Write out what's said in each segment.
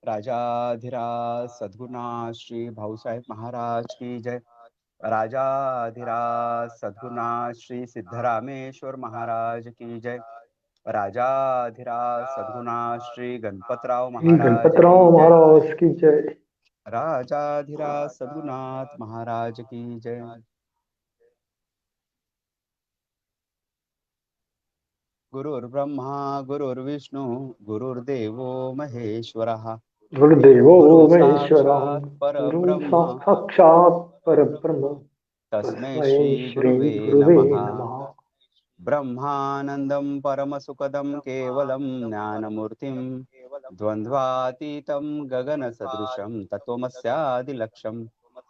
राजाधिराज सद्गुरुनाथ श्री भाऊसाहेब महाराज की जय। राजाधिराज सद्गुरुनाथ श्री सिद्धरामेश्वर महाराज की जय। राजाधिराज सद्गुरुनाथ श्री गणपतराव महाराज गणपतराव की जय। महाराज की जय। राजाधिराज सद्गुरुनाथ महाराज की जय। गुरुर्ब्रह्मा गुरुर्विष्णु गुरुर्देवो महेश्वरः। गुरुदेवो गुरु महेश्वर साक्षात् गुरु परब्रह्म साक्षात परब्रह्म तस्मै तस्मै श्री श्री गुरुवे गुरुवे नमः। नमः। ब्रह्मानन्दं परमसुखदं केवलं ज्ञानमूर्तिं द्वन्द्वातीतं गगनसदृशं तत्त्वमस्यादिलक्ष्यम्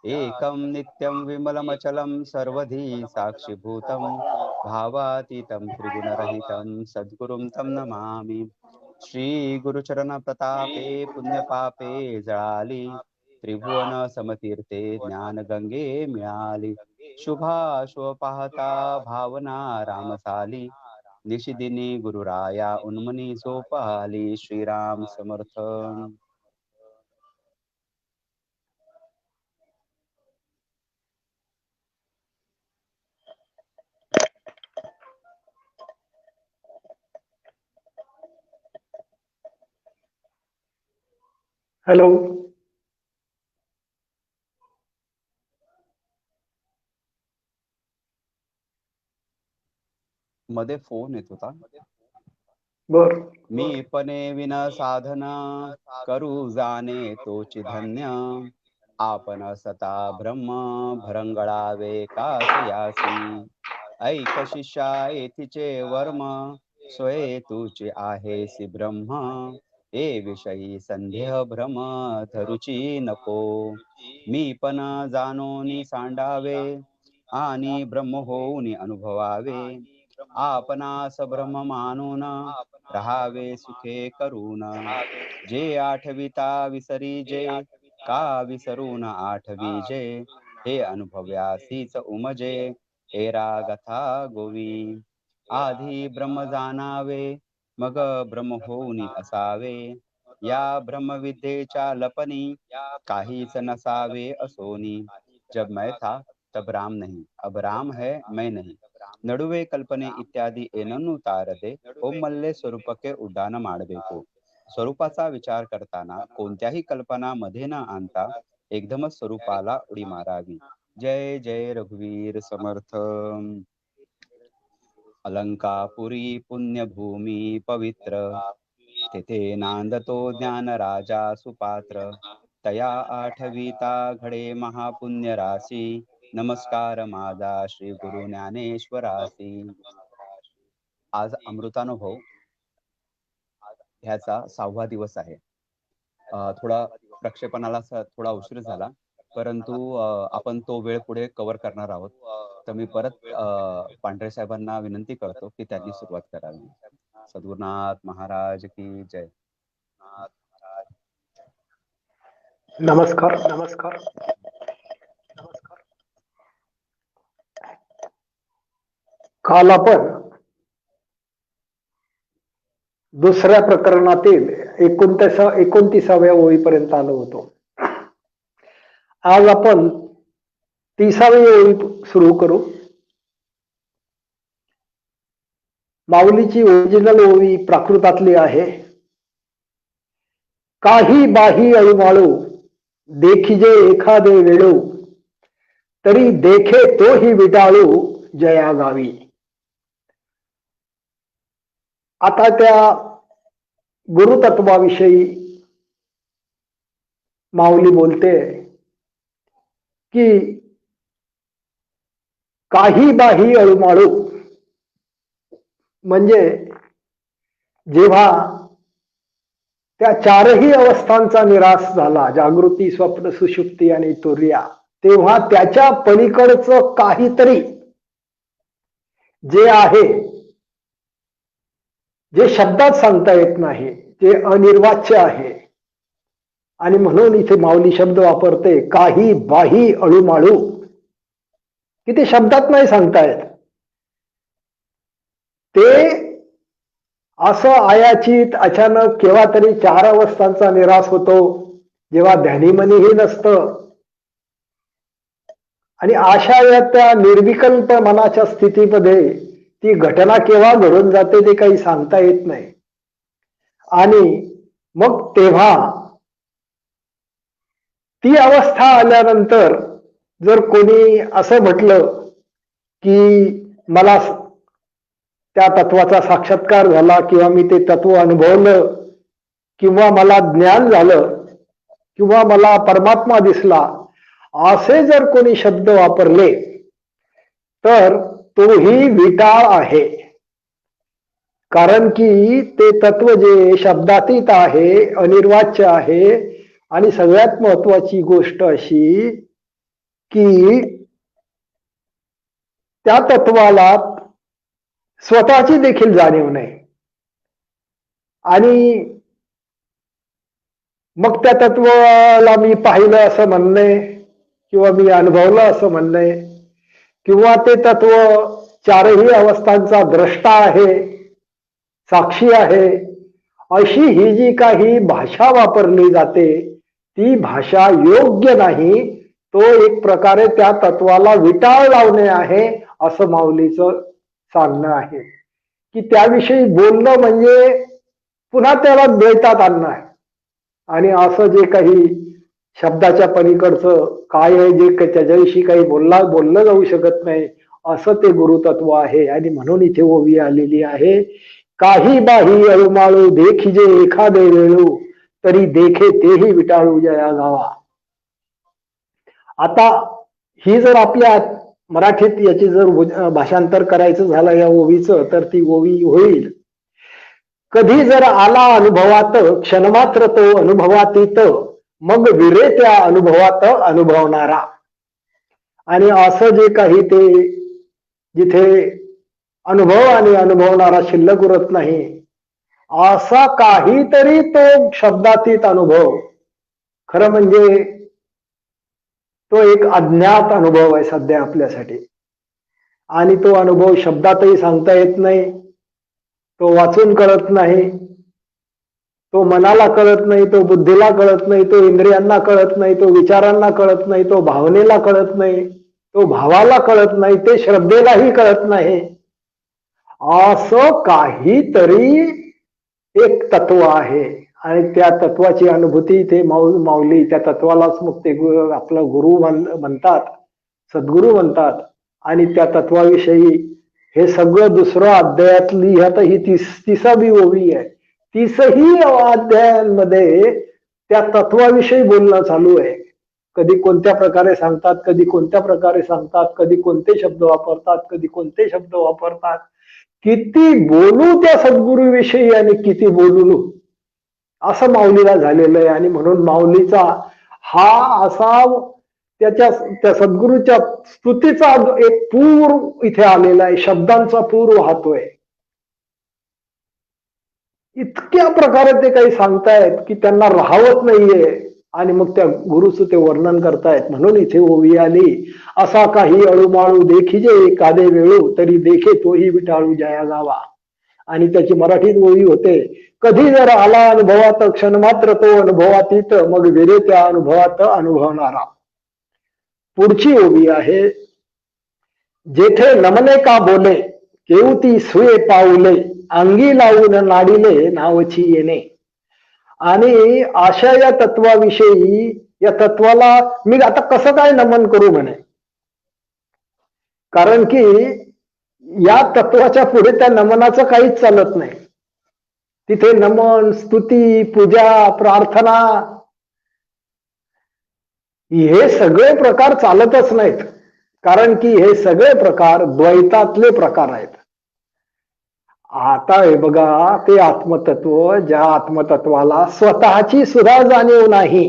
एकं नित्यं विमलमचलं सर्वधी साक्षिभूतं भावातीतं त्रिगुणरहितं सद्गुरुं तं नमामि। श्रीगुरुचरणप्रतापे पुण्यपापे जळाली त्रिभुवन समतीर्थे ज्ञानगंगे मिळाली। शुभाशुभ पाहता भावना रामसाली निशिदिनी गुरुराया उन्मनी झोपाली। श्रीराम समर्थ। हॅलो. मध्ये फोन येत होता. बर. मी पणे विन साधन करू जाणे तोची धन्य आपण सता ब्रह्म भरंगळावे कास यासी। ऐक शिष्या येथीचे वर्म स्वये तुचे आहेसी ब्रह्म हे विषयी संदेह भ्रम धरुची नको। मी पण जाणोनी सांडावे आणि ब्रह्म होऊन अनुभवावे आपणास ब्रह्म मानून राहावे सुखे करून। जे आठविता विसरी जे का विसरून आठवी जे हे अनुभव्यासीच उमजे हेरा गथा गोवी। आधी ब्रह्म जाणावे मग ब्रह्म होऊन असावे या ब्रह्मविद्येच्या लपनी काहीच नसावे असोनी। जब मैं था तब राम नहीं अब राम है मैं नहीं नಡುವೆ कल्पने इत्यादी ಏನನ್ನು ತಾರದೆ ಒಮ್ಮಲ್ಲೆ ಸ್ವरूपಕ್ಕೆ उड्डाण ಮಾಡಬೇಕು। स्वरूपाचा विचार करताना कोणत्याही कल्पना मध्ये न आणता एकदमच स्वरूपाला उडी मारावी। जय जय रघुवीर समर्थ। अलंकापुरी पुण्यभूमी पवित्र तेथे नांदतो ज्ञान राजा सुपात्र तया आठविता घडे महापुण्य राशी नमस्कार माझा श्री गुरु ज्ञानेश्वरासी। आज अमृतानुभव ह्याचा 6वा दिवस आहे। थोडा प्रक्षेपणाला थोडा उशीर झाला परंतु आपण तो वेळ पुढे कव्हर करणार आहोत। तर मी परत पांढरे साहेबांना विनंती करतो की त्यांनी सुरुवात करावी। सद्गुरुनाथ महाराज की जय। नमस्कार नमस्कार। काल आपण दुसऱ्या प्रकरणातील 29व्या ओळीपर्यंत आलो होतो। आज आपण 30वी ओळी सुरू करू। माऊलीची ओरिजिनल ओळी प्राकृतातली आहे। काही बाही अळूमाळू देखिजे एखादे वेळू तरी देखे तोही विटाळू जया गावी। आता त्या गुरुतत्वाविषयी माऊली बोलते की काही बाही अळूमाळू म्हणजे जेव्हा त्या चारही अवस्थांचा निराश झाला जागृती स्वप्न सुषुप्ती आणि तुर्या तेव्हा त्याच्या पलीकडचं काहीतरी जे आहे जे शब्दात सांगता येत नाही जे अनिर्वाच्य आहे आणि म्हणून इथे माऊली शब्द वापरते काही बाही अळूमाळू की ते शब्दात नाही सांगता येत ते असं आयाचित अचानक केव्हा तरी 4 अवस्थांचा निराश होतो, जेव्हा ध्यानीमनीही नसतं. आणि अशा या त्या निर्विकल्प मनाच्या स्थितीमध्ये ती घटना केव्हा घडून जाते ते काही सांगता येत नाही. आणि मग तेव्हा ती अवस्था आल्यानंतर जर कोणी असं म्हटलं की मला त्या तत्वाचा साक्षात्कार झाला किंवा मी ते तत्व अनुभवलं किंवा मला ज्ञान झालं किंवा मला परमात्मा दिसला, असे जर कोणी शब्द वापरले तर तोही विटाळ आहे. कारण की ते तत्व जे शब्दातीत आहे, अनिर्वाच्य आहे. आणि सगळ्यात महत्वाची गोष्ट अशी की त्या तत्वाला स्वतःची देखील जाणीव नाही. आणि मग त्या तत्वाला मी पाहिलं असं म्हणणे किंवा मी अनुभवलं असं म्हणणे किंवा ते तत्व 4ही अवस्थांचा द्रष्टा आहे, साक्षी आहे, अशी ही जी काही भाषा वापरली जाते ती भाषा योग्य नाही. तो एक प्रकारे त्या तत्वाला विटाळ लावणे आहे असं माऊलीचं सांगणं आहे. की त्याविषयी बोलणं म्हणजे पुन्हा त्याला द्वैतात आणणं आहे. आणि असं जे काही शब्दाच्या पलीकडचं काय आहे जे त्याच्याविषयी काही बोललं जाऊ शकत नाही असं ते गुरुतत्व आहे. आणि म्हणून इथे ओवी आलेली आहे, काही बाही अळूमाळू देखिजे एखादे वेळू तरी देखे तेही विटाळू जया गावा. आता ही जर आपल्या मराठीत याची जर भाषांतर करायचं झालं या ओवीचं तर ती ओवी होईल, कधी जर आला अनुभवात क्षणमात्र तो अनुभवातीत मग विरे त्या अनुभवात अनुभवणारा. आणि असं जे काही ते जिथे अनुभव आणि अनुभवणारा शिल्लक उरत नाही असा काहीतरी तो शब्दातीत अनुभव, खरं म्हणजे तो एक अज्ञात अनुभव आहे सध्या आपल्यासाठी. आणि तो अनुभव शब्दातही सांगता येत नाही, तो वाचून कळत नाही, तो मनाला कळत नाही, तो बुद्धीला कळत नाही, तो इंद्रियांना कळत नाही, तो विचारांना कळत नाही, तो भावनेला कळत नाही, तो भावाला कळत नाही, ते श्रद्धेलाही कळत नाही. असं काहीतरी एक तत्व आहे. आणि त्या तत्वाची अनुभूती ते माऊली त्या तत्वालाच मग ते आपला गुरु म्हणतात, सद्गुरु म्हणतात. आणि त्या तत्वाविषयी हे सगळं दुसरं अध्यायातली आता ही 30वी ओवी आहे. 30ही अध्यायांमध्ये त्या तत्वाविषयी बोलणं चालू आहे. कधी कोणत्या प्रकारे सांगतात, कधी कोणत्या प्रकारे सांगतात, कधी कोणते शब्द वापरतात, कधी कोणते शब्द वापरतात. किती बोलू त्या सद्गुरूविषयी आणि किती बोलू असं माऊलीला झालेलं आहे. आणि म्हणून माऊलीचा हा असा त्या सद्गुरूच्या स्तुतीचा एक पूर इथे आलेला आहे, शब्दांचा पूर वाहतोय. इतक्या प्रकारे ते काही सांगतायत की त्यांना राहवत नाहीये. आणि मग त्या गुरुचं ते वर्णन करतायत. म्हणून इथे ओवी आली, असा काही अळूमाळू देखिजे एखादे वेळू तरी देखे तोही विटाळू जया गावा. आणि त्याची मराठीत ओवी होते, कधी जर आला अनुभवात क्षणमात्र तो अनुभवातीत मग विरे त्या अनुभवात अनुभवणारा. पुढची ओवी आहे, जेथे नमने का बोले केवती सुये पाऊले अंगी लावून नाडिले नावची येणे. आणि अशा या तत्वाविषयी, या तत्वाला मी आता कसं काय नमन करू म्हणे. कारण की या तत्वाच्या पुढे त्या नमनाचं काहीच चालत नाही. तिथे नमन, स्तुती, पूजा, प्रार्थना हे सगळे प्रकार चालतच नाहीत. कारण की हे सगळे प्रकार द्वैतातले प्रकार आहेत. आता हे बघा, ते आत्मतत्व, ज्या आत्मतत्वाला स्वतःची सुद्धा जाणीव नाही,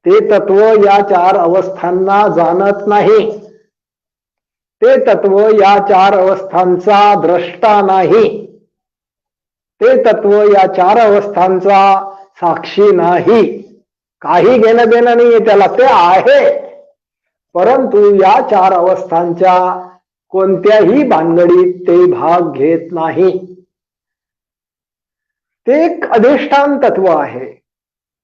ते तत्व या 4 अवस्थांना जाणत नाही. ते तत्व या 4 अवस्थांचा द्रष्टा नाही. ते तत्व या 4 अवस्थांचा साक्षी नाही. काही घेणं देणं नाहीये त्याला, ते आहे. परंतु या 4 अवस्थांच्या कोणत्याही भानगडीत ते भाग घेत नाही. ते एक अधिष्ठान तत्व आहे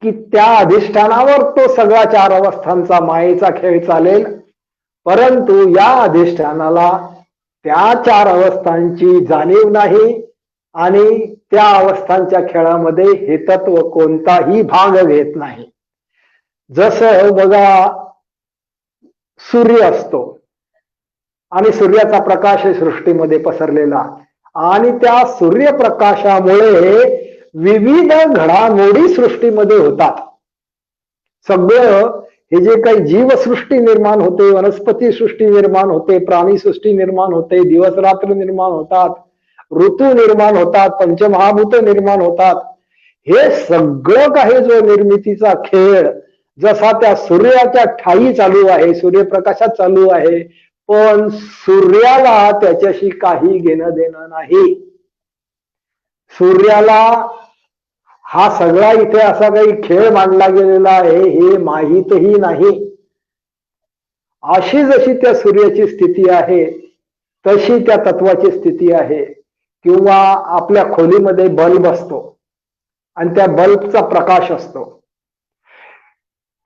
की त्या अधिष्ठानावर तो सगळा 4 अवस्थांचा मायेचा खेळ चालेल. परंतु या अधिष्ठानाला त्या 4 अवस्थांची जाणीव नाही आणि त्या अवस्थांच्या खेळामध्ये हे तत्व कोणताही भाग घेत नाही. जसं बघा, सूर्य असतो आणि सूर्याचा प्रकाश सृष्टीमध्ये पसरलेला आणि त्या सूर्यप्रकाशामुळे विविध घडामोडी सृष्टीमध्ये होतात. सगळं हे जे काही जीवसृष्टी निर्माण होते, वनस्पती सृष्टी निर्माण होते, प्राणी सृष्टी निर्माण होते, दिवस रात्र निर्माण होतात, ऋतू निर्माण होतात, पंचमहाभूत निर्माण होतात, हे सगळं काही जो निर्मितीचा खेळ जसा त्या सूर्याच्या ठायी चालू आहे, सूर्यप्रकाशात चालू आहे, पण सूर्याला त्याच्याशी काही घेणं देणं नाही. सूर्याला हा सगळा इथे असा काही खेळ मांडला गेलेला आहे हे माहीतही नाही. अशी जशी त्या सूर्याची स्थिती आहे तशी त्या तत्वाची स्थिती आहे. किंवा आपल्या खोलीमध्ये बल्ब असतो आणि त्या बल्बचा प्रकाश असतो.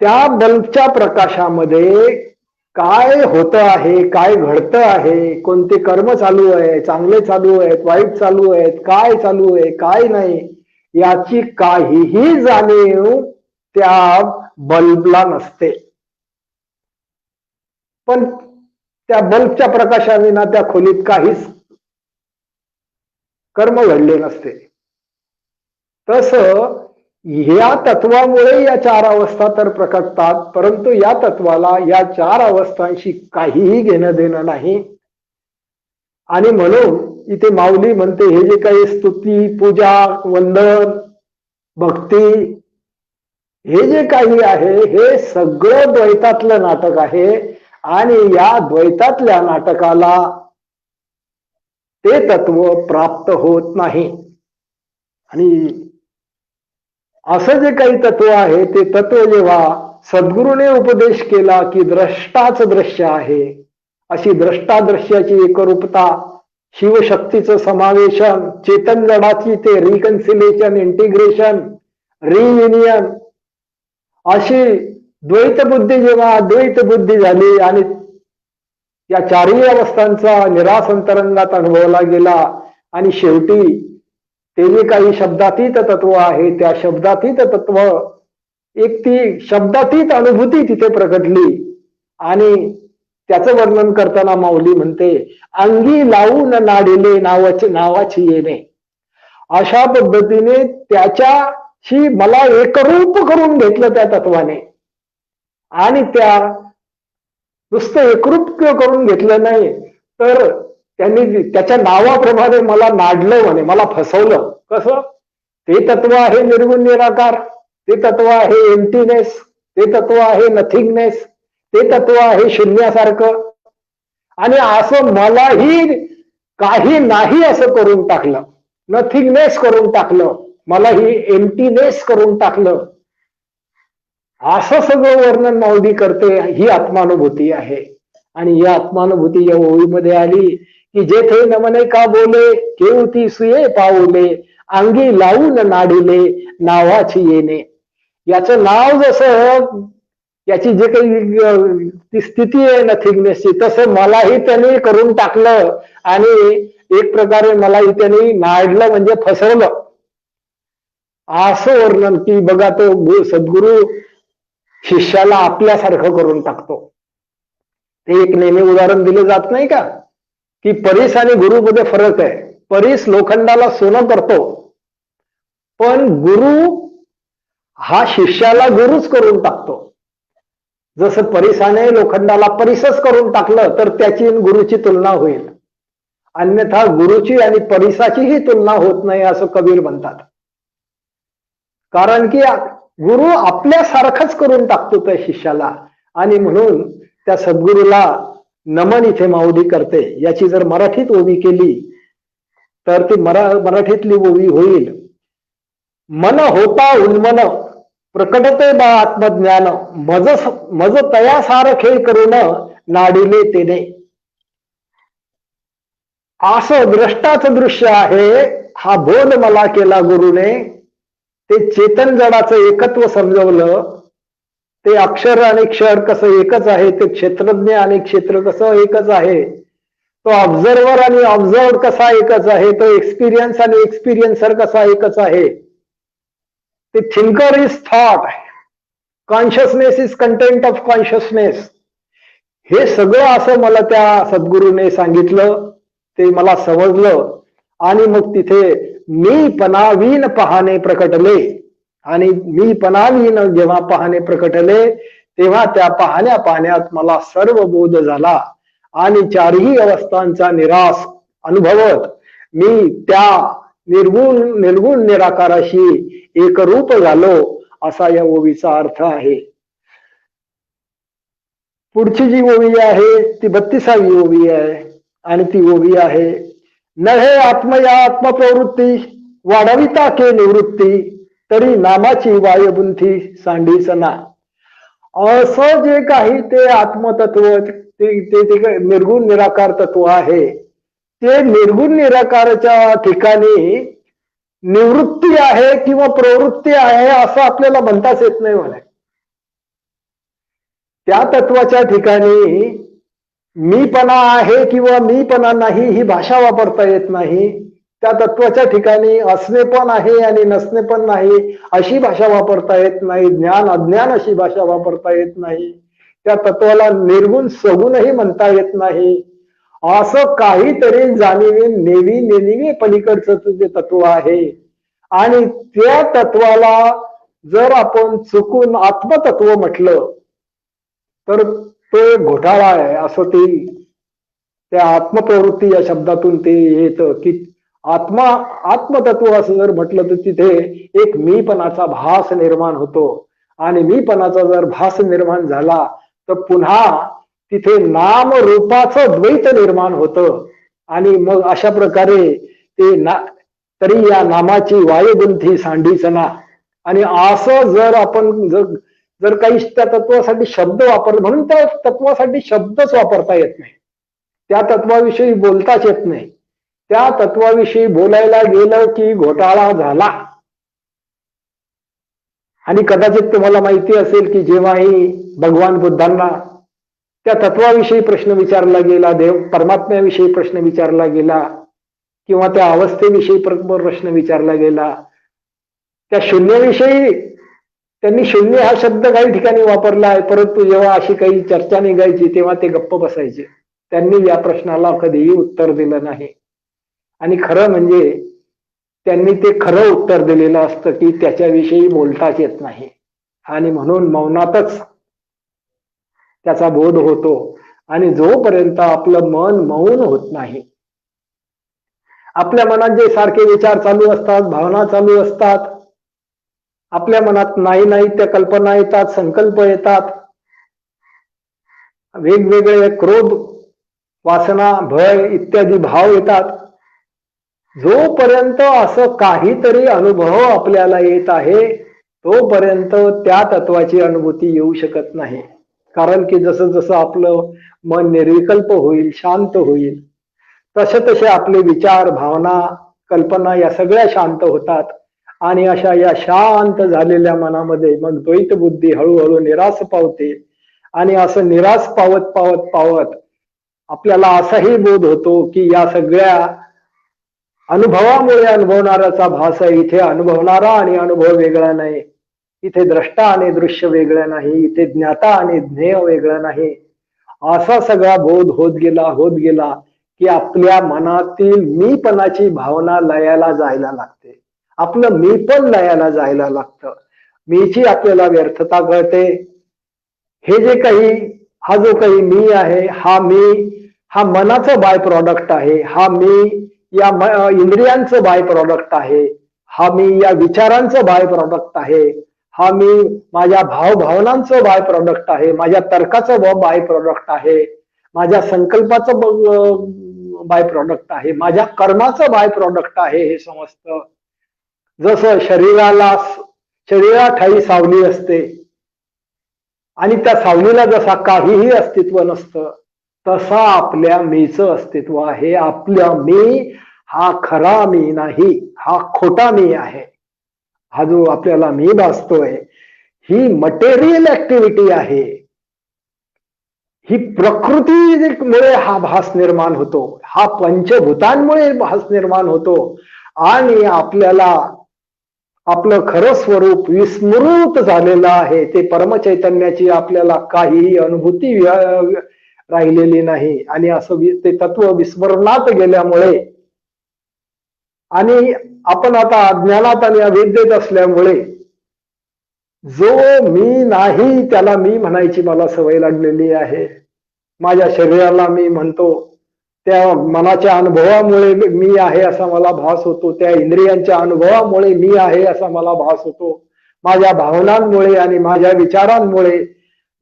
त्या बल्बच्या प्रकाशामध्ये काय होतं आहे, काय घडतं आहे, कोणते कर्म चालू आहे, चांगले चालू आहेत, वाईट चालू आहेत, काय चालू आहे, काय नाही, याची काहीही जाणीव त्या बल्बला नसते. पण त्या बल्बच्या प्रकाशाविना त्या खोलीत काहीच कर्म घडले नसते. तसं या तत्वामुळे या 4 अवस्था तर प्रकटतात, परंतु या तत्वाला या 4 अवस्थांशी काहीही घेणं देणं नाही. आणि म्हणून इथे माऊली म्हणते हे जे काही स्तुती, पूजा, वंदन, भक्ती हे जे काही आहे हे सगळं द्वैतातलं नाटक आहे आणि या द्वैतातल्या नाटकाला ते तत्व प्राप्त होत नाही. आणि असं जे काही तत्व आहे ते तत्व जेव्हा सद्गुरूने उपदेश केला की द्रष्टाच दृश्य आहे, अशी द्रष्टादृश्याची एकरूपता, शिवशक्तीचं समावेशन, चेतन जडाची ते रिकन्सिलेशन, इंटिग्रेशन, रियुनियन, अशी द्वैत बुद्धी जेव्हा अद्वैत बुद्धी झाली आणि या 4ही अवस्थांचा निरास अंतरंगात अनुभवला गेला आणि शेवटी ते जे काही शब्दातीत तत्व आहे त्या शब्दातीत तत्व एक ती शब्दातीत अनुभूती तिथे प्रकटली. आणि त्याचं वर्णन करताना माऊली म्हणते अंगी लावून नाडिले नावाची येणे. अशा पद्धतीने त्याच्याशी मला एकरूप करून घेतलं त्या तत्वाने. आणि त्या नुसतं एकरूप करून घेतलं नाही तर त्यांनी त्याच्या नावाप्रमाणे मला नाडलं म्हणे, मला फसवलं. कसं? ते तत्व आहे निर्गुण निराकार, ते तत्व आहे एम्प्टीनेस, ते तत्व आहे नथिंगनेस, ते तत्व आहे शून्यासारखं. आणि असं मलाही काही नाही असं करून टाकलं, नथिंगनेस करून टाकलं, मलाही एम्प्टीनेस करून टाकलं. असं सगळं वर्णन माऊली करते. ही आत्मानुभूती आहे. आणि ही आत्मानुभूती या ओळीमध्ये आली की जेथे नमने का बोले केवती सुये पाऊले अंगी लावून नाडिले नावाची येणे. याचं नाव जसं याची जे काही ती स्थिती आहे नथिंगनेसची तसं मलाही त्यांनी करून टाकलं आणि एक प्रकारे मलाही त्यांनी नाडलं म्हणजे फसवलं. असं वर्णन की बघा तो सद्गुरू शिष्याला आपल्यासारखं करून टाकतो. ते एक नेहमी उदाहरण दिले जात नाही का की परीस आणि गुरु मध्ये फरक आहे. परीस लोखंडाला सोनं करतो पण गुरु हा शिष्याला गुरुच करून टाकतो. जसं परीसाने लोखंडाला परीसच करून टाकलं तर त्याची गुरुची तुलना होईल, अन्यथा गुरुची आणि परीसाचीही तुलना होत नाही असं कबीर म्हणतात. कारण की गुरु आपल्यासारखंच करून टाकतो त्या शिष्याला. आणि म्हणून त्या सद्गुरूला नमन इथे माऊली करते. याची जर मराठीत ओवी केली तर ती मराठीतली ओवी होईल मन होता उन्मन प्रकटते बा आत्मज्ञान मज तया सारखे करून नाडिले तेने. असं द्रष्टाच दृश्य आहे, हा बोध मला केला गुरुने. ते चेतन जडाचं एकत्व समजवलं. ते अक्षर आणि क्षर कसं एकच आहे, ते क्षेत्रज्ञ आणि क्षेत्र कसं एकच आहे, तो ऑब्झर्वर आणि ऑब्झर्व कसा एकच आहे, तो एक्सपिरियन्स आणि एक्सपिरियन्सर कसा एकच आहे. ते thinker is thought, consciousness is content of consciousness. हे सगळं असं मला त्या सद्गुरूने सांगितलं, ते मला समजलं. आणि मग तिथे मी पणावीन पाहणे प्रकटले. आणि मी पणावीन जेव्हा पाहणे प्रकटले, तेव्हा त्या पाहण्या पाहण्यात मला सर्व बोध झाला. आणि चारही अवस्थांचा निराश अनुभवत मी त्या निर्गुण निराकाराशी एकरूप झालो, असा या ओवीचा अर्थ आहे. पुढची जी ओवी आहे ती 32वी ओवी आहे. आणि ती ओवी आहे, नव्हे आत्मया आत्मप्रवृत्ती वाढविता के निवृत्ती, तरी नामाची वायबुंथी सांडीसना. असं जे काही ते आत्मतत्व, ते निर्गुण निराकार तत्व आहे, ते निर्गुण निराकाराच्या ठिकाणी निवृत्ती आहे किंवा प्रवृत्ती आहे असं आपल्याला म्हणताच येत नाही म्हणे. त्या तत्वाच्या ठिकाणी मीपणा आहे किंवा मीपणा नाही ही भाषा वापरता येत नाही. त्या तत्वाच्या ठिकाणी असणे पण आहे आणि नसणे पण नाही अशी भाषा वापरता येत नाही. ज्ञान अज्ञान अशी भाषा वापरता येत नाही. त्या तत्वाला निर्गुण सगुणही म्हणता येत नाही. असं काहीतरी जाणीवे नेणिवे पलीकडचं जे तत्व आहे, आणि त्या तत्वाला जर आपण चुकून आत्मतत्व म्हटलं तर तो घोटाळा आहे, असं ते त्या आत्मप्रवृत्ती या शब्दातून ते येतं की आत्मतत्व असं जर म्हटलं तर तिथे एक मीपणाचा भास निर्माण होतो. आणि मीपणाचा जर भास निर्माण झाला तर पुन्हा तिथे नाम रूपाचं द्वैत निर्माण होतं. आणि मग अशा प्रकारे ते तरी या नामाची वायुगुंथी सांडीसना. आणि असं जर आपण जर काही त्या तत्वासाठी शब्द वापर, म्हणून त्या तत्वासाठी शब्दच वापरता येत नाही, त्या तत्वाविषयी बोलताच येत नाही. त्या तत्वाविषयी बोलायला गेलं की घोटाळा झाला. आणि कदाचित तुम्हाला माहिती असेल की जेव्हाही भगवान बुद्धांना त्या तत्वाविषयी प्रश्न विचारला गेला, देव परमात्म्याविषयी प्रश्न विचारला गेला, किंवा त्या अवस्थेविषयी प्रश्न विचारला गेला, त्या शून्याविषयी त्यांनी शून्य हा शब्द काही ठिकाणी वापरला आहे, परंतु जेव्हा अशी काही चर्चा निघायची तेव्हा ते गप्प बसायचे. त्यांनी या प्रश्नाला कधीही उत्तर दिलं नाही. आणि खरं म्हणजे त्यांनी ते खरं उत्तर दिलेलं असतं की त्याच्याविषयी बोलताच येत नाही. आणि म्हणून मौनातच त्याचा बोध होतो. आणि जोपर्यंत आपलं मन मौन होत नाही, आपल्या मनात जे सारखे विचार चालू असतात, भावना चालू असतात, आपल्या मनात नाही त्या कल्पना येतात, संकल्प येतात, वेगवेगळे क्रोध, वासना, भय इत्यादी भाव येतात, जोपर्यंत असं काहीतरी अनुभव आपल्याला येत आहे तोपर्यंत त्या तत्वाची अनुभूती येऊ शकत नाही. कारण की जसं जसं आपलं मन निर्विकल्प होईल, शांत होईल, तसे आपले विचार, भावना, कल्पना या सगळ्या शांत होतात. आणि अशा या शांत झालेल्या मनामध्ये मग द्वैत बुद्धी हळूहळू निराश पावते. आणि असं निराश पावत आपल्याला असाही बोध होतो की या सगळ्या अनुभवामुळे अनुभवणाऱ्याचा भास आहे. इथे अनुभवणारा आणि अनुभव वेगळा नाही, इथे द्रष्टा आणि दृश्य वेगळं नाही, इथे ज्ञाता आणि ज्ञेय वेगळं नाही. असा सगळा बोध होत गेला की आपल्या मनातील मीपणाची भावना लयाला जायला लागते. आपलं मी पण लयाला जायला लागतं. मीची आपल्याला व्यर्थता कळते. हे जे काही हा जो काही मी आहे, हा मनाचं बाय प्रॉडक्ट आहे. हा मी या इंद्रियांचं बाय प्रॉडक्ट आहे. हा मी या विचारांचं बाय प्रॉडक्ट आहे. हा मी माझ्या भावनांचं बाय प्रॉडक्ट आहे. माझ्या तर्काचं बाय प्रॉडक्ट आहे. माझ्या संकल्पाचं बाय प्रॉडक्ट आहे. माझ्या कर्माचं बाय प्रॉडक्ट आहे. हे समजतं. जसं शरीराठायी सावली असते आणि त्या सावलीला जसा काहीही अस्तित्व नसतं, तसा आपल्या मीचं अस्तित्व आहे. आपल्या मी हा खरा मी नाही, हा खोटा मी आहे. हा जो आपल्याला मी भासतोय ही मटेरियल ऍक्टिव्हिटी आहे. ही प्रकृतीमुळे हा भास निर्माण होतो, हा पंचभूतांमुळे भास निर्माण होतो आणि आपल्याला आपलं खरं स्वरूप विस्मृत झालेलं आहे. ते परमचैतन्याची आपल्याला काहीही अनुभूती राहिलेली नाही आणि असं ते तत्व विस्मरणात गेल्यामुळे आणि आपण आता अज्ञानात आणि अविद्येत असल्यामुळे जो मी नाही त्याला मी म्हणायची मला सवय लागलेली आहे. माझ्या शरीराला मी म्हणतो, त्या मनाच्या अनुभवामुळे मी आहे असा मला भास होतो, त्या इंद्रियांच्या अनुभवामुळे मी आहे असा मला भास होतो, माझ्या भावनांमुळे आणि माझ्या विचारांमुळे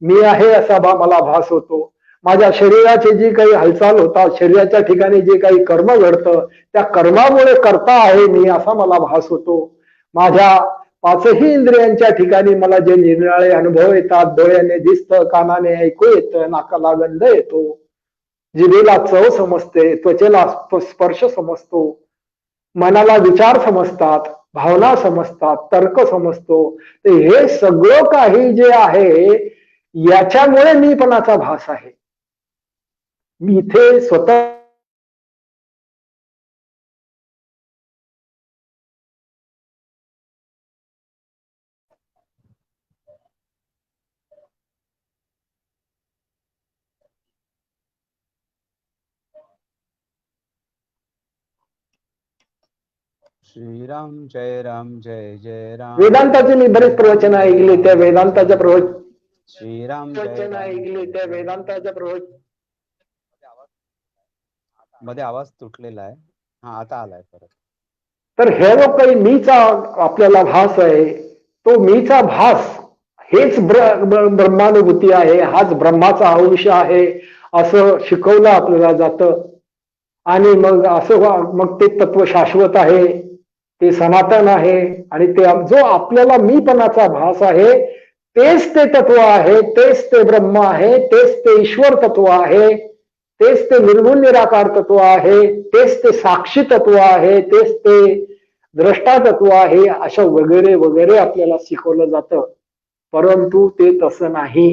मी आहे असा मला भास होतो, माझ्या शरीराची जी काही हालचाल होतात, शरीराच्या ठिकाणी जे काही कर्म घडतं त्या कर्मामुळे करता आहे मी असा मला भास होतो. माझ्या पाचही इंद्रियांच्या ठिकाणी मला जे निरनिराळे अनुभव येतात, डोळ्याने दिसतं, कानाने ऐकू येतं, नाकाला गंध येतो, जिभेला चव समजते, त्वचेला स्पर्श समजतो, मनाला विचार समजतात, भावना समजतात, तर्क समजतो. तर हे सगळं काही जे आहे याच्यामुळे मीपणाचा भास आहे. मी इथे स्वतः श्रीराम जय राम जय जय राम. वेदांताची मी बरेच प्रवचन ऐकले, त्या वेदांताच्या श्रीराम प्रवचन ऐकले, त्या वेदांताच्या मध्ये आवाज तुटलेला आहे. हा आता आलाय परत. तर हे जो काही मीचा आपल्याला भास आहे तो मीचा भास हेच ब्रह्मानुभूती आहे, हाच ब्रह्माचा अंश आहे असं शिकवलं आपल्याला जातं. आणि मग असं मग ते तत्व शाश्वत आहे, ते सनातन आहे आणि ते जो आपल्याला मीपणाचा भास आहे तेच ते तत्व आहे, तेच ते ब्रह्म आहे, तेच ते ईश्वर तत्व आहे, तेच ते निर्गुण निराकार तत्व आहे, तेच ते साक्षी तत्व आहे, तेच ते द्रष्टा तत्व आहे, अशा वगैरे वगैरे आपल्याला शिकवलं जातं. परंतु ते तसं नाही.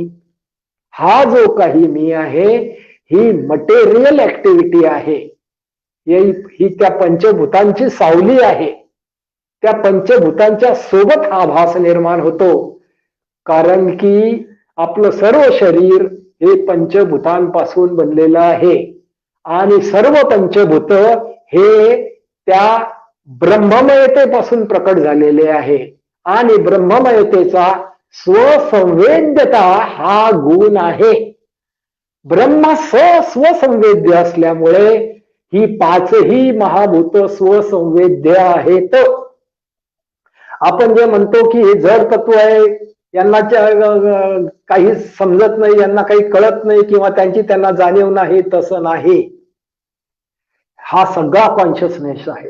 हा जो काही मी आहे ही मटेरियल ऍक्टिव्हिटी आहे, ही त्या पंचभूतांची सावली आहे. त्या पंचभूतांच्या सोबत हा भास निर्माण होतो. कारण की आपलं सर्व शरीर हे पंचभूतांपासून बनलेलं आहे आणि सर्व पंचभूत हे त्या ब्रह्ममयतेपासून प्रकट झालेले आहे आणि ब्रह्ममयतेचा स्वसंवेद्यता हा गुण आहे. ब्रह्म स्वसंवेद्य असल्यामुळे ही पाचही महाभूत स्वसंवेद्य आहेत. आपण जे म्हणतो की हे जड तत्व आहे, यांना काही समजत नाही, यांना काही कळत नाही किंवा त्यांना जाणीव नाही, तसं नाही. हा सगळा कॉन्शियसनेस आहे.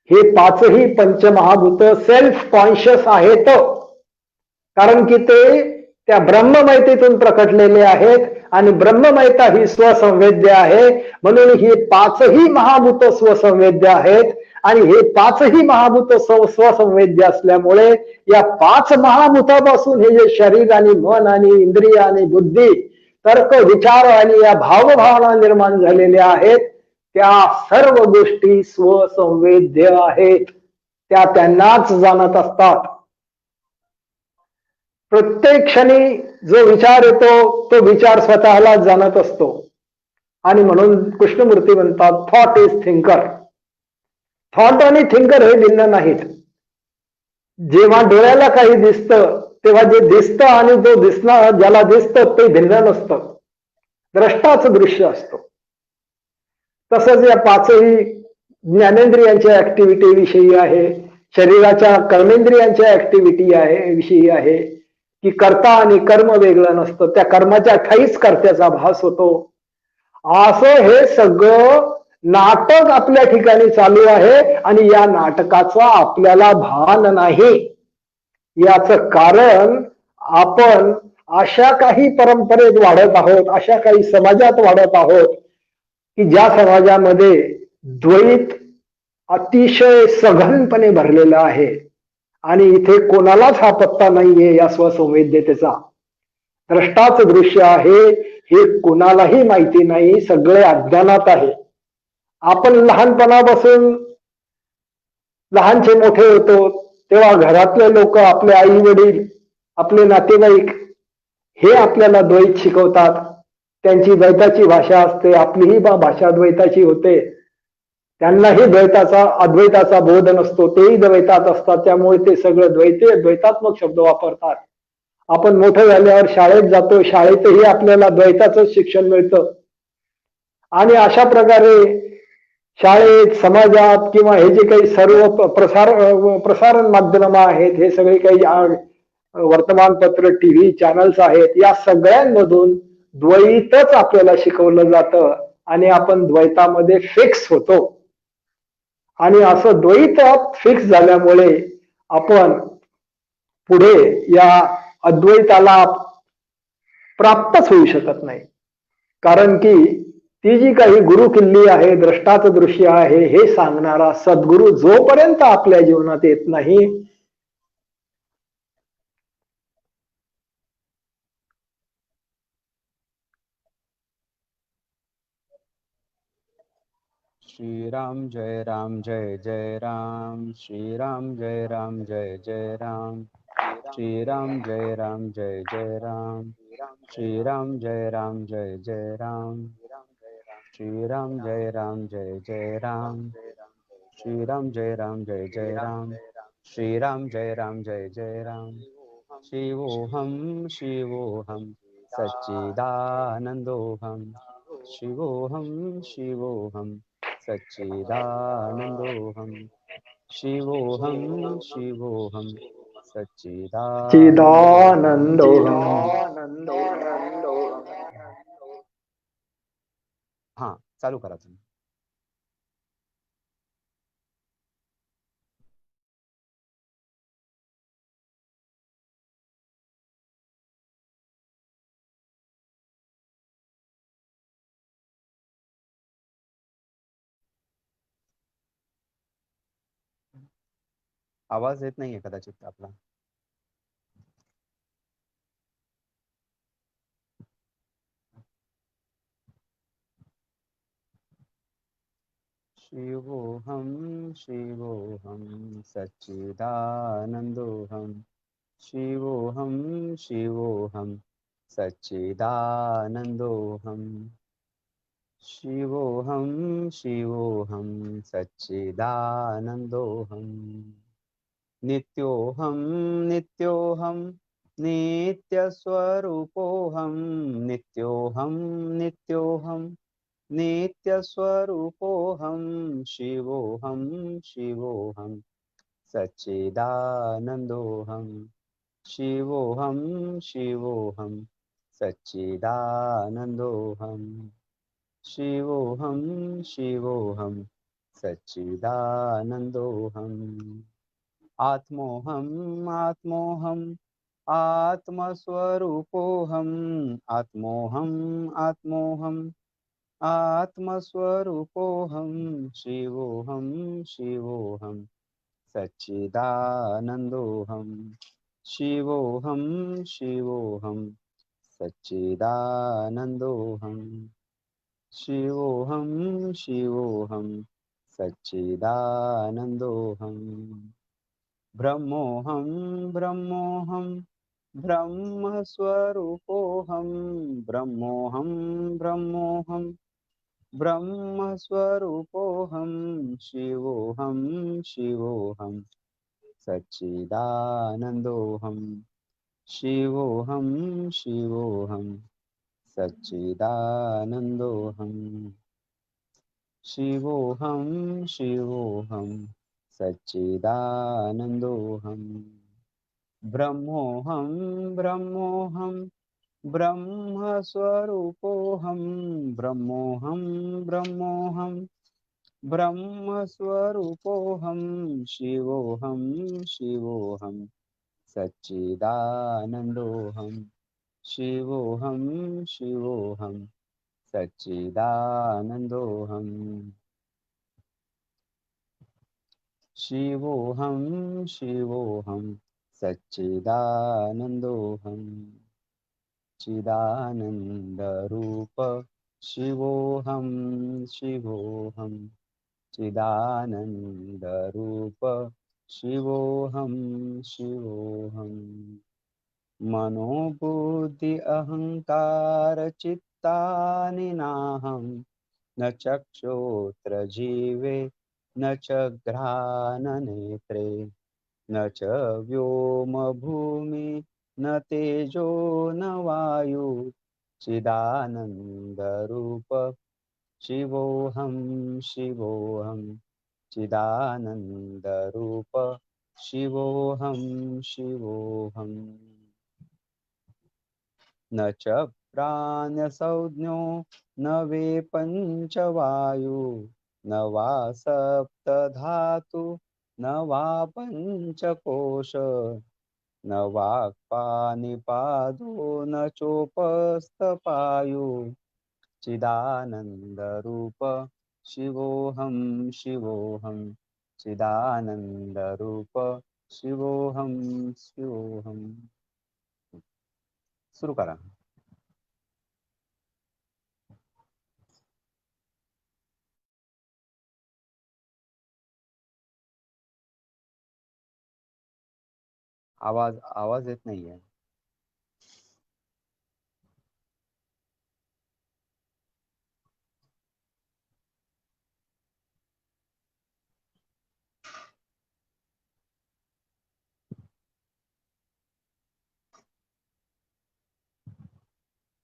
हे पाचही पंचमहाभूत सेल्फ कॉन्शियस आहेत, कारण की ते त्या ब्रह्ममयतेतून प्रकटलेले आहेत आणि ब्रह्ममयता ही स्वसंवेद्य आहे. म्हणून हे पाचही महाभूत स्वसंवेद्य आहेत आणि हे पाचही महाभूत स्वसंवेद्य असल्यामुळे या पाच महाभूतापासून हे जे शरीर आणि मन आणि इंद्रिय आणि बुद्धी, तर्क, विचार आणि या भावभावना निर्माण झालेल्या आहेत, त्या सर्व गोष्टी स्वसंवेद्य आहेत. त्या त्यांनाच जाणत असतात. प्रत्येक क्षणी जो विचार येतो तो विचार स्वतःला जाणत असतो आणि म्हणून कृष्णमूर्ती म्हणतात थॉट इज थिंकर. थॉट आणि थिंकर हे भिन्न नाहीत. जेव्हा डोळ्याला काही दिसतं तेव्हा जे दिसतं आणि जो दिसणार ज्याला दिसतं ते भिन्न नसतं, द्रष्टाच दृश्य असतो. तसंच या पाचही ज्ञानेंद्रियांच्या ऍक्टिव्हिटी विषयी आहे, शरीराच्या कर्मेंद्रियांच्या ऍक्टिव्हिटी आहे विषयी आहे की कर्ता आणि कर्म वेगळं नसतं, त्या कर्माच्या ठाईच कर्त्याचा भास होतो. असं हे सगळं नाटक आपल्या ठिकाणी चालू आहे आणि या नाटकाचा आपल्याला भान नाही. याच कारण आपण अशा काही परंपरेत वाढत आहोत, अशा काही समाजात वाढत आहोत की ज्या समाजामध्ये द्वैत अतिशय सघनपणे भरलेला आहे आणि इथे कोणालाच हा पत्ता नाहीये या स्वसंवेद्यतेचा. द्रष्टाच दृश्य आहे हे कोणालाही माहिती नाही, सगळे अज्ञानात आहे. आपण लहानपणापासून लहानचे मोठे होतो तेव्हा घरातले लोक, आपले आई वडील, आपले नातेवाईक हे आपल्याला द्वैत शिकवतात. त्यांची द्वैताची भाषा असते, आपलीही भाषा द्वैताची होते. त्यांनाही द्वैताचा अद्वैताचा बोध नसतो, तेही द्वैतात असतात. त्यामुळे ते सगळं द्वैतात्मक शब्द वापरतात. आपण मोठं झाल्यावर शाळेत जातो, शाळेतही आपल्याला द्वैताचं शिक्षण मिळतं. आणि अशा प्रकारे शाळेत, समाजात किंवा हे जे काही सर्व प्रसारण माध्यम आहेत, हे सगळे काही वर्तमानपत्र, टीव्ही चॅनल्स आहेत, या सगळ्यांमधून द्वैतच आपल्याला शिकवलं जातं आणि आपण द्वैतामध्ये फिक्स होतो. आणि असं द्वैतात फिक्स झाल्यामुळे आपण पुढे या अद्वैताला प्राप्तच होऊ शकत नाही. कारण की ती जी काही गुरु किल्ली आहे, द्रष्टाच दृश्य आहे, हे सांगणारा सद्गुरु जोपर्यंत आपल्या जीवनात येत नाही, श्रीराम जय राम जय जय राम, श्रीराम जय राम जय जय राम, श्रीराम जय राम जय जय राम, श्रीराम जय राम जय जय राम, श्रीराम जय राम जय जय राम, श्रीराम जय राम जय जय राम, श्रीराम जय राम जय जय राम। शिवोहम शिवोहम सच्चिदानंदोहम, शिवोहम शिवोहम सच्चिदानंदोहम, शिवोहम शिवोहम चिदानंदोहम. हा, चालू करा तुम्ही. आवाज येत नाहीये कदाचित आपला. शिवोहम शिवोहम सच्चिदानंदोहम, शिवोहम शिवोहम सच्चिदानंदोहम, शिवोहम शिवोहम सच्चिदानंदोहम, नित्योहम नित्योहम नित्यस्वरूपोहम, नित्योहम नित्योहम नित्यस्वरूपोहम, शिवोहम शिवोहम सच्चिदानंदोहम, शिवोहम शिवोहम सच्चिदानंदोहम, शिवोहम शिवोहम सच्चिदानंदोहम, आत्मोहम आत्मोहम आत्मस्वरूपोहम, आत्मोहम आत्मोहम आत्मस्वरूपोहम, शिवोहम शिवोहम सच्चिदानंदोहम, शिवोहम शिवोहम सच्चिदानंदोहम, शिवोहम शिवोहम सच्चिदानंदोहम, ब्रह्मोहम ब्रह्मोहम ब्रह्मस्वरूपोहम, ब्रह्मोहम ब्रह्मोहम ब्रह्मस्वरूपोहम, शिवोहम शिवोहम सच्चिदानंदोहम, शिवोहम शिवोहम सच्चिदानंदोहम, शिवोहम शिवोहम सच्चिदानंदोहम, ब्रह्मोहम ब्रह्मोहम ब्रह्मस्वरूपोहम, ब्रह्मोहम ब्रह्मोहम ब्रह्मस्वरूपोहम, शिवोहम शिवोहम सच्चिदानंदोहम, शिवोऽहं शिवोऽहं सच्चिदानन्दोऽहं शिवोऽहं शिवोऽहं सच्चिदानन्दोऽहं चिदानन्दरूप शिवोऽहं शिवोऽहं चिदानन्दरूप शिवोऽहं शिवोऽहं मनोबुद्धि अहंकार चित्तानि नाहं न चक्षुत्र जीवे न च घ्राणनेत्रे न च व्योम भूमि न तेजो न वायु चिदानन्दरूप शिवोऽहं शिवोऽहं चिदानन्दरूप शिवोऽहं शिवोऽहम् न च प्राणसंज्ञो न वे पञ्चवायु न वा सप्तधातु न वा पञ्चकोश न वाक्पानिपादो न चोपस्थपायु चिदानन्दरूप शिवोऽहं शिवोऽहं चिदानन्दरूप शिवोऽहं शिवोऽहम् सुरू करा. आवाज आवाज येत नाहीये.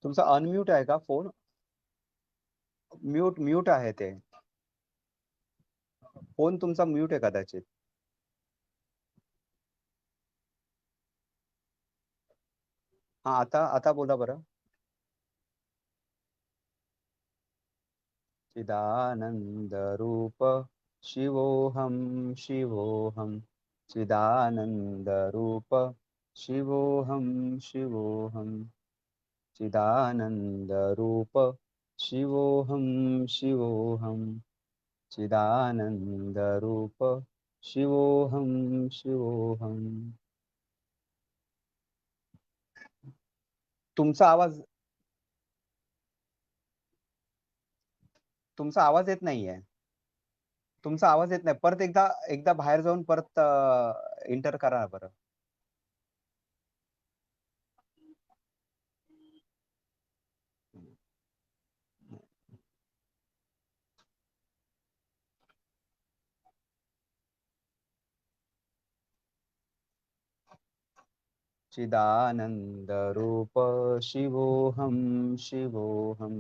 तुमचा अनम्यूट आहे का फोन? म्यूट आहे ते. फोन तुमचा म्यूट आहे कदाचित. हा आता बोला बरं. चिदानन्दरूप शिवोऽहं शिवोऽहं चिदानन्दरूप शिवोऽहं शिवोऽहं चिदानन्दरूप शिवोऽहं शिवोऽहं चिदानन्दरूप शिवोऽहं शिवोऽहं. तुमचा आवाज येत नाहीये. तुमचा आवाज येत नाही. परत एकदा बाहेर जाऊन परत एंटर करा बरं. चिदानन्दरूप शिवोऽहं शिवोऽहं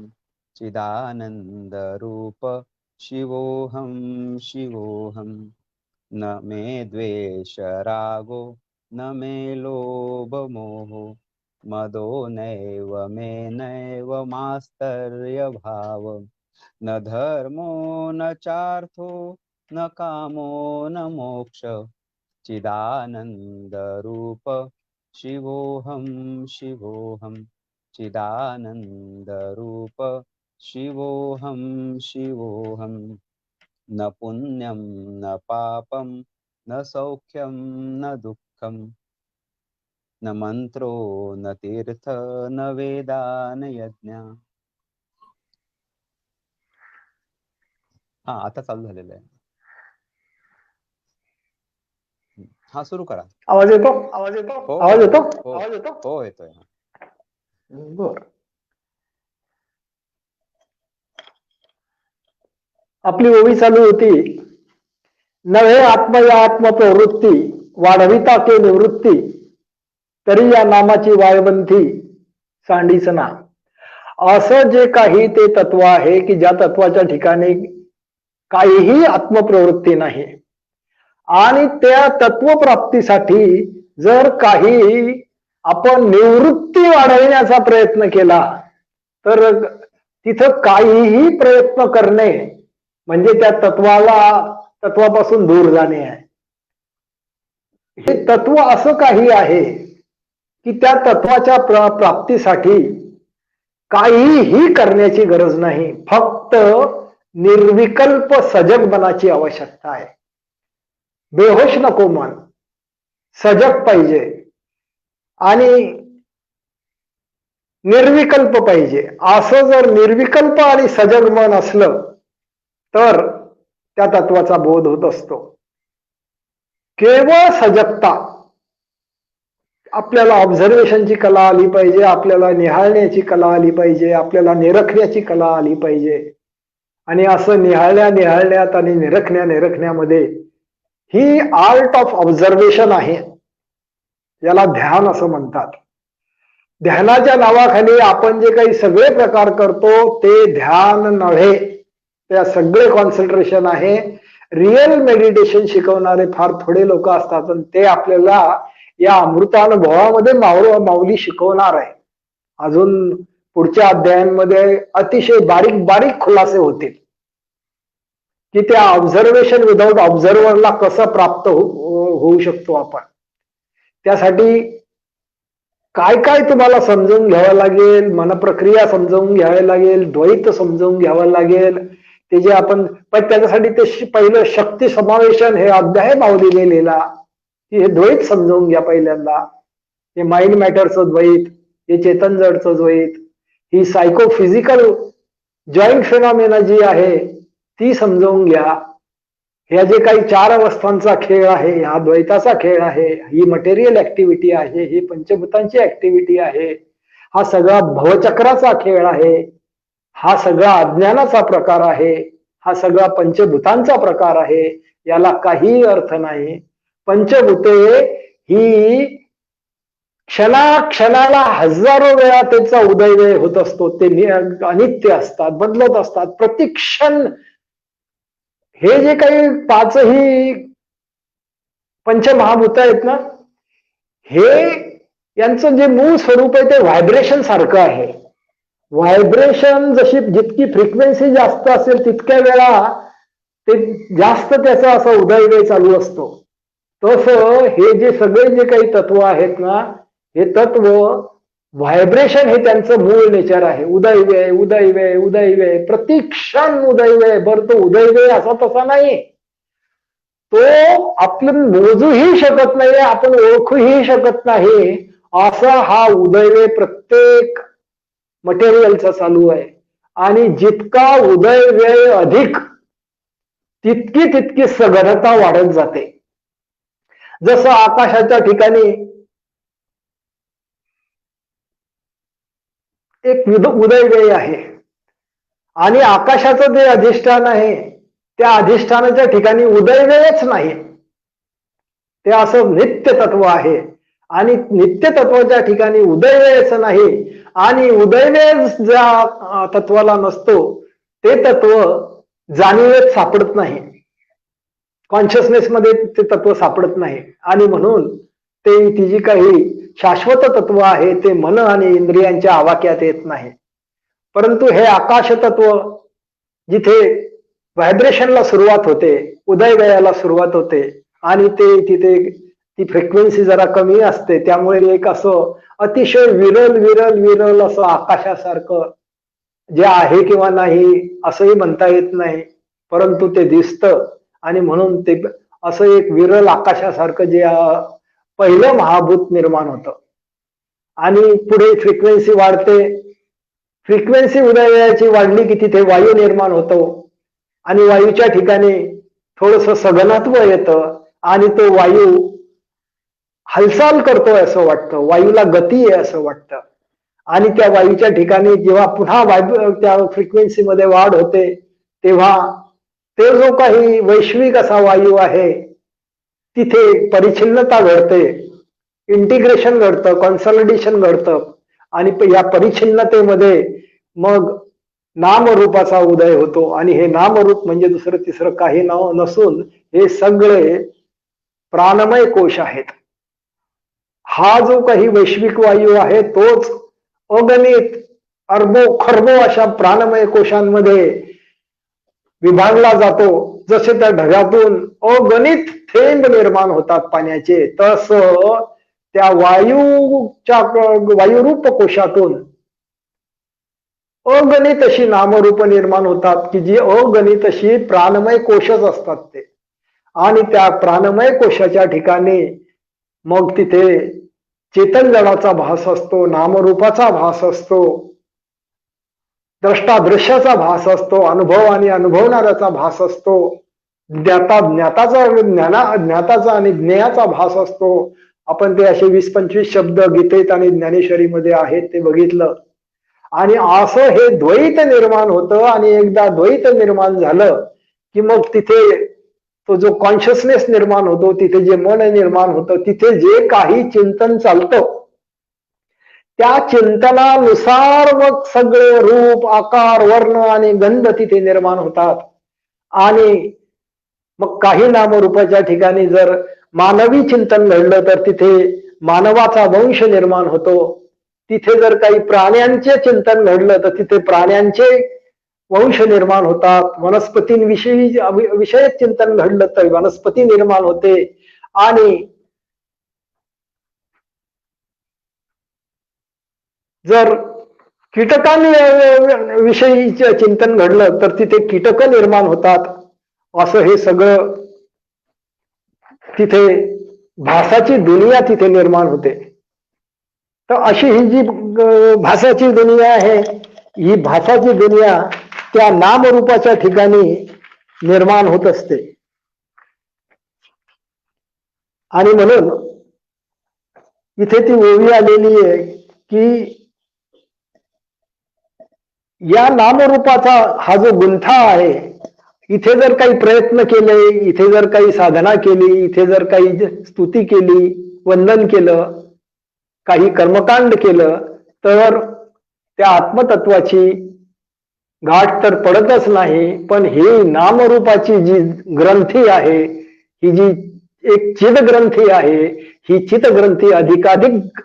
चिदानन्दरूप शिवोऽहं शिवोऽहं न मे द्वेषरागो न मे लोभमोहो मदो नैव मे नैव मास्तर्यभाव न धर्मो न चार्थो न कामो न मोक्ष चिदानन्दरूप शिवोऽहं शिवोऽहं चिदानन्दरूप शिवोऽहं शिवोऽहं न पुण्यं न पापं न सौख्यं न दुःखं न मंत्रो न तीर्थ न वेदा न यज्ञ. हा आता चालू झालेलं आहे. हा सुरू करा. आवाज येतो? हो आवाज येतो? हो येतोय. बर. आपली ओवी चालू होती. नव्हे आत्म या आत्मप्रवृत्ती वाढविता के निवृत्ती तरी या नामाची वायवंथी सांडीसना. असं जे काही ते तत्व आहे की ज्या तत्वाच्या ठिकाणी काहीही आत्मप्रवृत्ती नाही आणि त्या तत्वप्राप्तीसाठी जर काही आपण निवृत्ती वाढविण्याचा प्रयत्न केला तर तिथं काहीही प्रयत्न करणे म्हणजे त्या तत्वापासून दूर जाणे आहे. हे तत्व असं काही आहे की त्या तत्वाच्या प्राप्तीसाठी काहीही करण्याची गरज नाही, फक्त निर्विकल्प सजग मनाची आवश्यकता आहे. बेहोश नको मन, सजग पाहिजे आणि निर्विकल्प पाहिजे. असं जर निर्विकल्प आणि सजग मन असलं तर त्या तत्वाचा बोध होत असतो. केवळ सजगता, आपल्याला ऑब्झर्वेशनची कला आली पाहिजे, आपल्याला निहाळण्याची कला आली पाहिजे, आपल्याला निरखण्याची कला आली पाहिजे. आणि असं निहाळण्यात आणि निरखण्यामध्ये ही आर्ट ऑफ ऑब्झर्वेशन आहे. याला ध्यान असं म्हणतात. ध्यानाच्या नावाखाली आपण जे काही सगळे प्रकार करतो ते ध्यान नव्हे, त्या सगळे कॉन्सन्ट्रेशन आहे. रिअल मेडिटेशन शिकवणारे फार थोडे लोक असतात, पण ते आपल्याला या अमृतानुभवामध्ये माऊली शिकवणार आहे. अजून पुढच्या अध्यायांमध्ये अतिशय बारीक बारीक खुलासे होतील की त्या ऑब्झर्वेशन विदाऊट ऑब्झर्व्हरला कसं प्राप्त होऊ शकतो आपण. त्यासाठी काय काय तुम्हाला समजून घ्यावं लागेल, मनप्रक्रिया समजावून घ्यावी लागेल, द्वैत समजावून घ्यावं लागेल. ते जे आपण पण त्याच्यासाठी ते पहिलं शक्ती समावेशन हे अध्याय माऊलीने लिहिला की हे द्वैत समजावून घ्या पहिल्यांदा. हे माइंड मॅटरचं द्वैत, हे चेतन जडचं द्वैत, ही सायकोफिजिकल जॉईंट फिनॉमिना जी आहे ती समजावून घ्या. ह्या जे काही 4 अवस्थांचा खेळ आहे, हा द्वैताचा खेळ आहे, ही मटेरियल ऍक्टिव्हिटी आहे, ही पंचभूतांची ऍक्टिव्हिटी आहे, हा सगळा भवचक्राचा खेळ आहे, हा सगळा अज्ञानाचा प्रकार आहे, हा सगळा पंचभूतांचा प्रकार आहे. याला काही अर्थ नाही. पंचभूते ही क्षणाला हजारो वेळा त्यांचा उदयव्यय होत असतो. ते अनित्य असतात, बदलत असतात प्रतिक्षण. हे जे काही 5ही पंचमहाभूत आहेत ना, हे यांचं जे मूळ स्वरूप आहे ते व्हायब्रेशन सारखं आहे. व्हायब्रेशन जितकी फ्रिक्वेन्सी जास्त असेल तितक्या वेळा ते जास्त त्याचा असा उदयव्यय चालू असतो. तसं हे जे सगळे जे काही तत्व आहेत ना, हे तत्व व्हायब्रेशन हे त्यांचं मूळ नेचर आहे. उदयव्यय उदयव्यय उदयव्यय, प्रतिक्षण उदयव्यय. बरं, तो उदयव्यय असा तसा नाही, तो आपण मोजूही शकत नाही, आपण ओळखूही शकत नाही, असा हा उदयव्यय प्रत्येक मटेरियलचा चालू आहे. आणि जितका उदयव्यय अधिक तितकी सघनता वाढत जाते. जसं आकाशाच्या ठिकाणी एक उदयव्यय आहे आणि आकाशाचं जे अधिष्ठान आहे त्या अधिष्ठानाच्या ठिकाणी उदयव्ययच नाही. ते असं नित्य तत्व आहे आणि नित्य तत्वाच्या ठिकाणी उदयव्ययच नाही. आणि उदयव्यय ज्या तत्वाला नसतो ते तत्व जाणीवेत सापडत नाही, कॉन्शियसनेस मध्ये ते तत्व सापडत नाही. आणि म्हणून ती जी काही शाश्वत तत्व आहे ते मन आणि इंद्रियांच्या आवाक्यात येत नाही. परंतु हे आकाश तत्व जिथे व्हायब्रेशनला सुरुवात होते, उदयव्ययाला सुरुवात होते आणि ते तिथे ती फ्रिक्वेन्सी जरा कमी असते, त्यामुळे एक असं अतिशय विरल असं आकाशासारखं जे आहे किंवा नाही असंही म्हणता येत नाही, परंतु ते दिसतं. आणि म्हणून ते असं एक विरल आकाशासारखं जे पहिलं महाभूत निर्माण होतं. आणि पुढे फ्रिक्वेन्सी वाढते, फ्रिक्वेन्सी उदयव्ययाची वाढली की तिथे वायू निर्माण होतो आणि वायूच्या ठिकाणी थोडस सघनत्व येतं आणि तो वायू हालचाल करतोय असं वाटतं, वायूला गती आहे असं वाटतं. आणि त्या वायूच्या ठिकाणी जेव्हा पुन्हा त्या फ्रिक्वेन्सीमध्ये वाढ होते तेव्हा ते जो काही वैश्विक असा वायू आहे तिथे परिच्छिन्नता घडते, इंटिग्रेशन घडतं, कॉन्सॉलिडेशन घडतं. आणि या परिच्छिन्नतेमध्ये मग नामरूपाचा उदय होतो. आणि हे नामरूप म्हणजे दुसरं तिसरं काही नसून हे सगळे प्राणमय कोश आहेत. हा जो काही वैश्विक वायू आहे तोच अगणित अरबो खरबो अशा प्राणमय कोशांमध्ये विभागला जातो. जसे त्या ढगातून अगणित थेंब निर्माण होतात पाण्याचे, तसं त्या वायुरूप कोशातून अगणित अशी नामरूप निर्माण होतात की जी अगणित अशी प्राणमय कोशच असतात ते. आणि त्या प्राणमय कोशाच्या ठिकाणी मग तिथे चेतनजडाचा भास असतो, नामरूपाचा भास असतो, द्रष्टादृश्याचा भास असतो, अनुभव आणि अनुभवणाऱ्याचा भास असतो, ज्ञाताचा आणि ज्ञेयाचा भास असतो. आपण ते असे 20-25 शब्द गीतेत आणि ज्ञानेश्वरीमध्ये आहेत ते बघितलं. आणि असं हे द्वैत निर्माण होतं. आणि एकदा द्वैत निर्माण झालं की मग तिथे तो जो कॉन्शियसनेस निर्माण होतो, तिथे जे मन निर्माण होतं, तिथे जे काही चिंतन चालतं त्या चिंतनानुसार मग सगळे रूप, आकार, वर्ण आणि गंध तिथे निर्माण होतात. आणि मग काही नामरूपाच्या ठिकाणी जर मानवी चिंतन घडलं तर तिथे मानवाचा वंश निर्माण होतो. तिथे जर काही प्राण्यांचे चिंतन घडलं तर तिथे प्राण्यांचे वंश निर्माण होतात. वनस्पतींविषयी चिंतन घडलं तर वनस्पती निर्माण होते. आणि जर कीटकांविषयीचे चिंतन घडलं तर तिथे कीटक निर्माण होतात. असं हे सगळं तिथे भासाची दुनिया तिथे निर्माण होते. तर अशी ही जी भासाची दुनिया आहे, ही भासाची दुनिया त्या नामरूपाच्या ठिकाणी निर्माण होत असते. आणि म्हणून इथे ती ओवी आलेली आहे की या नामरूपाचा हा जो गुंठा आहे, इथे जर काही प्रयत्न केले, इथे जर काही साधना केली, इथे जर काही स्तुती केली, वंदन केलं, काही कर्मकांड केलं तर त्या आत्मतत्वाची गाठ तर पडतच नाही. पण ही नामरूपाची जी ग्रंथी आहे, ही जी एक चिद ग्रंथी आहे, ही चित ग्रंथी अधिकाधिक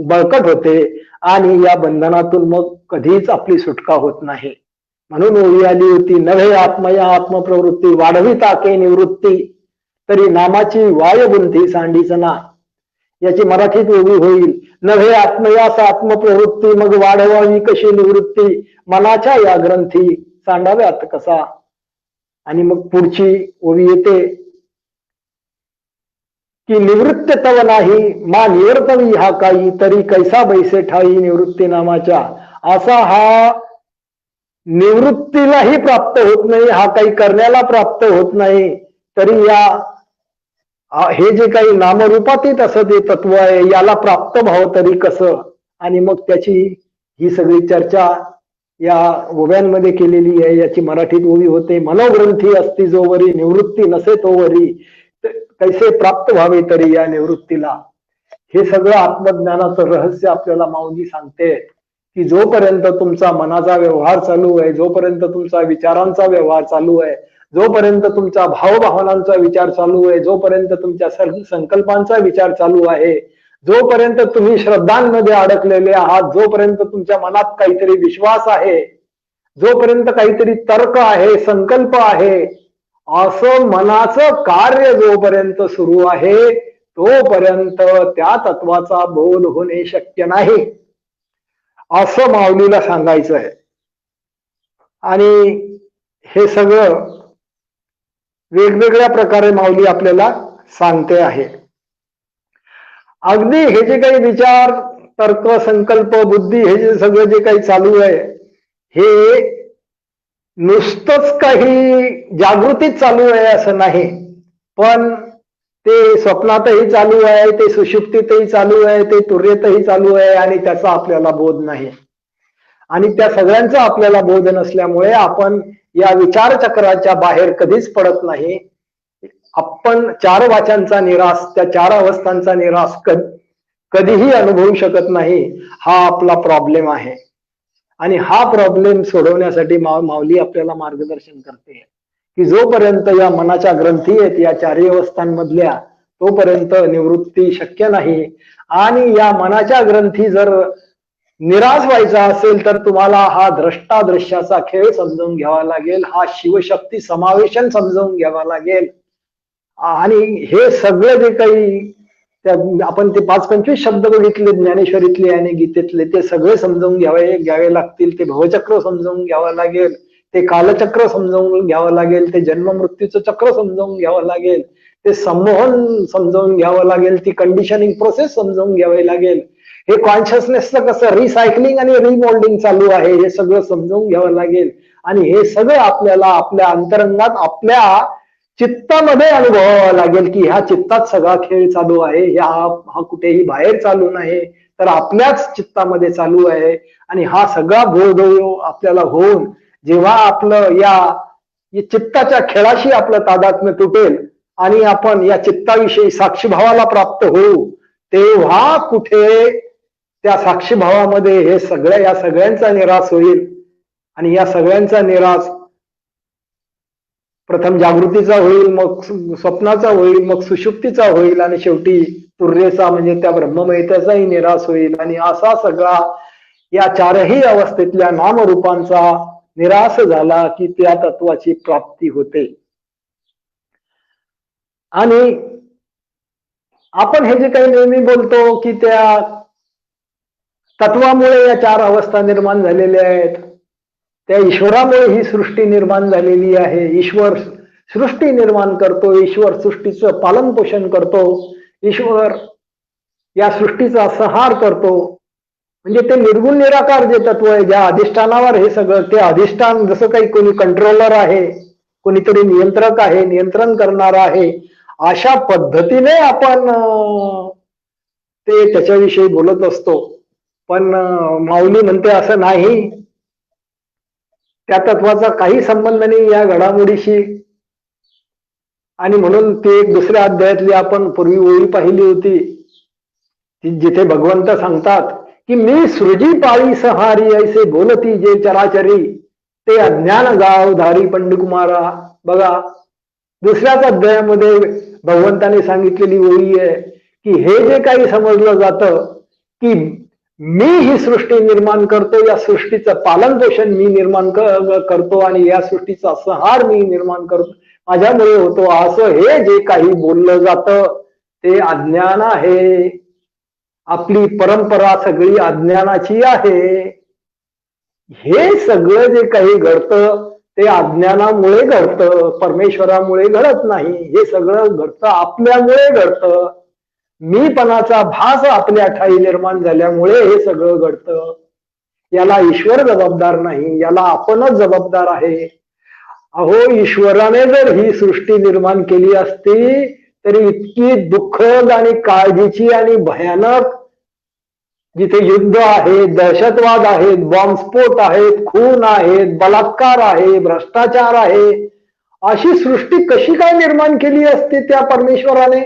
बळकट होते आणि या बंधनातून मग कधीच आपली सुटका होत नाही. म्हणून ओवी आली होती, नव्हे आत्मया आत्मप्रवृत्ती वाढवी ताके निवृत्ती, तरी नामाची वायबुंती सांडीच ना. याची मराठीत ओवी होईल, नव्हे आत्मयास आत्मप्रवृत्ती मग वाढवावी कशी निवृत्ती, मनाच्या या ग्रंथी सांडाव्यात कसा. आणि मग पुढची ओवी येते की निवृत्त तव नाही मा निवर्तवी हा काही, तरी कैसा बैसे ठाई निवृत्ती नामाच्या. असा हा निवृत्तीलाही प्राप्त होत नाही, हा काही करण्याला प्राप्त होत नाही. तरी हे जे काही नामरूपातीत असं ते तत्व आहे, याला प्राप्त व्हावं तरी कसं. आणि मग त्याची ही सगळी चर्चा या ओव्यांमध्ये केलेली आहे. याची मराठीत ओवी होते, मनोग्रंथी असती जोवरी निवृत्ती नसे तोवरी, कैसे प्राप्त व्हावे तरी या निवृत्तीला. हे सगळं आत्मज्ञानाचं रहस्य आपल्याला माऊली सांगते की जोपर्यंत तुमचा मनाचा व्यवहार चालू आहे, जोपर्यंत तुमचा विचारांचा व्यवहार चालू आहे, जोपर्यंत तुमचा भावभावनांचा विचार चालू आहे, जोपर्यंत तुमच्या संकल्पांचा विचार चालू आहे, जोपर्यंत तुम्ही श्रद्धांमध्ये अडकलेले आहात, जोपर्यंत तुमच्या मनात काहीतरी विश्वास आहे, जोपर्यंत काहीतरी तर्क आहे, संकल्प आहे, असं मनाचं कार्य जोपर्यंत सुरू आहे तोपर्यंत त्या तत्वाचा बोध होणे शक्य नाही, असं माऊलीला सांगायचं आहे. आणि हे सगळं वेगवेगळ्या प्रकारे माऊली आपल्याला सांगते आहे. अगदी हे जे काही विचार, तर्क, संकल्प, बुद्धी, हे जे सगळं जे काही चालू आहे, हे नुसतंच काही जागृतीत चालू आहे असं नाही, पण ते स्वप्नातही चालू आहे, ते सुषुप्तीतही चालू आहे, ते तुर्यतही चालू आहे आणि त्याचा आपल्याला बोध नाही. आणि त्या सगळ्यांचा आपल्याला बोध नसल्यामुळे आपण या विचारचक्राच्या बाहेर कधीच पडत नाही. आपण 4 वाचांचा निराश, त्या 4 अवस्थांचा निराश कधीही अनुभवू शकत नाही. हा आपला प्रॉब्लेम आहे. आणि हा प्रॉब्लेम सोडवण्यासाठी माऊली आपल्याला मार्गदर्शन करते की जोपर्यंत या मनाच्या ग्रंथी आहेत या 4 अवस्थांमधल्या, तोपर्यंत निवृत्ती शक्य नाही. आणि या मनाच्या ग्रंथी जर निराश व्हायचा असेल तर तुम्हाला हा द्रष्टादृश्याचा खेळ समजून घ्यावा लागेल, हा शिवशक्ती समावेशन समजावून घ्यावा लागेल. आणि हे सगळं जे काही आपण ते 5-25 शब्द बघितले ज्ञानेश्वरीतले आणि गीतेतले, ते सगळे समजावून घ्यावे लागतील. ते भवचक्र समजावून घ्यावं लागेल, ते कालचक्र समजावून घ्यावं लागेल, ते जन्म मृत्यूचं चक्र समजावून घ्यावं लागेल, ते संमोहन समजावून घ्यावं लागेल, ती कंडिशनिंग प्रोसेस समजावून घ्यावी लागेल. हे कॉन्शियसनेसचं कसं रिसायकलिंग आणि रिमोल्डिंग चालू आहे हे सगळं समजावून घ्यावं लागेल. आणि हे सगळं आपल्याला आपल्या अंतरंगात आपल्या चित्तामध्ये अनुभवावा लागेल की ह्या चित्तात सगळा खेळ चालू आहे, हा कुठेही बाहेर चालू नाही, तर आपल्याच चित्तामध्ये चालू आहे. आणि हा सगळा बोध आपल्याला होऊन जेव्हा आपलं या चित्ताच्या खेळाशी आपलं तादात्म्य तुटेल आणि आपण या चित्ताविषयी साक्षीभावाला प्राप्त होऊ, तेव्हा कुठे त्या साक्षीभावामध्ये हे या सगळ्यांचा निराश होईल. आणि या सगळ्यांचा निराश प्रथम जागृतीचा होईल, मग स्वप्नाचा होईल, मग सुषुप्तीचा होईल आणि शेवटी तुर्येचा म्हणजे त्या ब्रह्ममयतेचाही निराश होईल. आणि असा सगळा या चारही अवस्थेतल्या नामरूपांचा निराश झाला की त्या तत्वाची प्राप्ती होते. आणि आपण हे जे काही नेहमी बोलतो की त्या तत्वामुळे या 4 अवस्था निर्माण झालेल्या आहेत, त्या ईश्वरामुळे ही सृष्टी निर्माण झालेली आहे. ईश्वर सृष्टी निर्माण करतो, ईश्वर सृष्टीचं पालन पोषण करतो, ईश्वर या सृष्टीचा संहार करतो. म्हणजे ते निर्गुण निराकार जे तत्व आहे, ज्या अधिष्ठानावर हे सगळं, ते अधिष्ठान जसं काही कोणी कंट्रोलर आहे, कोणीतरी नियंत्रक आहे, नियंत्रण करणार आहे, अशा पद्धतीने आपण ते त्याच्याविषयी बोलत असतो. पण माऊली म्हणते असं नाही, त्या तत्वाचा काही संबंध नाही या घडामोडीशी. आणि म्हणून ते एक दुसऱ्या अध्यायातली आपण पूर्वी ओळी पाहिली होती, जिथे भगवंत सांगतात की मी सृजी पाळी सहारी ऐसे बोलती जे चराचरी, ते अज्ञान गाव धारी पंडितकुमारा. बघा, दुसऱ्याच अध्यायामध्ये भगवंताने सांगितलेली ओळी आहे की हे जे काही समजलं जातं की मी ही सृष्टी निर्माण करतो, या सृष्टीचं पालन पोषण मी निर्माण करतो आणि या सृष्टीचा संहार मी निर्माण करतो, माझ्यामुळे होतो, असं हे जे काही बोललं जातं ते अज्ञान आहे. आपली परंपरा सगळी अज्ञानाची आहे. हे सगळं जे काही घडतं ते अज्ञानामुळे घडतं, परमेश्वरामुळे घडत नाही. हे सगळं घडतं आपल्यामुळे घडतं. मीपणाचा भास आपल्या ठाई निर्माण झाल्यामुळे हे सगळं घडतं. याला ईश्वर जबाबदार नाही, याला आपणच जबाबदार आहे. अहो, ईश्वराने जर ही सृष्टी निर्माण केली असती तरी इतकी दुःखद आणि काळजीची आणि भयानक, जिथे युद्ध आहे, दहशतवाद आहेत, बॉम्बस्फोट आहेत, खून आहेत, बलात्कार आहे, भ्रष्टाचार आहे, अशी सृष्टी कशी काय निर्माण केली असती त्या परमेश्वराने?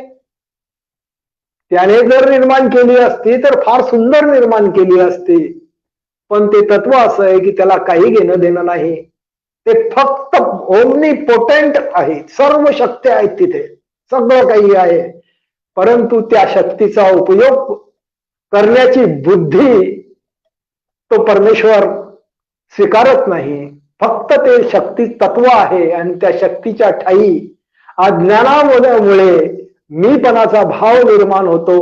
त्याने जर निर्माण केली असती तर फार सुंदर निर्माण केली असती. पण ते तत्व असं आहे की त्याला काही घेणं देणं नाही. ते फक्त ओमनीपोटेंट आहे, सर्व शक्ती आहेत तिथे, सगळं काही आहे. परंतु त्या शक्तीचा उपयोग करण्याची बुद्धी तो परमेश्वर स्वीकारत नाही. फक्त ते शक्ती तत्व आहे आणि त्या शक्तीच्या ठाई अज्ञानामुळे मीपणाचा भाव निर्माण होतो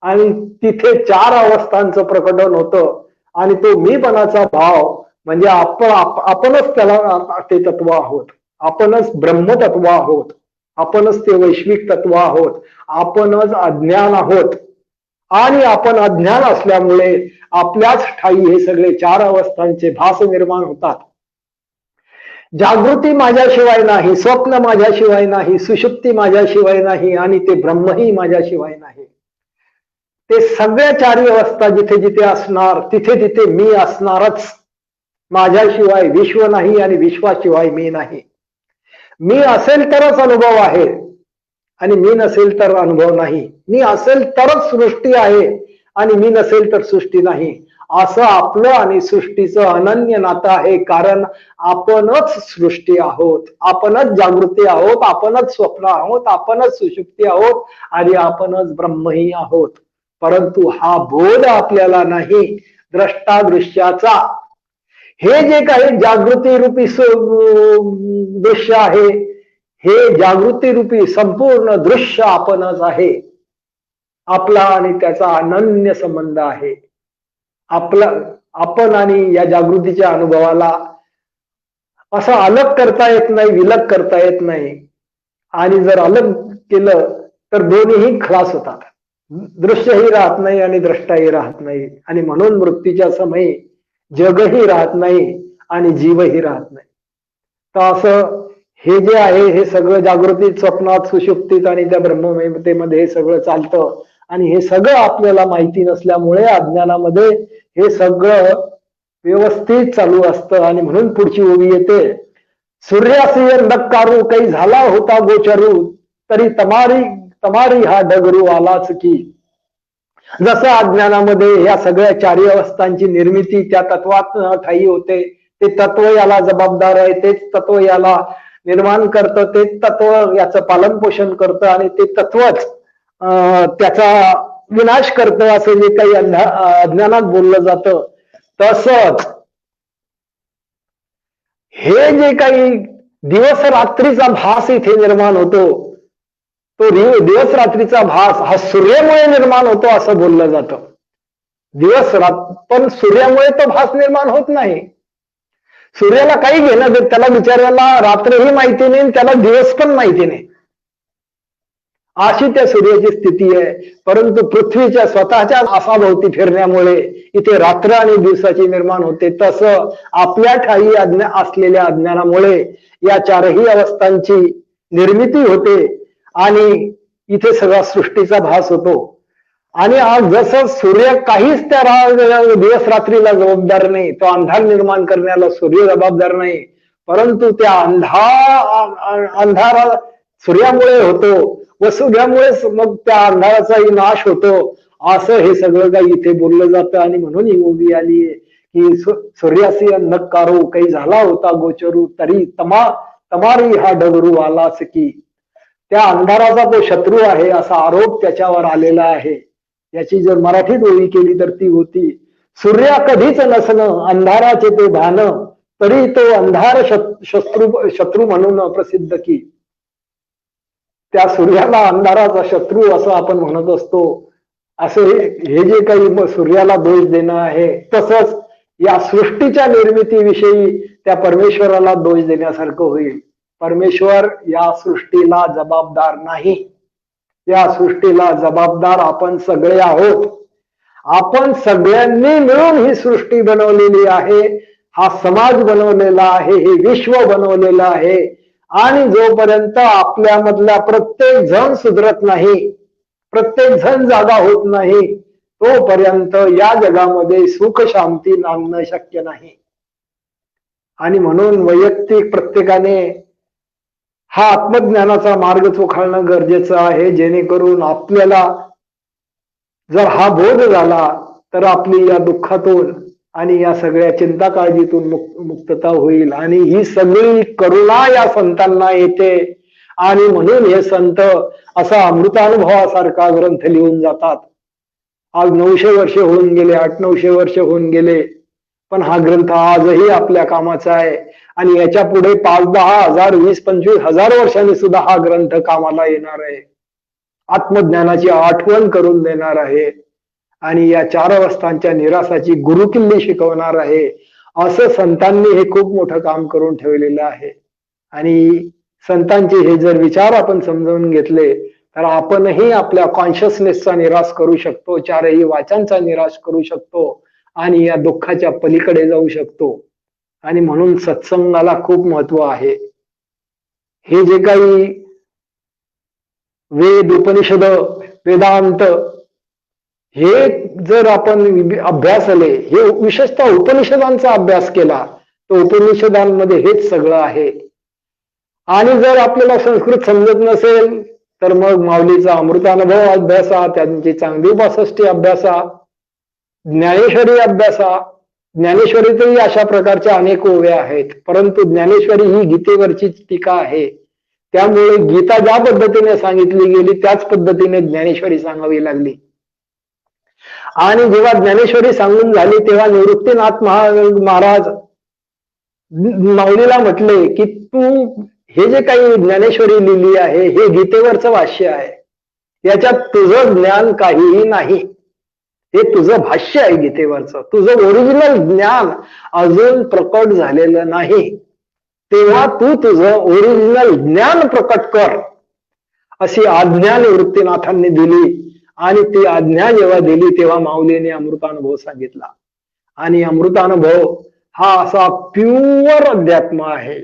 आणि तिथे 4 अवस्थांचं प्रकटन होतं. आणि तो मीपणाचा भाव म्हणजे आपणच त्याला ते तत्व आहोत, आपणच ब्रह्मतत्व आहोत, आपणच ते वैश्विक तत्व आहोत, आपणच अज्ञान आहोत. आणि आपण अज्ञान असल्यामुळे आपल्याच ठाई हे सगळे 4 अवस्थांचे भास निर्माण होतात. जागृती माझ्याशिवाय नाही, स्वप्न माझ्याशिवाय नाही, सुषुप्ती माझ्याशिवाय नाही आणि ते ब्रह्मही माझ्याशिवाय नाही. ते सगळ्या 4 अवस्था जिथे जिथे असणार तिथे तिथे मी असणारच. माझ्याशिवाय विश्व नाही आणि विश्वाशिवाय मी नाही. मी असेल तरच अनुभव आहे आणि मी नसेल तर अनुभव नाही. मी असेल तरच सृष्टी आहे आणि मी नसेल तर सृष्टी नाही. असं आपलं आणि सृष्टीचं अनन्य नातं आहे. कारण आपणच सृष्टी आहोत, आपणच जागृती आहोत, आपणच स्वप्न आहोत, आपणच सुषुप्ती आहोत आणि आपणच ब्रह्मही आहोत. परंतु हा बोध आपल्याला नाही द्रष्टादृश्याचा. हे जे काही जागृती रूपी दृश्य आहे, हे जागृती रूपी संपूर्ण दृश्य आपणच आहे. आपला आणि त्याचा अनन्य संबंध आहे. आपण आणि या जागृतीच्या अनुभवाला असं अलग करता येत नाही, विलग करता येत नाही. आणि जर अलग केलं तर दोन्हीही खलास होतात. दृश्यही राहत नाही आणि द्रष्टाही राहत नाही. आणि म्हणून मृत्यूच्या समयी जगही राहत नाही आणि जीवही राहत नाही. तर असं हे जे आहे हे सगळं जागृतीत, स्वप्नात, सुषुप्तीत आणि त्या ब्रह्ममयतेमध्ये हे सगळं चालतं. आणि हे सगळं आपल्याला माहिती नसल्यामुळे अज्ञानामध्ये हे सगळं व्यवस्थित चालू असतं. आणि म्हणून पुढची ओवी येते, सूर्यासी अंधकारू काही झाला होता गोचरू, तरी तमारी तमारी हा डगरू आलाच की. जसं अज्ञानामध्ये या सगळ्या चारी अवस्थांची निर्मिती त्या तत्वात ठाई होते, ते तत्व याला जबाबदार आहे, तेच तत्व याला निर्माण करतं, तेच तत्व याचं पालन पोषण करतं आणि ते तत्वच त्याचा विनाश करतं, असं जे काही अज्ञानात बोललं जातं. तसंच हे जे काही दिवस रात्रीचा भास इथे निर्माण होतो, तो दिवस रात्रीचा भास हा सूर्यामुळे निर्माण होतो असं बोललं जातं. पण सूर्यामुळे तो भास निर्माण होत नाही. सूर्याला काही घेणं देत, त्याला बिचाऱ्याला रात्रही माहिती नाही, त्याला दिवस पण माहिती नाही, अशी त्या सूर्याची स्थिती आहे. परंतु पृथ्वीच्या स्वतःच्या आसाभोवती फिरण्यामुळे इथे रात्र आणि दिवसाची निर्माण होते. तसं आपल्या ठाई असलेल्या अज्ञानामुळे या चारही अवस्थांची निर्मिती होते आणि इथे सगळा सृष्टीचा भास होतो. आणि आज जसं सूर्य काहीच त्या दिवस रात्रीला जबाबदार नाही, तो अंधार निर्माण करण्याला सूर्य जबाबदार नाही, परंतु त्या अंधारा सूर्यामुळे होतो व सूर्यामुळेच मग त्या अंधाराचाही नाश होतो, असं हे सगळं काही इथे बोललं जातं. आणि म्हणून ही ओवी आली आहे की सूर्यासी अंधकारो काही झाला होता गोचरू, तरी तमारी हा डगरू आलाच की. त्या अंधाराचा तो शत्रू आहे असा आरोप त्याच्यावर आलेला आहे. याची जर मराठीत ओवी केली तर ती होती, सूर्या कधीच नसणं अंधाराचे ते भान, तरी तो अंधार शत्रू म्हणून प्रसिद्ध की. त्या सूर्याला अंधाराचा शत्रू असं आपण म्हणत असतो. असं हे जे काही सूर्याला दोष देणं आहे, तसंच या सृष्टीच्या निर्मितीविषयी त्या परमेश्वराला दोष देण्यासारखं होईल. परमेश्वर या सृष्टीला जबाबदार नाही. या सृष्टीला जबाबदार आपण सगळे आहोत. आपण सगळ्यांनी मिळून ही सृष्टी बनवलेली आहे, हा समाज बनवलेला आहे, हे विश्व बनवलेलं आहे. आणि जोपर्यंत आपल्यामधला प्रत्येक जण सुधरत नाही, प्रत्येक जण जागा होत नाही, तोपर्यंत या जगामध्ये सुख शांती नांदणं शक्य नाही. आणि म्हणून वैयक्तिक प्रत्येकाने हा आत्मज्ञानाचा मार्ग चोखाळणं गरजेचं आहे, जेणेकरून आपल्याला जर हा बोध झाला तर आपली या दुःखातून आणि या सगळ्या चिंता काळजीतून मुक्तता होईल. आणि ही सगळी करुणा या संतांना येते. आणि म्हणून हे संत असा अमृतानुभवासारखा ग्रंथ लिहून जातात. आज 900 वर्ष होऊन गेले, 800-900 वर्ष होऊन गेले, पण हा ग्रंथ आजही आपल्या कामाचा आहे. आणि याच्या पुढे 5-10 हजार 20-25 हजार वर्षांनी सुद्धा हा ग्रंथ कामाला येणार आहे, आत्मज्ञानाची आठवण करून देणार आहे आणि या चार अवस्थांच्या निरासाची गुरुकिल्ली शिकवणार आहे. असं संतांनी हे खूप मोठं काम करून ठेवलेलं आहे. आणि संतांचे हे जर विचार आपण समजावून घेतले तर आपणही आपल्या कॉन्शियसनेसचा निराश करू शकतो, चारही वाचांचा निराश करू शकतो आणि या दुःखाच्या पलीकडे जाऊ शकतो. आणि म्हणून सत्संगाला खूप महत्व आहे. हे जे काही वेद, उपनिषद, वेदांत हे जर आपण अभ्यासले, हे विशेषतः उपनिषदांचा अभ्यास केला तर उपनिषदांमध्ये हेच सगळं आहे. आणि जर आपल्याला संस्कृत समजत नसेल तर मग माऊलीचा अमृतानुभव अभ्यासा, त्यांची चांगली 62 अभ्यासा, ज्ञानेश्वरी अभ्यासा. ज्ञानेश्वरीतही अशा प्रकारच्या अनेक ओव्या आहेत, परंतु ज्ञानेश्वरी ही गीतेवरची टीका आहे. त्यामुळे गीता ज्या पद्धतीने सांगितली गेली त्याच पद्धतीने ज्ञानेश्वरी सांगावी लागली. आणि जेव्हा ज्ञानेश्वरी सांगून झाली तेव्हा निवृत्तीनाथ महाराज माऊलीला म्हटले की तू हे जे काही ज्ञानेश्वरी लिहिली आहे हे गीतेवरचं भाष्य आहे, याच्यात तुझं ज्ञान काहीही नाही. हे तुझं भाष्य आहे गीतेवरचं. तुझं ओरिजिनल ज्ञान अजून प्रकट झालेलं नाही. तेव्हा तू तुझं ओरिजिनल ज्ञान प्रकट कर, अशी आज्ञा निवृत्तीनाथांनी दिली. आणि ती आज्ञा जेव्हा दिली तेव्हा माऊलीने अमृतानुभव सांगितला. आणि अमृतानुभव हा असा प्युअर अध्यात्म आहे,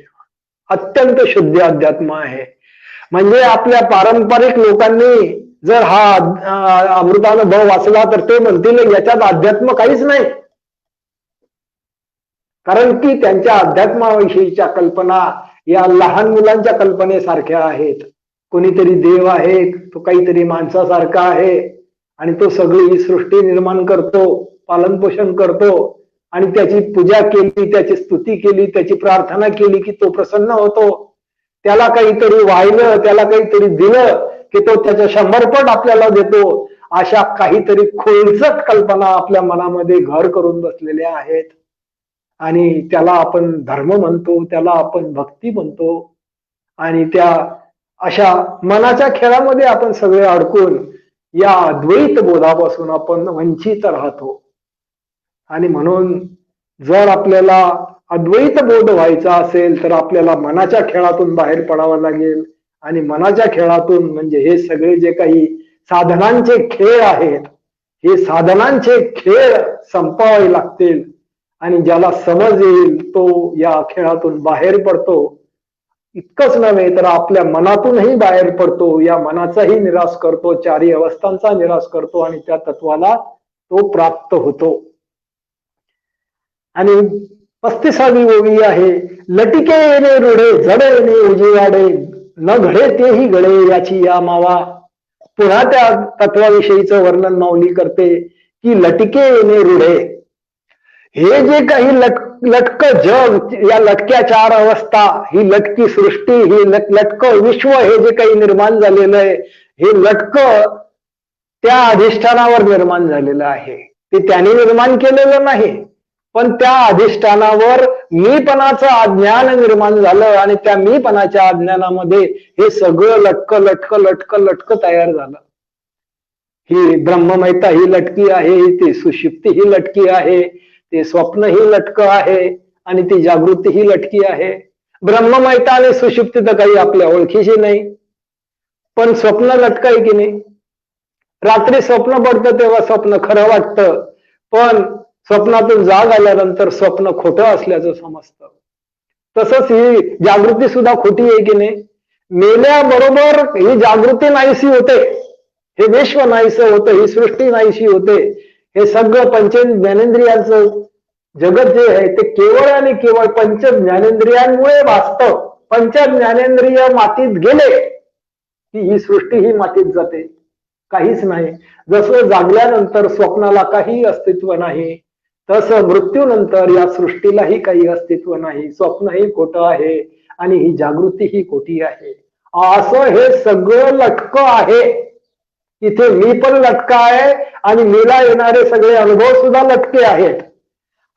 अत्यंत शुद्ध अध्यात्म आहे. म्हणजे आपल्या पारंपरिक लोकांनी जर हा अमृतानुभव वाचला तर ते म्हणतील याच्यात अध्यात्म काहीच नाही. कारण की त्यांच्या अध्यात्माविषयीच्या कल्पना या लहान मुलांच्या कल्पनेसारख्या आहेत. कोणीतरी देव आहे, तो काहीतरी माणसासारखा आहे आणि तो सगळी ही सृष्टी निर्माण करतो, पालन पोषण करतो आणि त्याची पूजा केली, त्याची स्तुती केली, त्याची प्रार्थना केली की तो प्रसन्न होतो. त्याला काहीतरी वाहिलं, त्याला काहीतरी दिलं की तो त्याच्या 100 पट आपल्याला देतो. अशा काहीतरी खोलचट कल्पना आपल्या मनामध्ये घर करून बसलेल्या आहेत. आणि त्याला आपण धर्म म्हणतो, त्याला आपण भक्ती म्हणतो. आणि त्या अशा मनाच्या खेळामध्ये आपण सगळे अडकून या द्वैत बोधापासून आपण वंचित राहतो. आणि म्हणून जर आपल्याला अद्वैत बोध व्हायचा असेल तर आपल्याला मनाच्या खेळातून बाहेर पडावं लागेल. आणि मनाच्या खेळातून म्हणजे हे सगळे जे काही साधनांचे खेळ आहेत, हे साधनांचे खेळ संपवावे लागतील. आणि ज्याला समज येईल तो या खेळातून बाहेर पडतो. इतकंच नव्हे तर आपल्या मनातूनही बाहेर पडतो, या मनाचाही निराश करतो, चारी अवस्थांचा निराश करतो आणि त्या तत्वाला तो प्राप्त होतो. आणि 35वी ओवी आहे, लटिके येणे रुढे जड येणे उजिवाडे, न घडे तेही घडे याची या मावा. पुन्हा त्या तत्वाविषयीचं वर्णन माऊली करते की लटिके येणे रुढे, हे जे काही लटक जग, या लटक्या 4 अवस्था, ही लटकी सृष्टी, ही लटक विश्व हे जे काही निर्माण झालेलं आहे, हे लटक त्या अधिष्ठानावर निर्माण झालेलं आहे. ते त्याने निर्माण केलेलं नाही, पण त्या अधिष्ठानावर मीपणाचं अज्ञान निर्माण झालं आणि त्या मीपणाच्या अज्ञानामध्ये हे सगळं लटक लटक लटक लटक तयार झालं. ही ब्रह्ममयता ही लटकी आहे, ती सुषुप्ती ही लटकी आहे, ते स्वप्न ही लटक आहे आणि ती जागृती ही लटकी आहे. ब्रह्ममयता आणि सुषुप्ती तर काही आपल्या ओळखीची नाही, पण स्वप्न लटक आहे की नाही. रात्री स्वप्न पडतं तेव्हा स्वप्न खरं वाटतं, पण स्वप्नातून जाग आल्यानंतर स्वप्न खोटं असल्याचं समजतं. तसंच ही जागृती सुद्धा खोटी आहे की नाही. मेल्याबरोबर ही जागृती नाहीशी होते, हे विश्व नाहीसं होतं, ही सृष्टी नाहीशी होते. हे सगळं पंच ज्ञानेंद्रियांचं जगत जे आहे ते केवळ आणि केवळ पंच ज्ञानेंद्रियांमुळे भासतं. पंच ज्ञानेंद्रिय मातीत गेले की ही सृष्टी ही मातीत जाते, काहीच नाही. जसं जागल्यानंतर स्वप्नाला काही अस्तित्व नाही, तसं मृत्यूनंतर या सृष्टीलाही काही अस्तित्व नाही. स्वप्नही खोटं आहे आणि ही जागृती ही खोटी आहे. असं हे सगळं लटक आहे. इथे मी पण लटका आहे आणि मीला येणारे सगळे अनुभव सुद्धा लटके आहेत.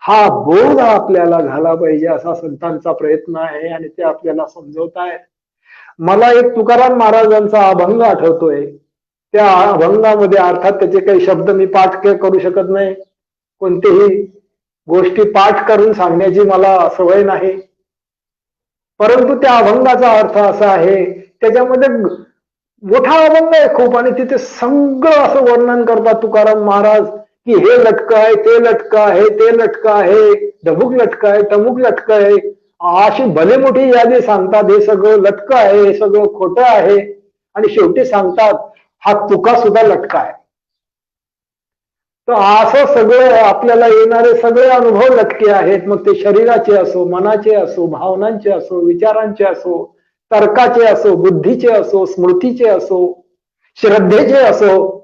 हा बोध आपल्याला झाला पाहिजे असा संतांचा प्रयत्न आहे आणि ते आपल्याला समजवतायत. मला एक तुकाराम महाराजांचा अभंग आठवतोय. त्या अभंगामध्ये अर्थात त्याचे काही शब्द मी पाठ करू शकत नाही, कोणतेही गोष्टी पाठ करून सांगण्याची मला सवय नाही, परंतु त्या अभंगाचा अर्थ असा आहे, त्याच्यामध्ये मोठा अभंग आहे खूप आणि तिथे सगळं असं वर्णन करतात तुकाराम महाराज की हे लटक आहे, ते लटक आहे, ते लटक आहे, ढबूक लटक आहे, टमुक लटक आहे, अशी भले मोठी यादी सांगतात. हे सगळं लटक आहे, हे सगळं खोटं आहे आणि शेवटी सांगतात हा तुका सुद्धा लटका आहे. तर असं सगळं आपल्याला येणारे सगळे अनुभव लटके आहेत. मग ते शरीराचे असो, मनाचे असो, भावनांचे असो, विचारांचे असो, तर्काचे असो, बुद्धीचे असो, स्मृतीचे असो, श्रद्धेचे असो,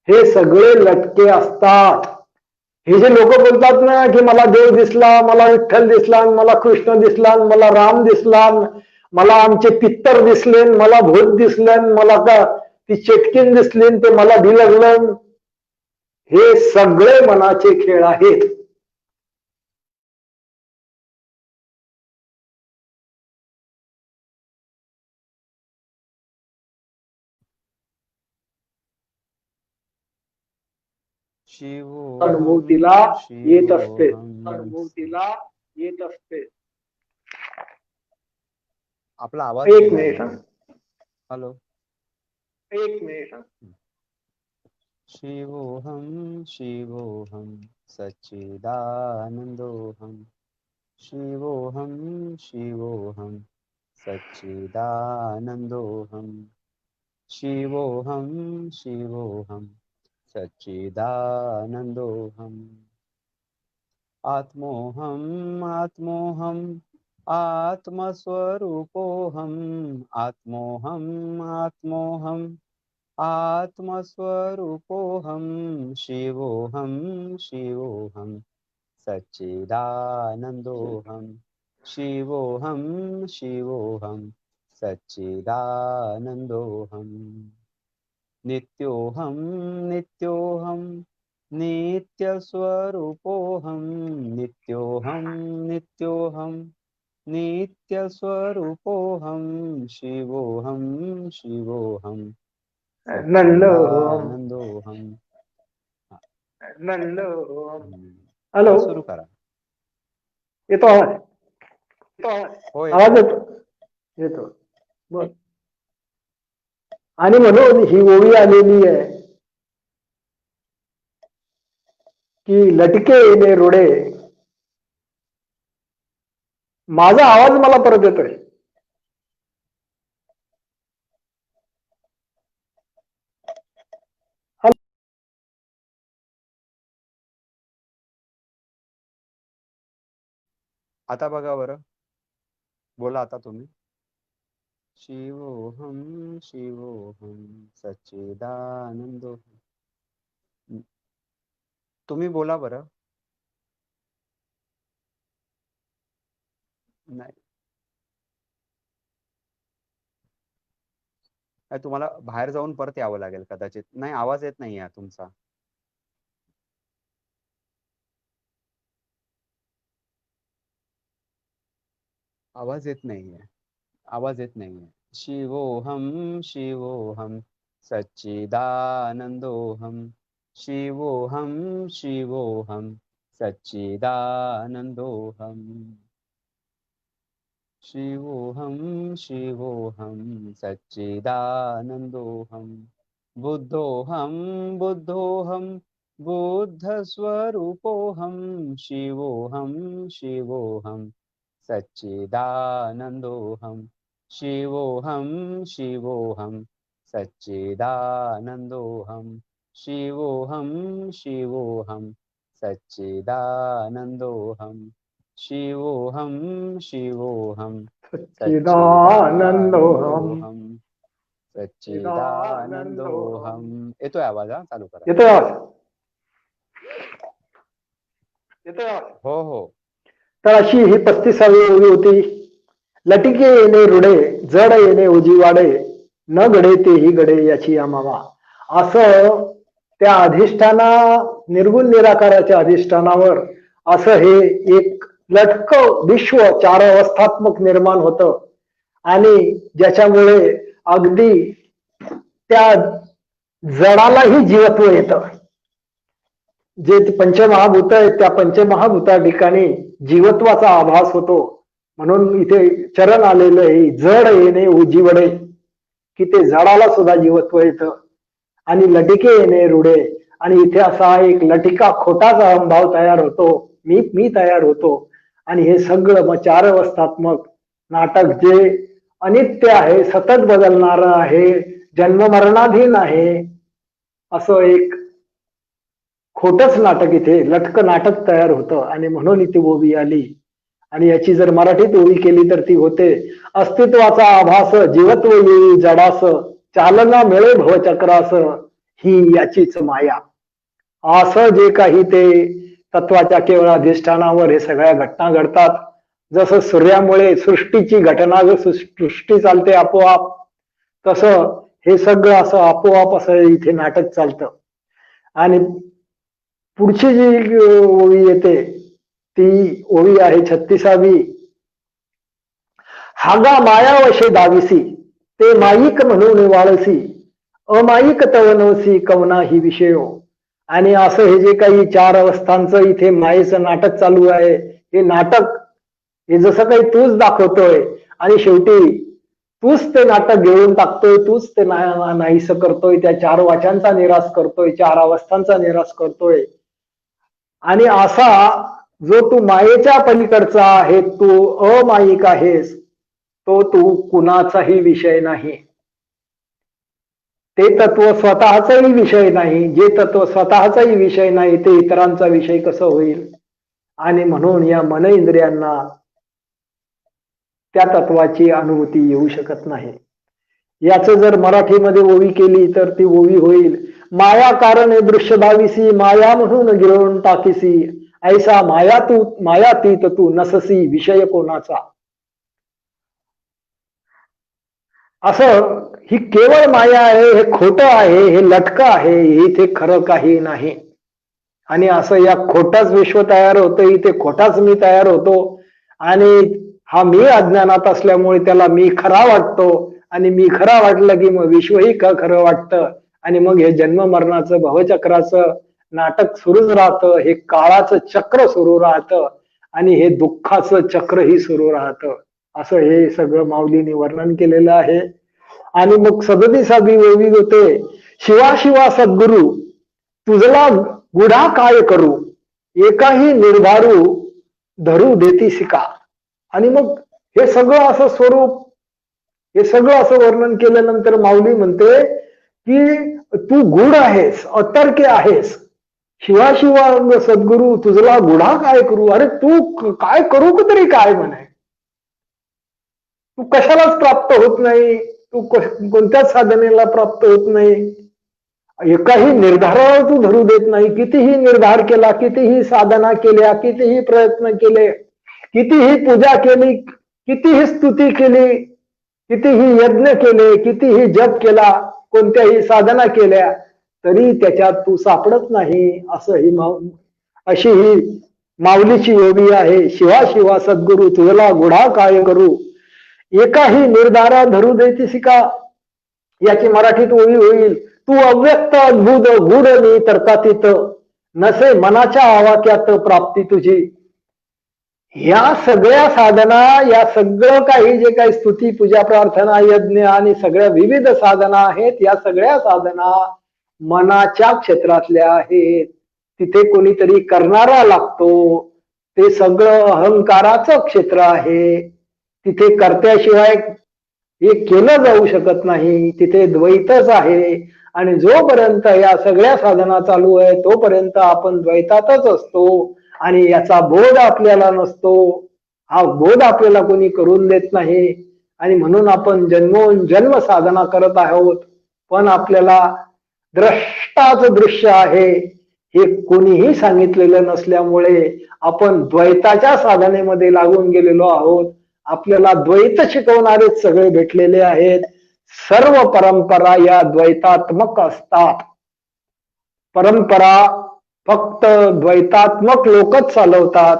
हे सगळे लटके असतात. हे जे लोक बोलतात ना की मला देव दिसला, मला विठ्ठल दिसला, मला कृष्ण दिसला, मला राम दिसला, मला आमचे पित्तर दिसले, मला भूत दिसले, मला का ती चेटकीन दिसली, ते मला बिलगलं, हे सगळे मनाचे खेळ आहेत. शिवोऽहं अनुभूतीला येत असते. शिवोऽहं आपला आवाज एक गेला मिनिट रे. हा. हॅलो. शिवोऽहं शिवोऽहं सच्चिदानन्दोऽहं शिवोऽहं शिवोऽहं सच्चिदानन्दोऽहं शिवोऽहं शिवोऽहं सच्चिदानन्दोऽहम् आत्मोऽहम् आत्मोऽहम् आत्मस्वरूपोऽहम् आत्मोऽहम् आत्मोऽहम् आत्मस्वरूपोऽहं शिवोऽहं शिवोऽहं सच्चिदानन्दोऽहं शिवोऽहं शिवोऽहं सच्चिदानन्दोऽहं नित्योऽहं नित्योऽहं नित्यस्वरूपोऽहं नित्योऽहं नित्योऽहं नित्यस्वरूपोऽहं शिवोऽहं शिवोऽहं नंदोहम सच्चिदानंदोहम. हॅलो. सुरू करा. येतो आवाज? हो आवाज येतो. बर. आणि म्हणून ही ओवी आलेली आहे की लटके येणे रुडे. माझा आवाज मला परत येतोय. आता बघा बरं. बोला आता तुम्ही. शिवोहम शिवोहम सच्चिदानंदोहम. तुम्ही बोला बरं. नाही तुम्हाला बाहेर जाऊन परत यावं लागेल कदाचित. नाही आवाज येत नाहीये तुमचा. आवाज येत नाहीये. आवाज येत नाहीये. शिवोहम शिवोहम सच्चिदानंदोहम शिवोहम शिवोहम सच्चिदानंदोहम शिवोहम शिवोहम सच्चिदानंदोहम बुद्धोहम बुद्धोहम बुद्धस्वरूपोहम शिवोहम शिवोहम सच्चिदानंदोहम शिवोहम शिवोहम सच्चिदानंदोहम शिवोहम शिवोहम सच्चिदानंदोहम शिवोहम शिवोहम सच्चिदानंदोहम सच्चिदानंदोहम. येतोय आवाज? हा चालू करा. येतोय आवाज? हो हो. तर अशी ही 35वी ओवी होती. लटिके येणे रुडे जड येणे उजीवाडे न घडे तेही घडे याची आम्हावा. असं त्या अधिष्ठाना निर्गुण निराकाराच्या अधिष्ठानावर असं हे एक लटक विश्व 4 अवस्थात्मक निर्माण होतं आणि ज्याच्यामुळे अगदी त्या जडालाही जीवत्व येतं. जे पंचमहाभूत आहेत त्या पंचमहाभूता ठिकाणी जीवत्वाचा आभास होतो. म्हणून इथे चरण आलेलं आहे जड येणे उजीवडे की ते जडाला सुद्धा जीवत्व येतं आणि लटिके येणे रुडे. आणि इथे असा एक लटिका खोटाचा अहंभाव तयार होतो. मी तयार होतो आणि हे सगळं मग 4 अवस्थात्मक नाटक जे अनित्य आहे, सतत बदलणार आहे, जन्ममरणाधीन आहे, असं एक खोटच नाटक इथे लटक नाटक तयार होतं. आणि म्हणून इथे ओवी आली. आणि याची जर मराठीत ओवी केली तर ती होते अस्तित्वाचा आभास जीवत्व येई जडास चालना मिळे भवचक्रास ही याचीच माया. असं जे काही ते तत्वाच्या केवळ अधिष्ठानावर हे सगळ्या घटना घडतात. जसं सूर्यामुळे सृष्टीची घटना सृष्टी चालते आपोआप, तसं हे सगळं असं आपोआप असं इथे नाटक चालतं. आणि पुढची जी ओवी येते ती ओवी आहे 36वी. हागा मायावशे दाविसी ते माईक म्हणून वाळसी अमाईक तवनवसी कवना ही विषयो आणि असं हे जे काही 4 अवस्थांचं इथे मायेचं नाटक चालू आहे, हे नाटक हे जसं काही तूच दाखवतोय आणि शेवटी तूच ते नाटक घेऊन टाकतोय, तूच ते नाहीसं करतोय, त्या 4 वाचांचा निराश करतोय, 4 अवस्थांचा निराश करतोय. आणि असा जो तू मायेच्या पलीकडचा आहे, तू अमायिक आहेस, तो तू कुणाचाही विषय नाही. ते तत्व स्वतःचाही विषय नाही. जे तत्व स्वतःचाही विषय नाही ते इतरांचा विषय कसं होईल? आणि म्हणून या मन इंद्रियांना त्या तत्वाची अनुभूती येऊ शकत नाही. याच जर मराठीमध्ये ओवी केली तर ती ओवी होईल, माया कारणे दृश्य भाविसी, माया म्हणून गिळून टाकीसी, ऐसा मायातीत तू नससी विषय कोणाचा. असं ही केवळ माया आहे, हे खोटं आहे, हे लटकं आहे, इथे खरं काही नाही. आणि असं या खोटाच विश्व तयार होतं, इथे खोटाच मी तयार होतो आणि हा मी अज्ञानात असल्यामुळे त्याला मी खरा वाटतो आणि मी खरा वाटलं की मग विश्वही खरं वाटतं आणि मग हे जन्म मरणाचं भवचक्राचं नाटक सुरूच राहतं, हे काळाचं चक्र सुरू राहतं आणि हे दुःखाचं चक्रही सुरू राहतं. असं हे सगळं माऊलीने वर्णन केलेलं आहे. आणि मग 37वी ओवी होते, शिवा शिवा सद्गुरु तुझला गुढा काय करू, एकाही निर्धारू धरू देती शिका. आणि मग हे सगळं असं स्वरूप, हे सगळं असं वर्णन केल्यानंतर माऊली म्हणते की तू गुढ आहेस, अतर्क्य आहेस. शिवा सद्गुरु तुझला गुढा काय करू, अरे तू काय करू तरी काय म्हणे, तू कशालाच प्राप्त होत नाही, तू कोणत्याच साधनेला प्राप्त होत नाही, एकाही निर्धारावर तू धरू देत नाही. कितीही निर्धार केला, कितीही साधना केल्या, कितीही प्रयत्न केले, कितीही पूजा केली, कितीही स्तुती केली, कितीही यज्ञ केले, कितीही जप केला, कोणत्याही साधना केल्या, तरी त्याच्यात तू सापडत नाही. अशी ही माऊलीची ओवी आहे. शिवा शिवा सद्गुरु तुझला गुढा काय करू, एकाही निर्धारा धरू देती शिका. याची मराठीत ओवी होईल, तू अव्यक्त अद्भुत गुढ मी तर्कातीत, नसे मनाच्या आवाक्यात प्राप्ती तुझी. या सगळ्या साधना, या सगळं काही जे काही स्तुती पूजा प्रार्थना यज्ञ आणि सगळ्या विविध साधना आहेत, या सगळ्या साधना मनाच्या क्षेत्रातल्या आहेत. तिथे कोणीतरी करणारा लागतो. ते सगळं अहंकाराचं क्षेत्र आहे. तिथे कर्त्याशिवाय हे केलं जाऊ शकत नाही. तिथे द्वैतच आहे. आणि जोपर्यंत या सगळ्या साधना चालू आहे तोपर्यंत आपण द्वैतातच असतो आणि याचा बोध आपल्याला नसतो. हा बोध आपल्याला कोणी करून देत नाही आणि म्हणून आपण जन्मोजन्म साधना करत आहोत, पण आपल्याला द्रष्टाच दृश्य आहे हे कोणीही सांगितलेलं नसल्यामुळे आपण द्वैताच्या साधनेमध्ये लागून गेलेलो आहोत. आपल्याला द्वैत शिकवणारेच सगळे भेटलेले आहेत. सर्व परंपरा या द्वैतात्मक असतात. परंपरा फक्त द्वैतात्मक लोकच चालवतात.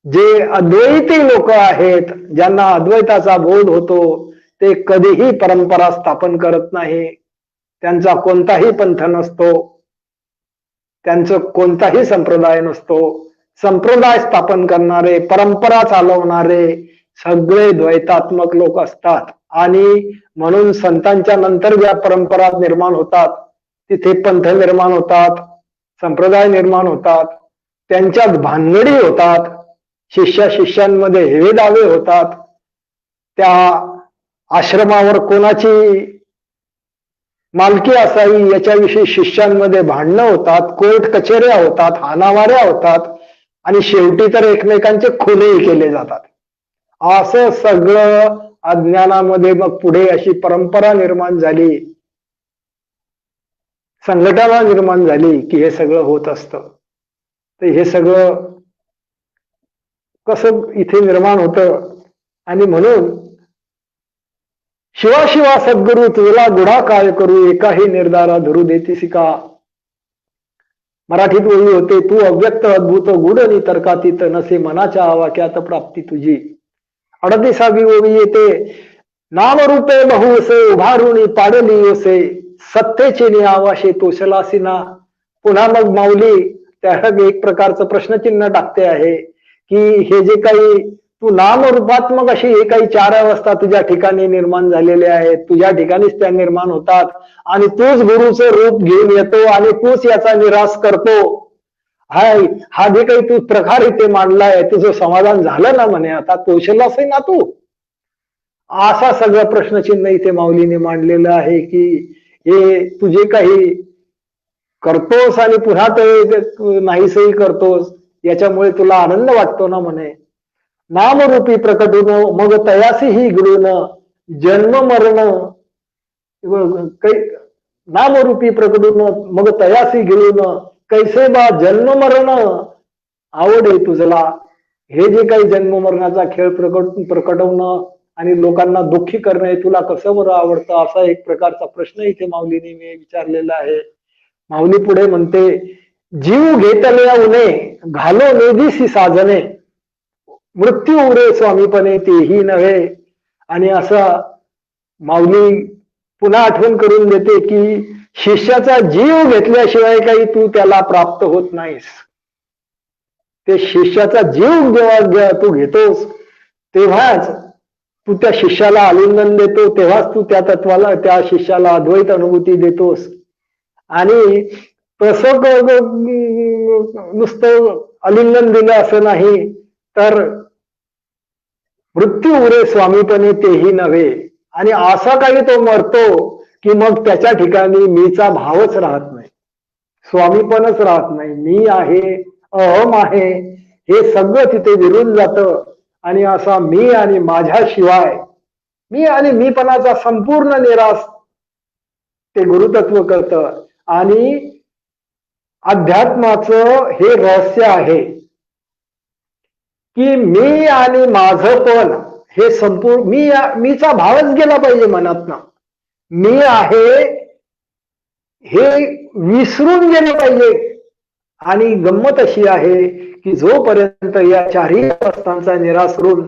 जे अद्वैती लोक आहेत, ज्यांना अद्वैताचा बोध होतो, ते कधीही परंपरा स्थापन करत नाही. त्यांचा कोणताही पंथ नसतो, त्यांचं कोणताही संप्रदाय नसतो. संप्रदाय स्थापन करणारे, परंपरा चालवणारे सगळे द्वैतात्मक लोक असतात. आणि म्हणून संतांच्या नंतर ज्या परंपरा निर्माण होतात, तिथे पंथ निर्माण होतात, संप्रदाय निर्माण होतात, त्यांच्यात भानगडी होतात, शिष्यांमध्ये हेवेदावे होतात, त्या आश्रमावर कोणाची मालकी असावी याच्याविषयी शिष्यांमध्ये भांडणं होतात, कोर्ट कचेऱ्या होतात, हाणामाऱ्या होतात आणि शेवटी तर एकमेकांचे खूनही केले जातात. असं सगळं अज्ञानामध्ये मग पुढे अशी परंपरा निर्माण झाली, संघटना निर्माण झाली की हे सगळं होत असतं. तर हे सगळं कसं इथे निर्माण होतं. आणि म्हणून शिवा शिवा सद्गुरु तुझला गुढा काय करू, एकाही निर्धारा धरू देती शिका. मराठीत ओळी होते, तू अव्यक्त अद्भुत गुढ नि तर्कातीत, नसे मनाच्या आवाक्यात प्राप्ती तुझी. 38वी ओवी येते, नामरूपे बहु असे उभारुणी पाडली असे, सत्तेचे नि आवाशे तोषलासिना, पुन्हा मग माऊली त्या एक प्रकारचं प्रश्नचिन्ह टाकते आहे की हे जे काही तू नामरूपात्मक अशी हे काही 4 अवस्था तुझ्या ठिकाणी निर्माण झालेल्या आहेत, तुझ्या ठिकाणीच त्या निर्माण होतात आणि तूच गुरुचं रूप घेऊन येतो आणि तूच याचा निराश करतो. हा जे काही तू प्रकार इथे मांडलाय तुझं समाधान झालं ना म्हणे, आता तोषलास ना तू. असा सगळं प्रश्नचिन्ह इथे माऊलीने मांडलेलं आहे की हे तुझे काही करतोस आणि पुन्हा ते नाहीसही करतोस, याच्यामुळे तुला आनंद वाटतो ना म्हणे. नामरूपी प्रकटून मग तयासी ही गिळून जन्म मरण नामरूपी प्रकटून मग तयासी गिळून कैसे बा जन्म मरण आवडे तुझला. हे जे काही जन्म मरणाचा खेळ प्रकटवणं आणि लोकांना दुःखी करणं हे तुला कसं बरं आवडतं, असा एक प्रकारचा प्रश्न इथे माऊलीने मी विचारलेला आहे. माऊली पुढे म्हणते, जीव घेतल्या उने घालो नेदिसी साजने मृत्यू उरे स्वामीपणे तेही नव्हे. आणि असं माऊली पुन्हा आठवण करून देते की शिष्याचा जीव घेतल्याशिवाय काही तू त्याला प्राप्त होत नाहीस. ते शिष्याचा जीव जेव्हा तू घेतोस तेव्हाच तू त्या शिष्याला आलिंगन देतो, तेव्हाच तू त्या तत्वाला त्या शिष्याला अद्वैत अनुभूती देतोस. आणि तसं नुसतं आलिंगन दिलं असं नाही, तर मृत्यू उरे स्वामीपणे तेही नव्हे. आणि असा काही तो मरतो की मग त्याच्या ठिकाणी मीचा भावच राहत नाही, स्वामीपणच राहत नाही. मी आहे, अहम आहे, हे सगळं तिथे विरून जातं. आणि असा मी आणि माझ्याशिवाय मी आणि मीपणाचा संपूर्ण निराश ते गुरुतत्व करतं. आणि अध्यात्माचं हे रहस्य आहे की मी आणि माझं पण हे संपूर्ण मीचा भावच गेला पाहिजे मनातनं. मी आहे हे विसरून गेलं पाहिजे. आणि गंमत अशी आहे की जोपर्यंत या 4ही अवस्थांचा निराश करून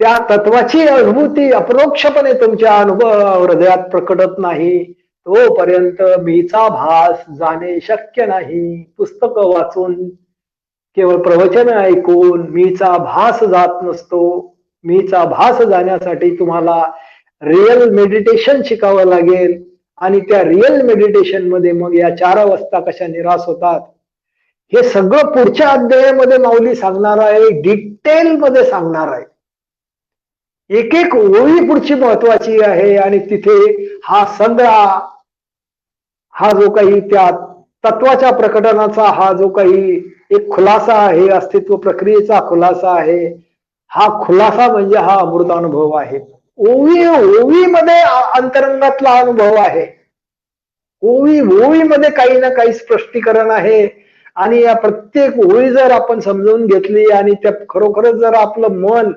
त्या तत्वाची अनुभूती अपरोक्षपणे तुमच्या हृदयात प्रकटत नाही, तोपर्यंत मीचा भास जाणे शक्य नाही. पुस्तकं वाचून केवळ प्रवचन ऐकून मीचा भास जात नसतो. मीचा भास जाण्यासाठी तुम्हाला रिअल मेडिटेशन शिकावं लागेल. आणि त्या रिअल मेडिटेशन मध्ये मग या 4 अवस्था कशा निराश होतात हे सगळं पुढच्या अध्यायामध्ये माऊली सांगणार आहे, डिटेल मध्ये सांगणार आहे. एक एक ओळी पुढची महत्वाची आहे. आणि तिथे हा जो काही त्या तत्वाच्या प्रकटनाचा हा जो काही एक खुलासा आहे, अस्तित्व प्रक्रियेचा खुलासा आहे, हा खुलासा म्हणजे हा अमृतानुभव आहे. ओवीमध्ये अंतरंगातला अनुभव आहे. ओवीमध्ये काही ना काही स्पष्टीकरण आहे. आणि या प्रत्येक ओळी जर आपण समजून घेतली आणि त्या खरोखरच जर आपलं मन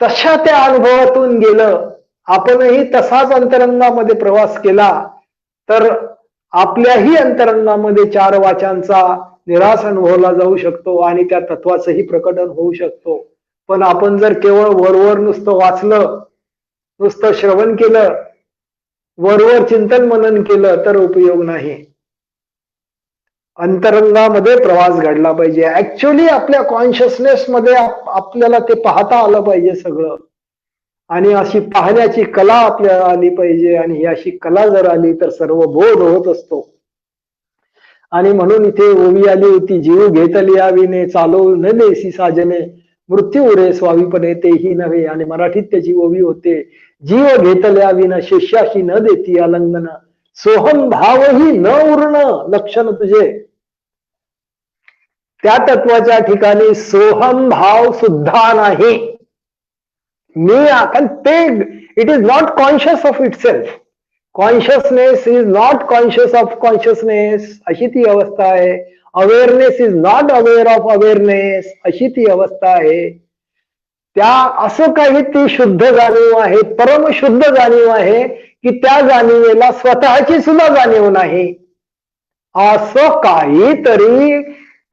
तशा त्या अनुभवातून गेलं, आपणही तसाच अंतरंगामध्ये प्रवास केला, तर आपल्याही अंतरंगामध्ये 4 वाचांचा निराश अनुभवला जाऊ शकतो आणि त्या तत्वाचंही प्रकटन होऊ शकतो. पण आपण जर केवळ वरवर नुसतं वाचलं, नुसतं श्रवण केलं, वरवर चिंतन मनन केलं तर उपयोग नाही. अंतरंगामध्ये प्रवास घडला पाहिजे. ऍक्च्युअली आपल्या कॉन्शियसनेस मध्ये आपल्याला ते पाहता आलं पाहिजे सगळं. आणि अशी पाहण्याची कला आपल्याला आली पाहिजे. आणि ही अशी कला जर आली तर सर्व बोध होत असतो. आणि म्हणून इथे ओवी आली होती, जीव घेतली याविने चालवू न देसी साजने मृत्यू उरे स्वामीपणे तेही नव्हे. आणि मराठीत त्याची ओवी होते, जीव घेतल्या विना शिष्याशी न देती आलंगन सोहम भावही न उरणं लक्षण तुझे. त्या तत्वाच्या ठिकाणी सोहम भाव सुद्धा नाही. ते it is not conscious of it self. Consciousness is not conscious of consciousness अशी ती अवस्था आहे. Awareness is not aware of awareness अशी ती अवस्था आहे. त्या असं काही ती शुद्ध जाणीव आहे, परमशुद्ध जाणीव आहे की त्या जाणीवेला स्वतःची सुद्धा जाणीव नाही. असं काहीतरी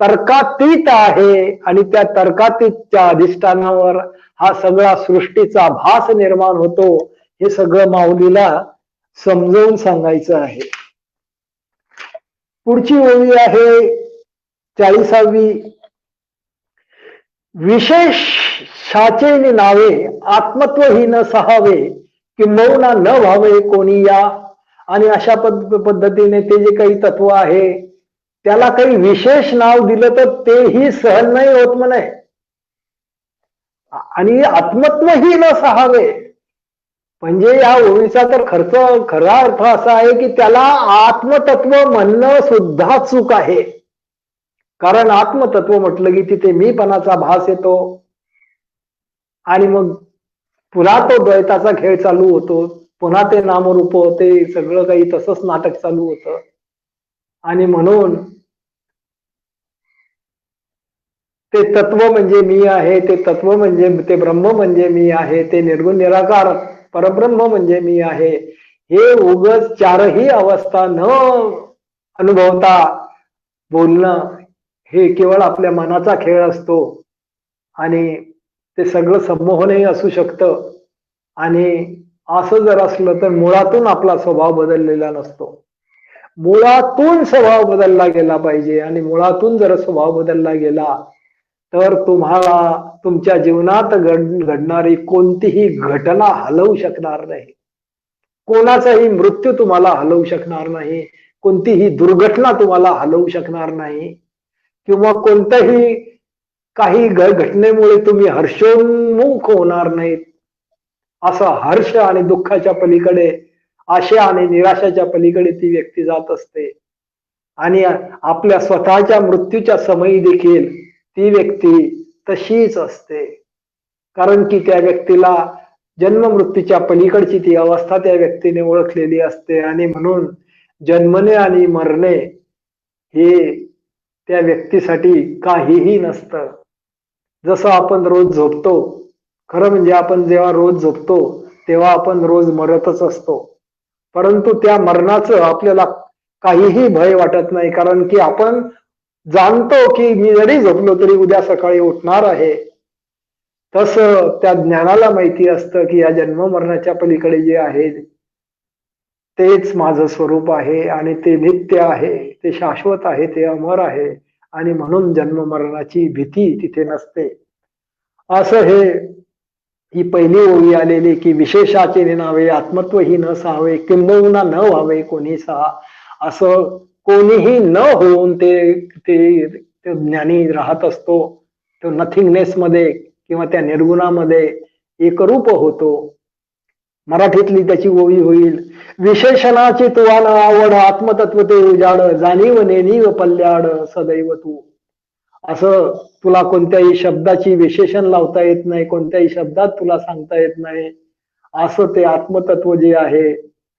तर्कातीत आहे. आणि त्या तर्कातीतच्या अधिष्ठानावर हा सगळा सृष्टीचा भास निर्माण होतो. हे सगळं माऊलीला समजावून सांगायचं आहे. पुढची ओवी आहे 40वी. विशेषाचे नावे आत्मत्वही न सहावे, किंबहुना न व्हावे कोणी या. आणि अशा पद्धतीने ते जे काही तत्व आहे त्याला काही विशेष नाव दिलं तर तेही सहन नाही होत म्हणे. आणि आत्मत्वही न सहावे म्हणजे या ओळीचा तर खरा अर्थ असा आहे की त्याला आत्मतत्व म्हणणं सुद्धा चूक आहे. कारण आत्मतत्व म्हटलं की तिथे मीपणाचा भास येतो आणि मग पुन्हा तो द्वैताचा खेळ चालू होतो, पुन्हा ते नामरूप, ते सगळं काही तसंच नाटक चालू होतं. आणि म्हणून ते तत्व म्हणजे मी आहे, ते तत्व म्हणजे ते ब्रह्म म्हणजे मी आहे, ते निर्गुण निराकार परब्रह्म म्हणजे मी आहे, हे उगच चारही अवस्था न अनुभवता बोलणं हे केवळ आपल्या मनाचा खेळ असतो. आणि ते सगळं संमोहनही असू शकतं. आणि असं जर असलं तर मुळातून आपला स्वभाव बदललेला नसतो. मुळातून स्वभाव बदलला गेला पाहिजे. आणि मुळातून जर स्वभाव बदलला गेला तर तुम्हाला तुमच्या जीवनात घडणारी कोणतीही घटना हलवू शकणार नाही. कोणाचाही मृत्यू तुम्हाला हलवू शकणार नाही, कोणतीही दुर्घटना तुम्हाला हलवू शकणार नाही, किंवा कोणत्याही काही घटनेमुळे तुम्ही हर्षोन्मुख होणार नाहीत. असं हर्ष आणि दुःखाच्या पलीकडे, आशा आणि निराशाच्या पलीकडे ती व्यक्ती जात असते. आणि आपल्या स्वतःच्या मृत्यूच्या समयी देखील ती व्यक्ती तशीच असते. कारण की त्या व्यक्तीला जन्म मृत्यूच्या पलीकडची ती अवस्था त्या व्यक्तीने ओळखलेली असते. आणि म्हणून जन्मणे आणि मरणे हे त्या व्यक्तीसाठी काहीही नसतं. जसं आपण रोज झोपतो, खरं म्हणजे आपण जेव्हा रोज झोपतो तेव्हा आपण रोज मरतच असतो. परंतु त्या मरणाचं आपल्याला काहीही भय वाटत नाही, कारण की आपण जाणतो की मी जरी झोपलो तरी उद्या सकाळी उठणार आहे. तसं त्या ज्ञानाला माहिती असतं की या जन्म मरणाच्या पलीकडे जे आहे तेच माझं स्वरूप आहे आणि ते नित्य आहे, ते शाश्वत आहे, ते अमर आहे. आणि म्हणून जन्म मरणाची भीती तिथे नसते. असं हे ही पहिली ओळी आलेली की विशेषाचे नावे आत्मत्व ही न सावे, किंबहुना न व्हावे कोणी सहा. असं कोणीही न होऊन ते ते ज्ञानी राहत असतो. तो नथिंगनेस मध्ये किंवा त्या निर्गुणामध्ये एकरूप होतो. मराठीतली त्याची ओवी होईल. विशेषणाची तुवा न आवड, आत्मतत्व ते उजाड, जाणीव नेणीव पल्ल्याड सदैव तू. असं तुला कोणत्याही शब्दाची विशेषण लावता येत नाही, कोणत्याही शब्दात तुला सांगता येत नाही. असं ते आत्मतत्व जे आहे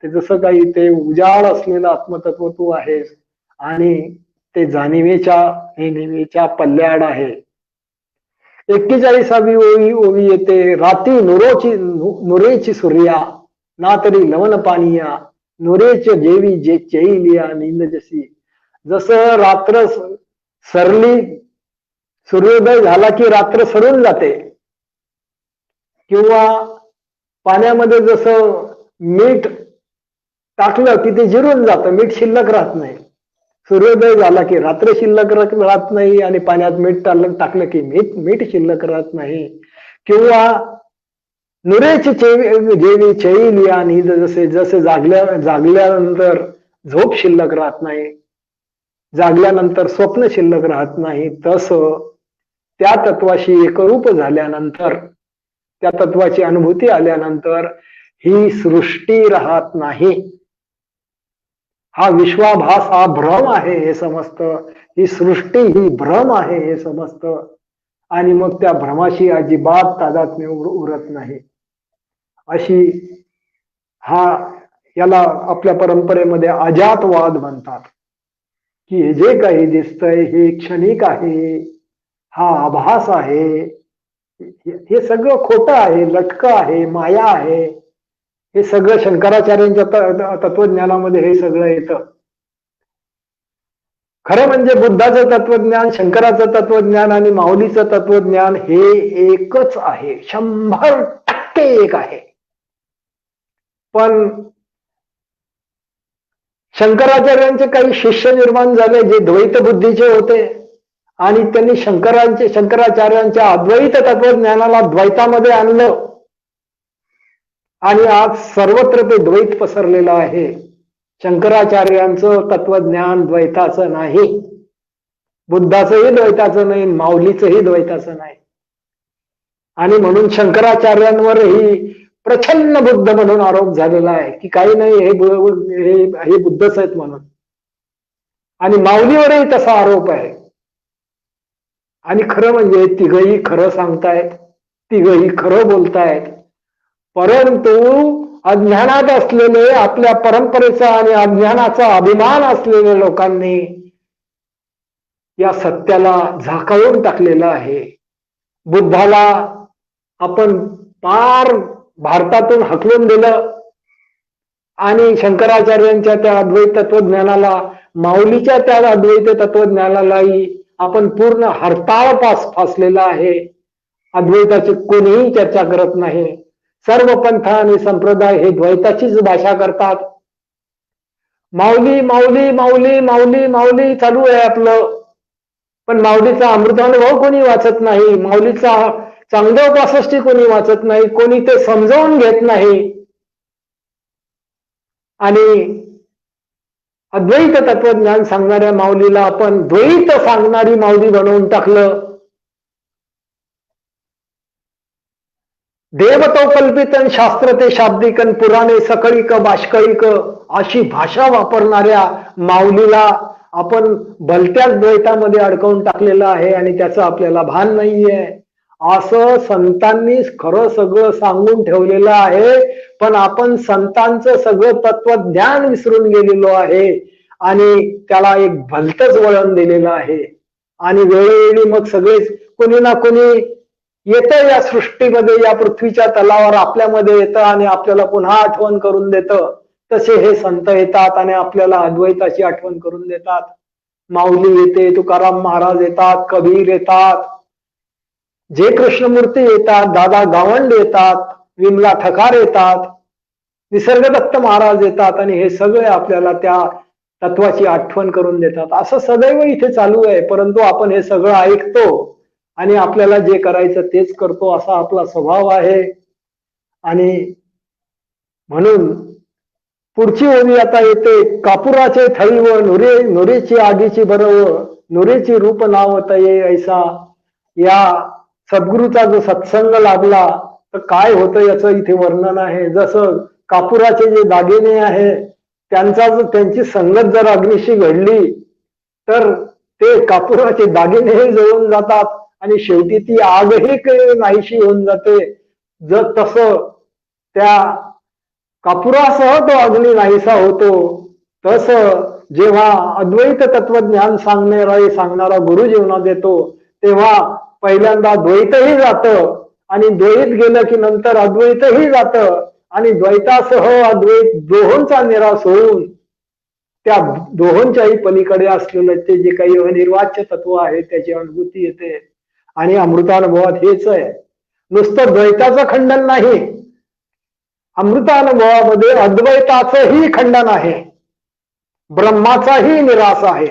ते जसं काही ते उजाड असलेलं आत्मतत्व तू आहेस. आणि ते जाणीवेच्या नेणीवेच्या पल्ल्याड आहे. 41वी ओवी येते. राती नुरेची सूर्या, ना तरी लवण पानिया, नुरेच जेवी जे चैलिया नींद जशी. जसं रात्र सरली, सूर्योदय झाला की रात्र सरून जाते, किंवा पाण्यामध्ये जसं मीठ टाकलं की ते जिरून जातं, मीठ शिल्लक राहत नाही. सूर्योदय झाला की रात्र शिल्लक राहत नाही आणि पाण्यात मीठ टाकलं की मीठ शिल्लक राहत नाही. किंवा नुरेची जेवी चैलिया नींद जसे, जसे जागल्यानंतर झोप शिल्लक राहत नाही, जागल्यानंतर स्वप्न शिल्लक राहत नाही, तसं त्या तत्वाशी एकरूप झाल्यानंतर, त्या तत्वाची अनुभूती आल्यानंतर ही सृष्टी राहत नाही. हा विश्वाभास हा भ्रम आहे हे समजतं, ही सृष्टी ही भ्रम आहे हे समजतं. आणि मग त्या भ्रमाशी अजिबात तादात्म्य उरत नाही. अशी याला आपल्या परंपरेमध्ये अजातवाद म्हणतात, की हे जे काही दिसतंय हे क्षणिक आहे, हा आभास आहे, हे सगळं खोटं आहे, लटकं आहे, माया आहे. हे सगळं शंकराचार्यांच्या तत्वज्ञानामध्ये हे सगळं येतं. खरं म्हणजे बुद्धाचं तत्वज्ञान, शंकराचं तत्वज्ञान आणि माऊलीचं तत्वज्ञान हे एकच आहे, 100% एक आहे. पण शंकराचार्यांचे काही शिष्य निर्माण झाले जे द्वैत बुद्धीचे होते आणि त्यांनी शंकराचार्यांच्या अद्वैत तत्वज्ञानाला द्वैतामध्ये आणलं आणि आज सर्वत्र ते द्वैत पसरलेलं आहे. शंकराचार्यांचं तत्वज्ञान द्वैताचं नाही, बुद्धाचंही द्वैताचं नाही, माऊलीचंही द्वैताचं नाही. आणि म्हणून शंकराचार्यांवरही प्रछन्न बुद्ध म्हणून आरोप झालेला आहे की काही नाही, हे बुद्धच आहेत म्हणून. आणि माऊलीवरही तसा आरोप आहे. आणि खरं म्हणजे तिघही खरं सांगतायत, तिघही खरं बोलतायत, परंतु अज्ञानात असलेले, आपल्या परंपरेचा आणि अज्ञानाचा अभिमान असलेल्या लोकांनी या सत्याला झाकाळून टाकलेलं आहे. बुद्धाला आपण पार भारतातून हकलून दिलं आणि शंकराचार्यांच्या त्या अद्वैत तत्वज्ञानाला, माऊलीच्या त्या अद्वैत तत्वज्ञानालाही आपण पूर्ण हरताळ फासलेला आहे. अद्वैताची कोणीही चर्चा करत नाही. सर्व पंथ आणि संप्रदाय हे द्वैताचीच भाषा करतात. माऊली माऊली माऊली माऊली माऊली चालू आहे आपलं, पण माऊलीचा अमृतानुभव कोणी वाचत नाही, माऊलीचा चांगदेव 65 कोणी वाचत नाही, कोणी ते समजावून घेत नाही. आणि अद्वैत तत्वज्ञान सांगणाऱ्या माऊलीला आपण द्वैत सांगणारी माऊली बनवून टाकलं. देवतो कल्पितन शास्त्र ते शाब्दिकन पुराणे सकळिक बाष्कळिक अशी भाषा वापरणाऱ्या माऊलीला आपण भलत्याच द्वैतामध्ये अडकवून टाकलेलं आहे आणि त्याचं आपल्याला भान नाहीये. असं संतांनी खरं सगळं सांगून ठेवलेलं आहे, पण आपण संतांचं सगळं तत्वज्ञान विसरून गेलेलो आहे आणि त्याला एक भलतच वळण दिलेलं आहे. आणि वेळोवेळी मग सगळेच कोणी ना कोणी येतं या सृष्टीमध्ये, या पृथ्वीच्या तलावर आपल्यामध्ये येतं आणि आपल्याला पुन्हा आठवण करून देतं. तसे हे संत येतात आणि आपल्याला अद्वैताची आठवण करून देतात. माऊली येते, तुकाराम महाराज येतात, कबीर येतात, जे कृष्णमूर्ती येतात, दादा गावंड येतात, विमला ठकार येतात, निसर्गदत्त महाराज येतात आणि हे सगळे आपल्याला त्या तत्वाची आठवण करून देतात. असं सदैव इथे चालू आहे, परंतु आपण हे सगळं ऐकतो आणि आपल्याला जे करायचं तेच करतो, असा आपला स्वभाव आहे. आणि म्हणून पुढची ओवी आता येते. कापुराचे थैव नुरेची आगीची बरव, नुरेची रूप नाव तये ऐसा. या सद्गुरूचा जो सत्संग लाभला तर काय होतं याचं इथे वर्णन आहे. जसं कापुराचे जे दागिने आहे त्यांची संगत जर अग्निशी घडली तर ते कापुराचे दागिनेही जळून जातात आणि शेवटी ती आगही नाहीशी होऊन जाते. जर तसं त्या कापुरासह तो अग्नी नाहीसा होतो, तसं जेव्हा अद्वैत तत्वज्ञान सांगणारा गुरु जीवनात येतो तेव्हा पहिल्यांदा द्वैतही जातं आणि द्वैत गेलं की नंतर अद्वैतही जातं आणि द्वैतासह अद्वैत दोहोंचा निराश होऊन त्या दोहोंच्याही पलीकडे असलेलं ते जे काही अनिर्वाच्य तत्व आहे त्याची अनुभूती येते. आणि अमृतानुभवात हेच आहे, नुसतं द्वैताचं खंडन नाही, अमृतानुभवामध्ये अद्वैताचंही खंडन आहे, ब्रह्माचाही निराश आहे.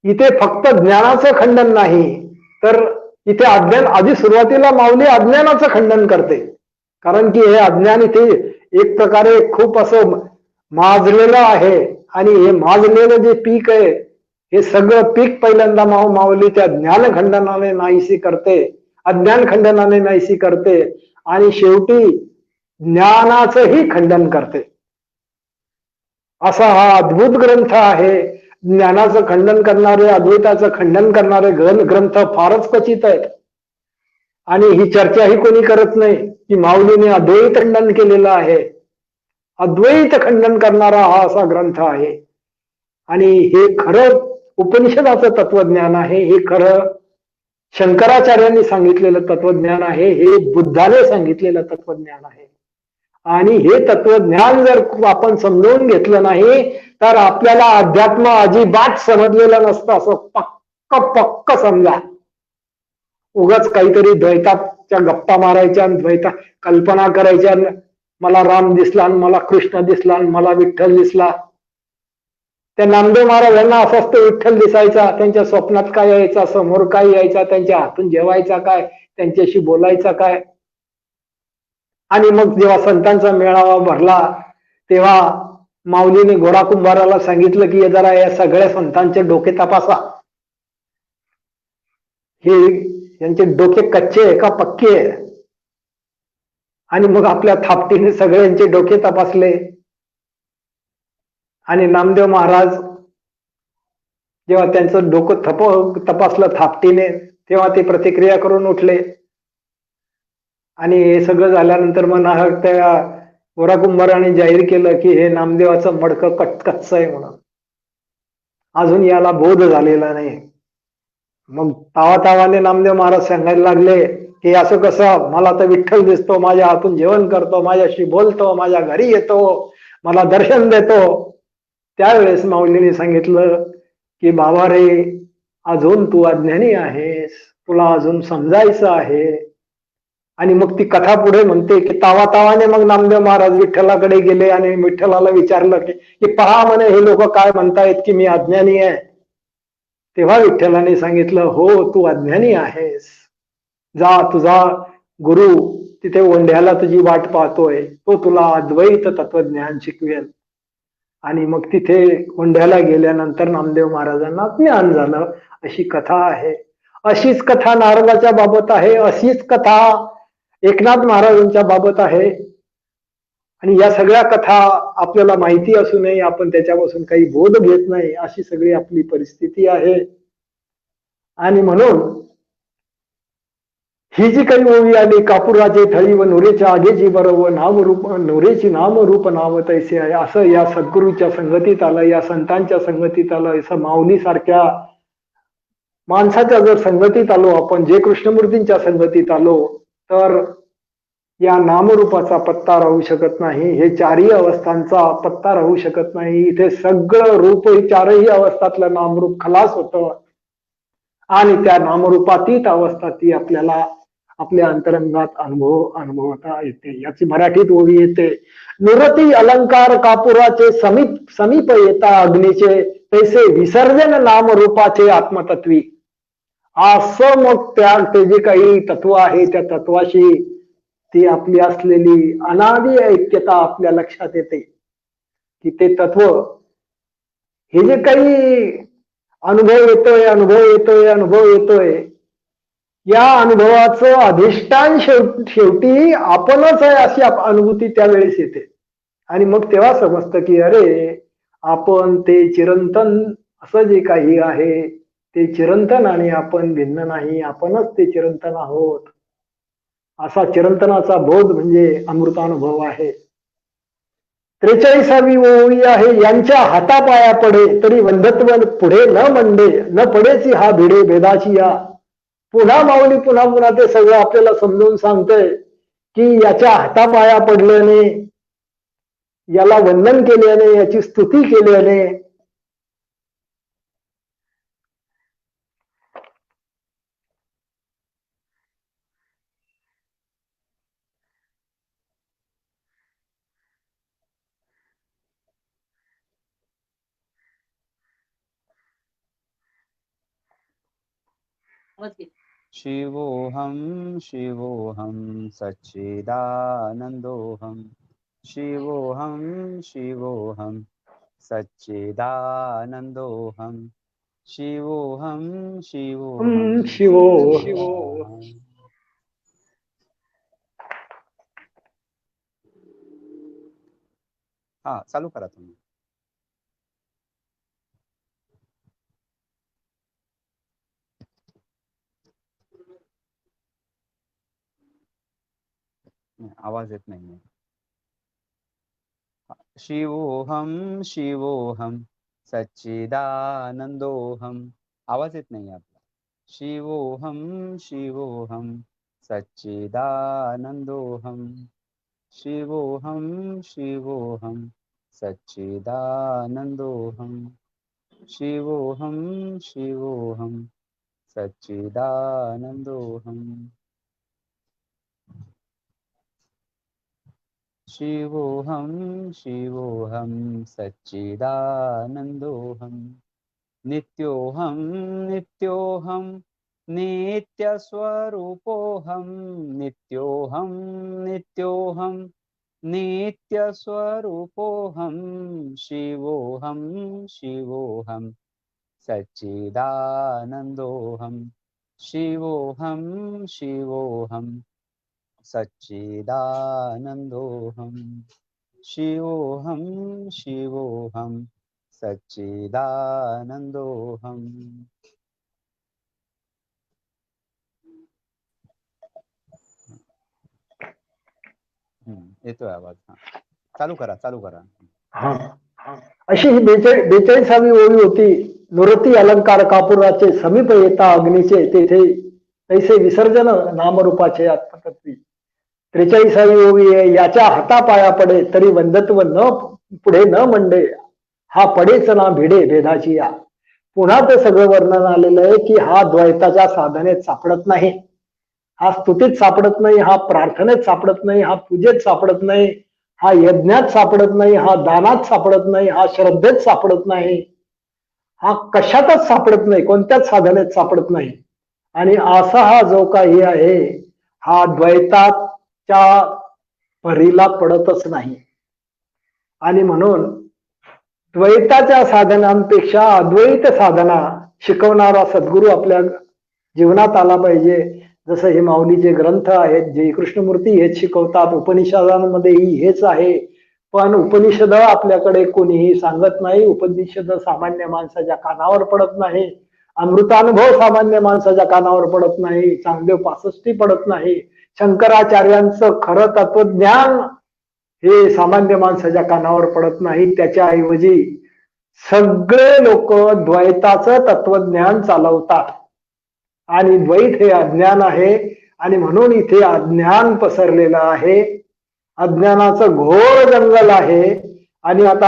इथे फक्त ज्ञानाचं खंडन नाही, तर इथे अज्ञान, आधी सुरुवातीला माऊली अज्ञानाचं खंडन करते, कारण की हे अज्ञान इथे एक प्रकारे खूप असं माजलेलं आहे आणि हे माजलेलं जे पीक आहे हे सगळं पीक पहिल्यांदा माऊली त्या ज्ञान खंडनाने नाहीशी करते, अज्ञान खंडनाने नाहीशी करते आणि शेवटी ज्ञानाचंही खंडन करते. असा हा अद्भुत ग्रंथ आहे. ज्ञानाचं खंडन करणारे, अद्वैताचं खंडन करणारे ग्रंथ फारच क्वचित आहेत आणि ही चर्चाही कोणी करत नाही की माऊलीने अद्वैत खंडन केलेलं आहे. अद्वैत खंडन करणारा हा असा ग्रंथ आहे आणि हे खरं उपनिषदाचं तत्वज्ञान आहे, हे खरं शंकराचार्यांनी सांगितलेलं तत्वज्ञान आहे, हे बुद्धाने सांगितलेलं तत्वज्ञान आहे. आणि हे तत्वज्ञान जर आपण समजून घेतलं नाही तर आपल्याला अध्यात्म अजिबात समजलेलं नसतं, असं पक्क समजा. उगाच काहीतरी द्वैताच्या गप्पा मारायच्या, द्वैता कल्पना करायच्या, मला राम दिसला, मला कृष्ण दिसला, मला विठ्ठल दिसला, त्या नामदेव महाराजांना असंच तो विठ्ठल दिसायचा. त्यांच्या स्वप्नात काय यायचा, समोर काय यायचा, त्यांच्या हातून जेवायचा काय, त्यांच्याशी बोलायचा काय. आणि मग जेव्हा संतांचा मेळावा भरला तेव्हा माऊलीने घोडा कुंभाराला सांगितलं की जरा या सगळ्या संतांचे डोके तपासा, हे यांचे डोके कच्चे आहे का पक्के आहे. आणि मग आपल्या थापटीने सगळ्यांचे डोके तपासले. आणि नामदेव महाराज जेव्हा त्यांचं डोकं तपासलं थापटीने तेव्हा ते प्रतिक्रिया करून उठले. आणि हे सगळं झाल्यानंतर मग त्या घोडा कुंभाराने जाहीर केलं की हे नामदेवाचं मडकं कच्चं आहे म्हणून, अजून याला बोध झालेला नाही. मग तावातावाने नामदेव महाराज सांगायला लागले की असं कसं, मला तर विठ्ठल दिसतो, माझ्या हातून जेवण करतो, माझ्याशी बोलतो, माझ्या घरी येतो, मला दर्शन देतो. त्यावेळेस माऊलीने सांगितलं की बाबा रे, अजून तू अज्ञानी आहेस, तुला अजून समजायचं आहे. आणि मग ती कथा पुढे म्हणते की तावातावाने मग नामदेव महाराज विठ्ठलाकडे गेले आणि विठ्ठलाला विचारलं की पहा म्हणे हे लोक काय म्हणतायत की मी अज्ञानी आहे. तेव्हा विठ्ठलाने सांगितलं, हो तू अज्ञानी आहेस, जा तुझा गुरु तिथे ओंढ्याला तुझी वाट पाहतोय, तो तुला अद्वैत तत्वज्ञान शिकवेल. आणि मग तिथे ओंढ्याला गेल्यानंतर नामदेव महाराजांना ज्ञान झालं. अशी कथा आहे. अशीच कथा नारदाच्या बाबत आहे, अशीच कथा एकनाथ महाराजांच्या बाबत आहे. आणि या सगळ्या कथा आपल्याला माहिती असूनही आपण त्याच्यापासून काही बोध घेत नाही, अशी सगळी आपली परिस्थिती आहे. आणि म्हणून ही जी काही ओवी आली, कापुराचे थळी व नोरेच्या आगेची बरोबर नामरूप नोरेची नामरूप नाव तैसे आहे, असं या सद्गुरूच्या संगतीत आलं, या संतांच्या संगतीत आलं. असं माऊली सारख्या माणसाच्या जर संगतीत आलो आपण, जे कृष्णमूर्तींच्या संगतीत आलो, तर या नामरूपाचा पत्ता राहू शकत नाही, हे चारही अवस्थांचा पत्ता राहू शकत नाही. इथे सगळं रूप ही चारही अवस्थातलं नामरूप खलास होतं. आणि त्या नामरूपातीत अवस्था ती आपल्याला आपल्या अंतरंगात अनुभवता येते. याची मराठीत ओवी येते, नुरती अलंकार कापुराचे समीप समीप येता अग्नीचे, तैसे विसर्जन नामरूपाचे आत्मतत्वी. असं मग ते जे काही तत्व आहे त्या तत्वाशी ती आपली असलेली अनादी ऐक्यता आपल्या लक्षात येते की ते तत्व हे जे काही अनुभव येतोय, या अनुभवाचं अधिष्ठान शेवटी आपणच आहे अशी अनुभूती त्यावेळेस येते. आणि मग तेव्हा समजतं की अरे, आपण ते चिरंतन असं जे काही आहे ते चिरंतन आणि आपण भिन्न नाही, आपणच ते चिरंतन आहोत. असा चिरंतनाचा बोध म्हणजे अमृतानुभव आहे. 43वी ओवी आहे, यांच्या हातापाया पडे तरी वंधत्व पुढे न मंडे, न पडेची हा भिडे भेदाची या. पुन्हा माऊली पुन्हा पुन्हा ते सगळं आपल्याला समजून सांगतोय की याच्या हातापाया पडल्याने, याला वंदन केल्याने, याची स्तुती केल्याने शिवोऽहं शिवोऽहं सच्चिदानन्दोऽहं शिवोऽहं शिवोऽहं सच्चिदानन्दोऽहं शिवोऽहं शिवोऽहं शिवो सच्चिदानन्दोऽहं. हा, चालू करा तुम्ही. आवाज येत नाहीये. शिवोऽहं शिवोऽहं सच्चिदानन्दोऽहं. आवाज येत नाही आपला. शिवोऽहं शिवोऽहं सच्चिदानन्दोऽहं शिवोऽहं शिवोऽहं सच्चिदानन्दोऽहं शिवोऽहं शिवोऽहं सच्चिदानन्दोऽहं शिवोऽहं शिवोऽहं सच्चिदानन्दोऽहं नित्योऽहं नित्योऽहं नित्यस्वरूपोऽहं नित्योऽहं नित्योऽहं नित्यस्वरूपोऽहं शिवोऽहं शिवोऽहं सच्चिदानन्दोऽहं शिवोऽहं शिवोऽहं सच्चिदानन्दोऽहं शिवोऽहं शिवोऽहं सच्चिदानन्दोऽहम्. येतोय आवाज? हा, चालू करा. हा, अशी ही 42वी ओवी होती. नुरती अलंकार कापुराचे समीप येता अग्नीचे तेथे तैसे विसर्जन नामरूपाचे आत्मतत्वी. 43वी ओवी आहे. याच्या हातापाया पडे तरी वंदत्व न पुढे न मंडे, हा पडेच ना भिडे भेदाची या. पुन्हा ते सगळं वर्णन आलेलं आहे की हा द्वैताच्या साधनेत सापडत नाही, हा स्तुतीत सापडत नाही, हा प्रार्थनेत सापडत नाही, हा पूजेत सापडत नाही, हा यज्ञात सापडत नाही, हा दानात सापडत नाही, हा श्रद्धेत सापडत नाही, हा कशातच सापडत नाही, कोणत्याच साधनेत सापडत नाही. आणि असा हा जो काही आहे हा द्वैताच्या भरीला पडतच नाही. आणि म्हणून द्वैताच्या साधनांपेक्षा अद्वैत साधना शिकवणारा सद्गुरू आपल्या जीवनात आला पाहिजे. जसं हे माऊलीचे ग्रंथ आहेत, जे कृष्णमूर्ती हेच शिकवतात, उपनिषदांमध्येही हेच आहे. पण उपनिषद आपल्याकडे कोणीही सांगत नाही. उपनिषद सामान्य माणसाच्या कानावर पडत नाही. अमृतानुभव सामान्य माणसाच्या कानावर पडत नाही. चांगदेव पासष्टी पडत नाही. शंकराचार्यांचं खरं तत्वज्ञान हे सामान्य माणसाच्या कानावर पडत नाही. त्याच्याऐवजी सगळे लोक द्वैताचं तत्वज्ञान चालवतात आणि द्वैत हे अज्ञान आहे. आणि म्हणून इथे अज्ञान पसरलेलं आहे, अज्ञानाचं घोर जंगल आहे. आणि आता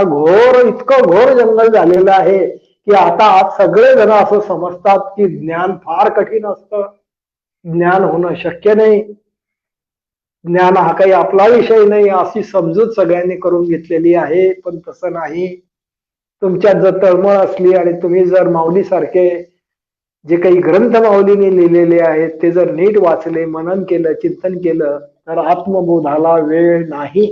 इतकं घोर जंगल झालेलं आहे की आता सगळे जण असं समजतात की ज्ञान फार कठीण असतं, ज्ञान होणं शक्य नाही, ज्ञान हा काही आपला विषय नाही, अशी समजूत सगळ्यांनी करून घेतलेली आहे. पण तसं नाही. तुमच्यात जर तळमळ असली आणि तुम्ही जर माऊली सारखे जे काही ग्रंथ माऊलीने लिहिलेले आहेत ते जर नीट वाचले, मनन केलं, चिंतन केलं तर आत्मबोधाला वेळ नाही.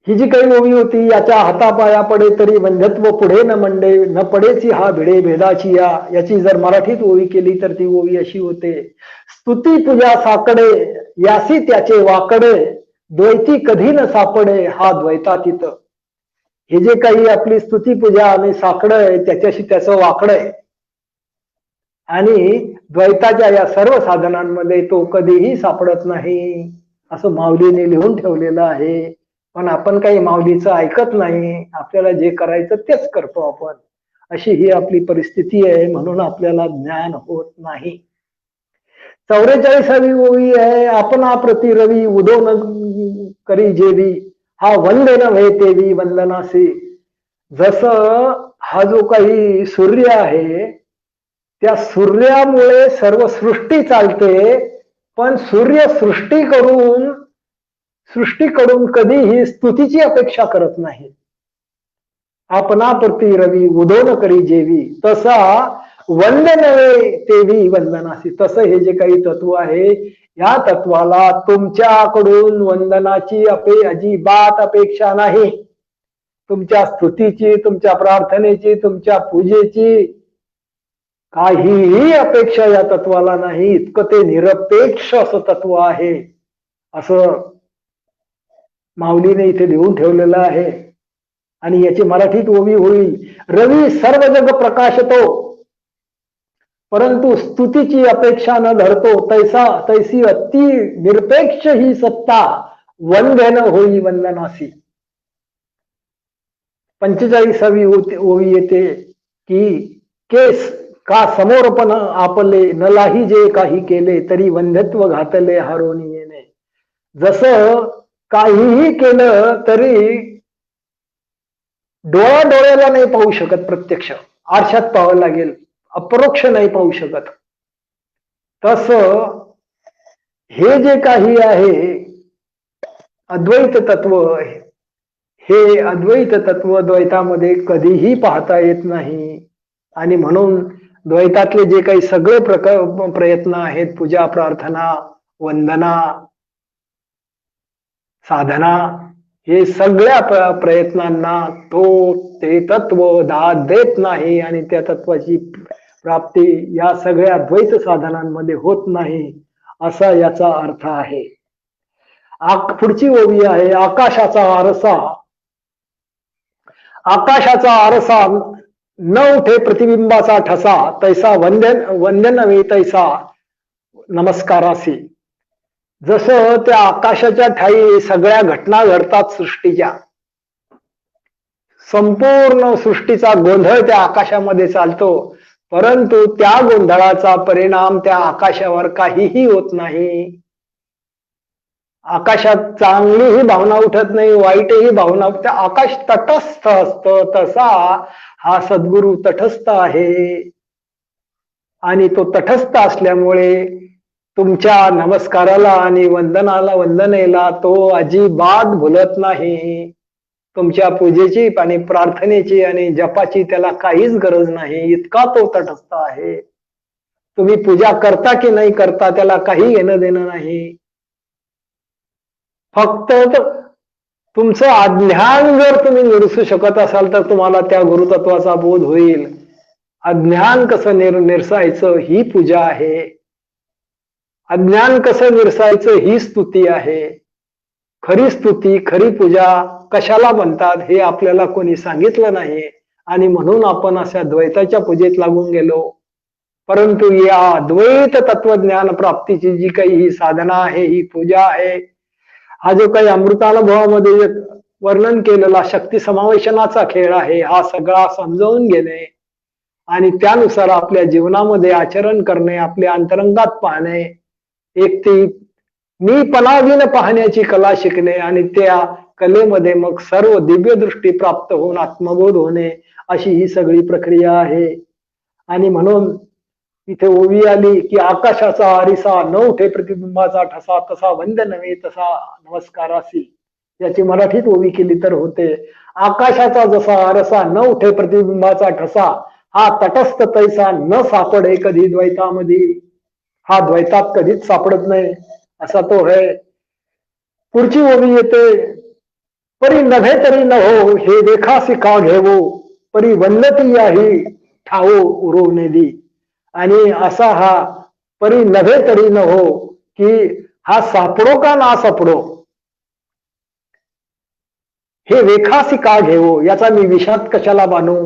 ही जी काही ओवी होती, याच्या हातापाया पडे तरी वंध्यत्व पुढे न मंडे, न पडेची हा भिडे भेदाची या, याची जर मराठीत ओवी केली तर ती ओवी अशी होते. स्तुती पूजा साकडे यासी त्याचे वाकडे, द्वैती कधी न सापडे हा द्वैतातीत. हे जे काही आपली स्तुती पूजा आणि साकडं आहे त्याच्याशी त्याचं वाकडं आहे. आणि द्वैताच्या या सर्व साधनांमध्ये तो कधीही सापडत नाही असं माऊलीने लिहून ठेवलेलं आहे. पण आपण काही माऊलीचं ऐकत नाही. आपल्याला जे करायचं तेच करतो आपण. अशी ही आपली परिस्थिती आहे. म्हणून आपल्याला ज्ञान होत नाही. 44वी ओवी आहे. आपणा प्रति रवी उदो न करी जेवी, हा वंदे न भय तेवी वंदनासी. जसं हा जो काही सूर्य आहे त्या सूर्यामुळे सर्व सृष्टी चालते. पण सूर्य सृष्टीकडून कधीही स्तुतीची अपेक्षा करत नाही. आपणा प्रति रवी उदो न करी जेवी, तसा वंदे नव्हे तेवी वंदनासी. तसं हे जे काही तत्व आहे या तत्वाला तुमच्याकडून वंदनाची अजिबात अपेक्षा नाही. तुमच्या स्तुतीची, तुमच्या प्रार्थनेची, तुमच्या पूजेची काहीही अपेक्षा या तत्वाला नाही. इतकं ते निरपेक्ष असं तत्व आहे असं माऊलीने इथे लिहून ठेवलेलं आहे. आणि याची मराठीत ओवी होईल. रवी सर्व जग प्रकाशतो, परंतु स्तुतीची अपेक्षा न धरतो, तैसी अति निरपेक्ष ही सत्ता वंदन होई वंदनासी. 45वी ओवी येते की केस का समोरपण आपले, नलाही जे काही केले तरी वंध्यत्व घातले हारोनी येणे. जसं काहीही केलं तरी डोळ्याला नाही पाहू शकत, प्रत्यक्ष आरशात पाहावं लागेल, अपरोक्ष नाही पाहू शकत. तसं हे जे काही आहे अद्वैत तत्व, हे अद्वैत तत्व द्वैतामध्ये कधीही पाहता येत नाही. आणि म्हणून द्वैतातले जे काही सगळे प्रयत्न आहेत, पूजा, प्रार्थना, वंदना, साधना, हे सगळ्या प्रयत्नांना ते तत्व दाद देत नाही आणि त्या तत्वाची प्राप्ती या सगळ्या द्वैत साधनांमध्ये होत नाही, असा याचा अर्थ आहे. पुढची ओवी आहे, आकाशाचा आरसा. आकाशाचा आरसा न उठे प्रतिबिंबाचा ठसा, तैसा वंद्य नव्हे तैसा नमस्कारासी. जसं त्या आकाशाच्या ठाई सगळ्या घटना घडतात सृष्टीच्या, संपूर्ण सृष्टीचा गोंधळ त्या आकाशामध्ये चालतो, परंतु त्या गोंधळाचा परिणाम त्या आकाशावर काहीही होत नाही. आकाशात चांगलीही भावना उठत नाही, वाईटही भावना, त्या आकाश तटस्थ असतं. तसा हा सद्गुरु तटस्थ आहे आणि तो तटस्थ असल्यामुळे तुमच्या नमस्काराला आणि वंदनेला तो अजिबात भुलत नाही. तुमच्या पूजेची आणि प्रार्थनेची आणि जपाची त्याला काहीच गरज नाही, इतका तो तटस्थ आहे. तुम्ही पूजा करता की नाही करता त्याला काही घेणं देणं नाही. फक्त तुमचं अज्ञान जर तुम्ही निरसू शकत असाल तर तुम्हाला त्या गुरुतत्वाचा बोध होईल. अज्ञान कसं निरसायचं ही पूजा आहे, अज्ञान कसं निरसायचं ही स्तुती आहे. खरी स्तुती, खरी पूजा कशाला म्हणतात हे आपल्याला कोणी सांगितलं नाही आणि म्हणून आपण अशा द्वैताच्या पूजेत लागून गेलो. परंतु या द्वैत तत्वज्ञान प्राप्तीची जी काही ही साधना आहे, ही पूजा आहे, हा जो काही अमृतानुभवामध्ये वर्णन केलेला शक्ती समावेशनाचा खेळ आहे, हा सगळा समजावून घेणे आणि त्यानुसार आपल्या जीवनामध्ये आचरण करणे, आपल्या अंतरंगात पाहणे, एक ती मीपणावीन पाहण्याची कला शिकणे आणि त्या कलेमध्ये मग सर्व दिव्य दृष्टी प्राप्त होऊन आत्मबोध होणे, अशी ही सगळी प्रक्रिया आहे. आणि म्हणून इथे ओवी आली की आकाशाचा आरिसा न उठे प्रतिबिंबाचा ठसा, तसा वंद्य नव्हे तसा नमस्कारासी. याची मराठीत ओवी केली तर होते, आकाशाचा जसा आरसा न उठे प्रतिबिंबाचा ठसा, हा तटस्थ तैसा न सापडे कधी द्वैतामध्ये. हा द्वैतात कधीच सापडत नाही, असा तो आहे. पुढची ओवी येते, परी नव्हे तरी न हो हे देखासी का घेवो, परी वंदती याही ठावो उरवणे दी. आणि असा हा परी नव्हे तरी न हो, की हा सापडो का ना सापडो, हे वेखासी का घेवो, याचा मी विषाद कशाला बांधू.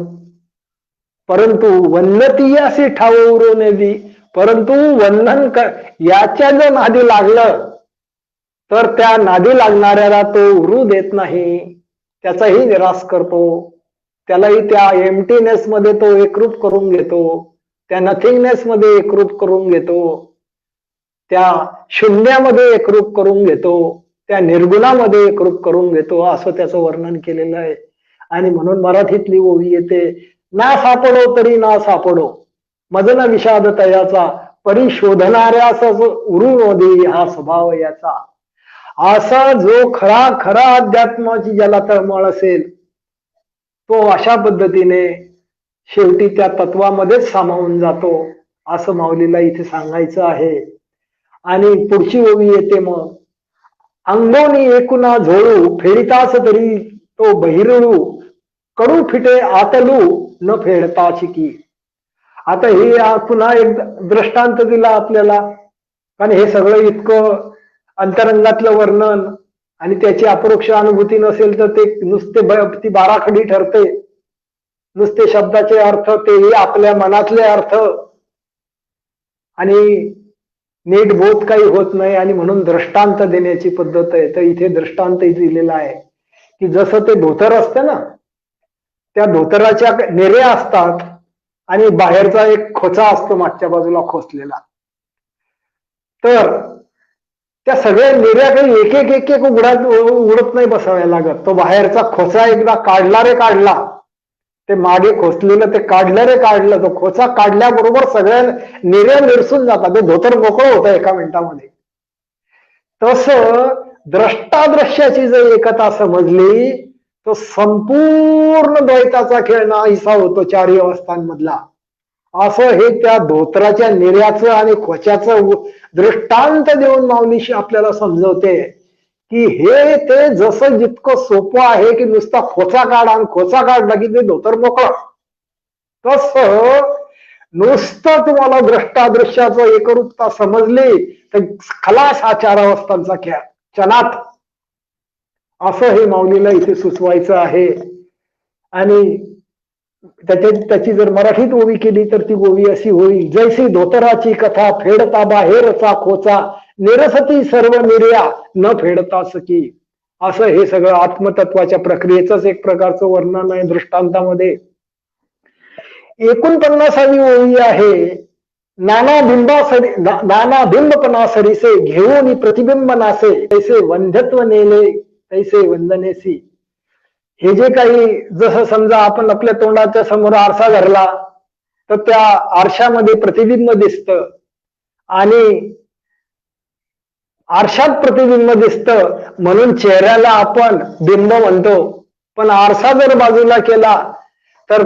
परंतु वंदती असे ठावो उरवणे दी, परंतु वंदन याच्या जर नादी लागलं तर त्या नादी लागणाऱ्याला तो उरू देत नाही, त्याचाही निराश करतो, त्यालाही त्या एम्प्टीनेस मध्ये तो एकरूप करून घेतो, त्या नथिंगनेस मध्ये एकरूप करून घेतो, त्या शून्यामध्ये एकरूप करून घेतो, त्या निर्गुणामध्ये एकरूप करून घेतो, असं त्याचं वर्णन केलेलं आहे. आणि म्हणून मराठीतली ओवी येते, ना सापडो तरी ना सापडो मजन विषाद तयाचा, परी शोधणाऱ्यास उरू नदी हा स्वभाव याचा. असा जो खरा अध्यात्माची ज्याला तळमळ असेल तो अशा पद्धतीने शेवटी त्या तत्वामध्येच सामावून जातो, असं माऊलीला इथे सांगायचं आहे. आणि पुढची ओवी येते, मग अंगोनी एकुणा झोळू फेरितास तरी तो बहिरळू, कडू फिटे आतलू न फेडता शिकी. आता हे पुन्हा एक दृष्टांत दिला आपल्याला, कारण हे सगळं इतकं अंतरंगातलं वर्णन आणि त्याची अपरोक्ष अनुभूती नसेल तर ते नुसते ती बाराखडी ठरते, नुसते शब्दाचे अर्थ, तेही आपल्या मनातले अर्थ आणि नीट बोध काही होत नाही. आणि म्हणून दृष्टांत देण्याची पद्धत आहे. तर इथे दृष्टांत दिलेला आहे की जसं ते धोतर असतं ना, त्या धोतराच्या नेऱ्या असतात आणि बाहेरचा एक खोचा असतो मागच्या बाजूला खोचलेला, तर त्या सगळ्या नेऱ्या काही एक एक उडत नाही बसाव्या लागत. तो बाहेरचा खोचा एकदा काढला रे काढला, ते मागे खोचलेलं ते काढलं रे काढलं, तो खोचा काढल्याबरोबर सगळ्या नेऱ्या निरसून जातात, ते धोतर मोकळं होतं एका मिनिटामध्ये. तसं द्रष्टादृश्याची जर एकता समजली तर संपूर्ण द्वैताचा खेळ नाहीसा होतो चारही अवस्थांमधला. असं हे त्या धोत्राच्या निर्याचं आणि खोच्याचं दृष्टांत देऊन माऊलीशी आपल्याला समजवते की हे ते जसं जितकं सोपं आहे की नुसता खोचा काढ आणि खोचा काढला की ते धोतर मोकळं, तसं नुसतं तुम्हाला द्रष्टादृश्याचं एकरूपता समजली तर खलास हा चार अवस्थांचा खेळ क्षणात, असं हे माऊलीला इथे सुचवायचं आहे. आणि त्याची जर मराठीत ओवी केली तर ती ओवी अशी होईल, जैसी धोतराची कथा फेडता बाहेरचा खोचा, निरसती सर्व निर्या न फेडता सकी. असं हे सगळं आत्मतत्वाच्या प्रक्रियेचंच एक प्रकारचं वर्णन आहे दृष्टांतामध्ये. 49वी ओवी आहे, नाना बिंबपणा सरीसे घेऊन प्रतिबिंब नासे, तैसे वंध्यत्व नेले तैसे वंदनेसी. हे जे काही, जसं समजा आपण आपल्या तोंडाच्या समोर आरसा धरला तर त्या आरशामध्ये प्रतिबिंब दिसतं आणि आरशात प्रतिबिंब दिसतं म्हणून चेहऱ्याला आपण बिंब म्हणतो. पण आरसा जर बाजूला केला तर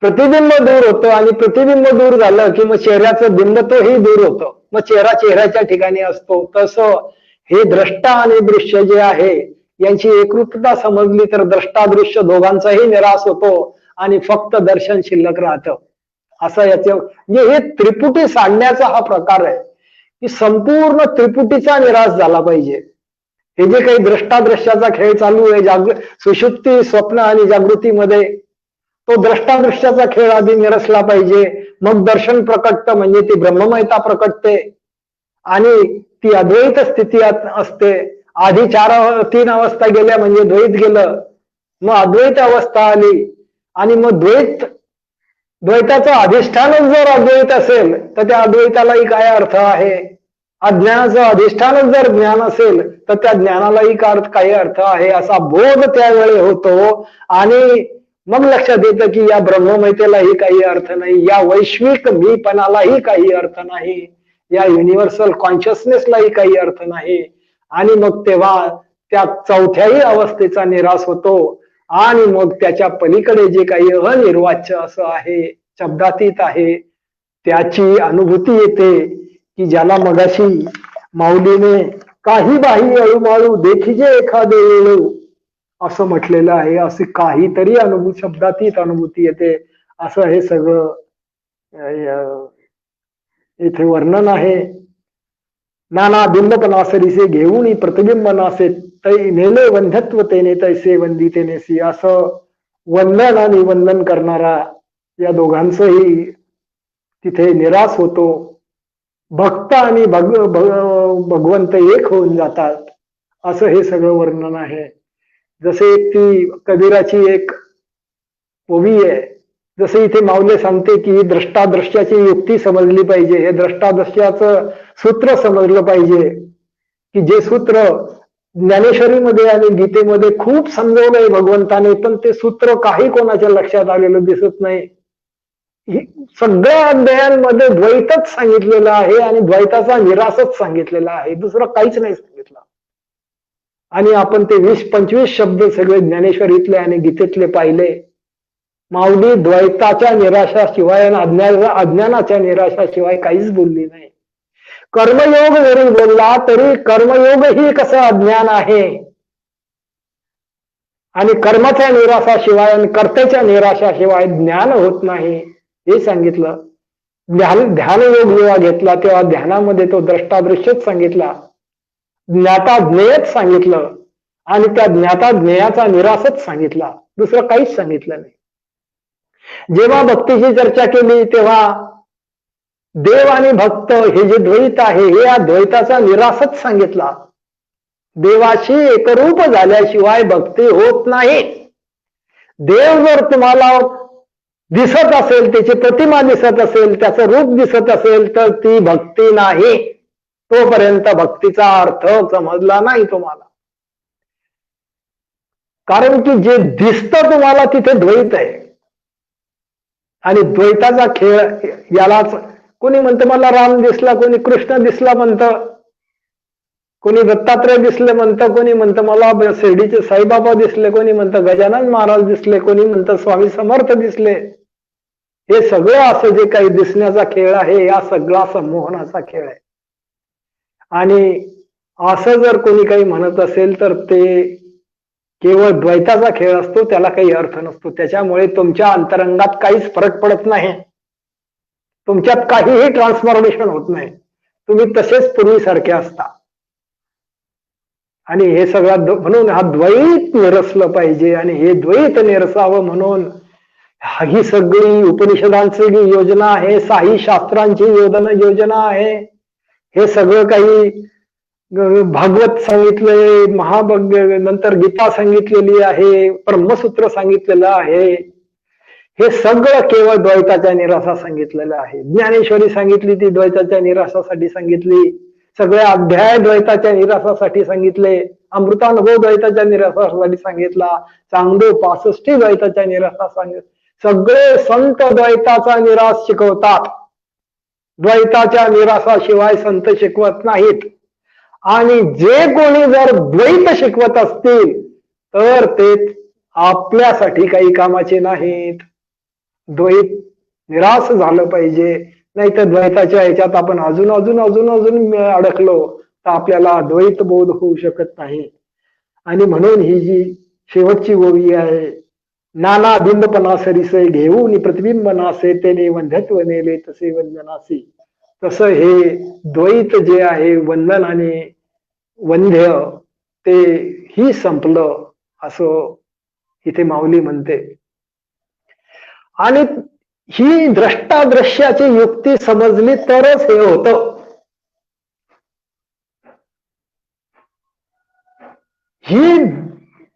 प्रतिबिंब दूर होतं आणि प्रतिबिंब दूर झालं की मग चेहऱ्याचं बिंब तोही दूर होतं, मग चेहरा चेहऱ्याच्या ठिकाणी असतो. तसं हे द्रष्टा आणि दृश्य जे आहे यांची एकरूपता समजली तर द्रष्टादृश्य दोघांचाही निराश होतो आणि फक्त दर्शन शिल्लक राहतं. असं याचे म्हणजे हे त्रिपुटी सांडण्याचा हा प्रकार आहे की संपूर्ण त्रिपुटीचा निराश झाला पाहिजे. हे जे काही द्रष्टादृश्याचा खेळ चालू आहे सुषुप्ती, स्वप्न आणि जागृतीमध्ये, तो द्रष्टादृश्याचा खेळ आधी निरसला पाहिजे. मग दर्शन प्रकटतं म्हणजे ती ब्रह्ममयता प्रकटते आणि ती अद्वैत स्थिती असते. आधी 3 अवस्था गेल्या म्हणजे द्वैत गेलं, मग अद्वैत अवस्था आली आणि मग द्वैताचं अधिष्ठानच जर अद्वैत असेल तर त्या अद्वैतालाही काय अर्थ आहे. अज्ञानाचं अधिष्ठानच जर ज्ञान असेल तर त्या ज्ञानालाही काही अर्थ आहे, असा बोध त्यावेळी होतो. आणि मग लक्षात येतं की या ब्रह्ममयतेलाही काही अर्थ नाही, या वैश्विक मीपणालाही काही अर्थ नाही, या युनिव्हर्सल कॉन्शियसनेसलाही काही अर्थ नाही. आणि मग तेव्हा त्या चौथ्याही अवस्थेचा निराश होतो आणि मग त्याच्या पलीकडे जे काही अनिर्वाच्य असं आहे, शब्दातीत आहे, त्याची अनुभूती येते की ज्याला मगाशी माऊलीने काही बाही अळूमाळू देखीजे एखादे वेळू असं म्हटलेलं आहे. अशी काहीतरी शब्दातीत अनुभूती येते. असं हे सगळं इथे वर्णन आहे. नाना बिंबपणा सरीसे घेऊन प्रतिबिंब नासे, तै नेले वंध्यत्व तेने तैसे वंदितेनेसी. असं वंदन आणि वंदन करणारा या दोघांचंही तिथे निराश होतो. भक्त आणि भगवंत एक होऊन जातात, असं हे सगळं वर्णन आहे. जसे ती कबीराची एक ओवी आहे, जसे इथे माऊली सांगते की द्रष्टादृश्याची युक्ती समजली पाहिजे, हे द्रष्टादृश्याचं सूत्र समजलं पाहिजे की जे सूत्र ज्ञानेश्वरीमध्ये आणि गीतेमध्ये खूप समजवलंय भगवंताने, पण ते सूत्र काही कोणाच्या लक्षात आलेलं दिसत नाही. सगळ्या अध्यायांमध्ये द्वैतच सांगितलेलं आहे आणि द्वैताचा निराशच सांगितलेला आहे, दुसरं काहीच नाही सांगितलं. आणि आपण ते 20-25 शब्द सगळे ज्ञानेश्वरीतले आणि गीतेतले पाहिले. माऊली द्वैताच्या निराशाशिवाय आणि अज्ञानाच्या निराशाशिवाय काहीच बोलली नाही. कर्मयोग जरी बोलला तरी कर्मयोग ही कसं अज्ञान आहे आणि कर्माच्या निराशाशिवाय आणि कर्त्याच्या निराशाशिवाय ज्ञान होत नाही हे सांगितलं. ध्यानयोग जेव्हा घेतला तेव्हा ध्यानामध्ये तो द्रष्टादृश्यच सांगितला, ज्ञाता ज्ञेयच सांगितलं आणि त्या ज्ञाता ज्ञेयाचा निराशच सांगितला, दुसरं काहीच सांगितलं नाही. जेव्हा भक्तीची चर्चा केली तेव्हा देव आणि भक्त हे जे द्वैत आहे हे या द्वैताचा निराशच सांगितला. देवाशी एकरूप झाल्याशिवाय भक्ती होत नाही. देव जर तुम्हाला दिसत असेल, त्याची प्रतिमा दिसत असेल, त्याचं रूप दिसत असेल तर ती भक्ती नाही. तोपर्यंत भक्तीचा अर्थ समजला नाही तुम्हाला. कारण की जे दिसतं तुम्हाला तिथे द्वैत आहे आणि द्वैताचा खेळ यालाच कोणी म्हणतं मला राम दिसला, कोणी कृष्ण दिसला म्हणतं. कोणी दत्तात्रय दिसले म्हणतं, कोणी म्हणतं मला शिर्डीचे साईबाबा दिसले, कोणी म्हणतं गजानन महाराज दिसले, कोणी म्हणतं स्वामी समर्थ दिसले. हे सगळं असं जे काही दिसण्याचा खेळ आहे, या सगळा संमोहनाचा खेळ आहे. आणि असं जर कोणी काही म्हणत असेल तर ते केवळ द्वैताचा खेळ असतो, त्याला काही अर्थ नसतो. त्याच्यामुळे तुमच्या अंतरंगात काहीच फरक पडत नाही, तुमच्यात काहीही ट्रान्सफॉर्मेशन होत नाही, तुम्ही तसेच पूर्वीसारखे असता. आणि हे सगळं म्हणून हा द्वैत निरसलं पाहिजे. आणि हे द्वैत निरसावं म्हणून ही सगळी उपनिषदांची योजना आहे, साई शास्त्रांची योजना आहे. हे सगळं काही भागवत सांगितलंय, नंतर गीता सांगितलेली आहे, ब्रह्मसूत्र सांगितलेलं आहे. हे सगळं केवळ द्वैताच्या निरासा सांगितलेलं आहे. ज्ञानेश्वरी सांगितली ती द्वैताच्या निरासासाठी सांगितली, सगळे अध्याय द्वैताच्या निरासासाठी सांगितले, अमृतानुभव द्वैताच्या निरासासाठी सांगितला, चांगदेव 65 द्वैताच्या निरासा सांगितलं. सगळे संत द्वैताचा निराश शिकवतात, द्वैताच्या निरासाशिवाय संत शिकवत नाहीत. आणि जे कोणी जर द्वैत शिकवत असतील तर ते आपल्यासाठी काही कामाचे नाहीत. द्वैत निराश झालं पाहिजे, नाही तर द्वैताच्या ह्याच्यात आपण अजून अजून अजून अजून अडकलो तर आपल्याला द्वैत बोध होऊ शकत नाही. आणि म्हणून ही जी शेवटची ओवी आहे, नाना बिंबपणा सरिसे घेऊन प्रतिबिंब नासे, तेने वंध्यत्व नेले तसे वंदनासी. तसं हे द्वैत जे आहे, वंदन आणि वंध्य, ते ही संपलं असं इथे माऊली म्हणते. आणि ही द्रष्टादृश्याची युक्ती समजली तरच हे होतं. ही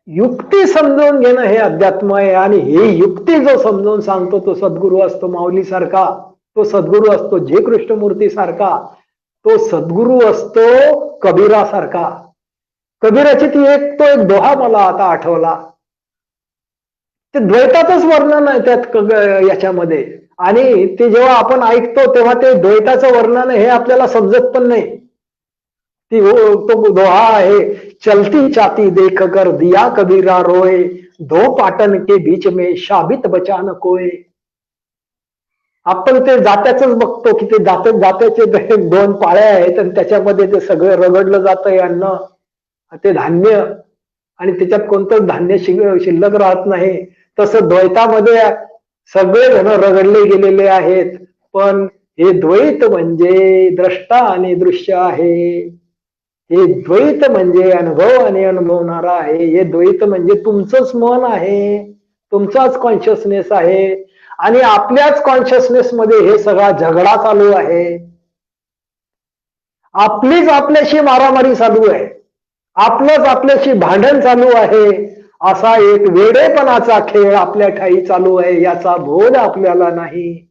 युक्ती समजून घेणं हे अध्यात्म आहे. आणि ही युक्ती जो समजून सांगतो तो सद्गुरू असतो, माऊली सारखा तो सद्गुरू असतो, जे कृष्णमूर्ती सारखा तो सद्गुरू असतो, कबीरासारखा. कबीराची ती एक दोहा मला आता आठवला, ते द्वैताचंच वर्णन आहे त्यात याच्यामध्ये. आणि ते जेव्हा आपण ऐकतो तेव्हा ते द्वैताचं वर्णन हे आपल्याला समजत पण नाही. तो दोहा आहे, चलती चाती देख कर दिया कबीरा रोए, दो पाटन के बीच में शाबित बचान कोय. आपण ते जात्याच बघतो की ते जात्याचे 2 पाळ्या आहेत आणि त्याच्यामध्ये ते सगळं रगडलं जातंय अन्न, ते धान्य, आणि त्याच्यात कोणतंच धान्य शिल्लक राहत नाही. तसं द्वैतामध्ये सगळे जण रगडले गेलेले आहेत. पण हे द्वैत म्हणजे द्रष्टा आणि दृश्य आहे. हे द्वैत म्हणजे अनुभव आणि अनुभवणारा आहे. हे द्वैत म्हणजे तुमचंच मन आहे, तुमचाच कॉन्शियसनेस आहे. आणि आपल्याच कॉन्शियसनेस मध्ये हे सगळा झगडा चालू आहे, आपलीच आपल्याशी मारामारी चालू आहे, आपलंच आपल्याशी भांडण चालू आहे. असा एक वेडेपणाचा खेळ आपल्या ठाई चालू आहे, याचा बोध आपल्याला नाही.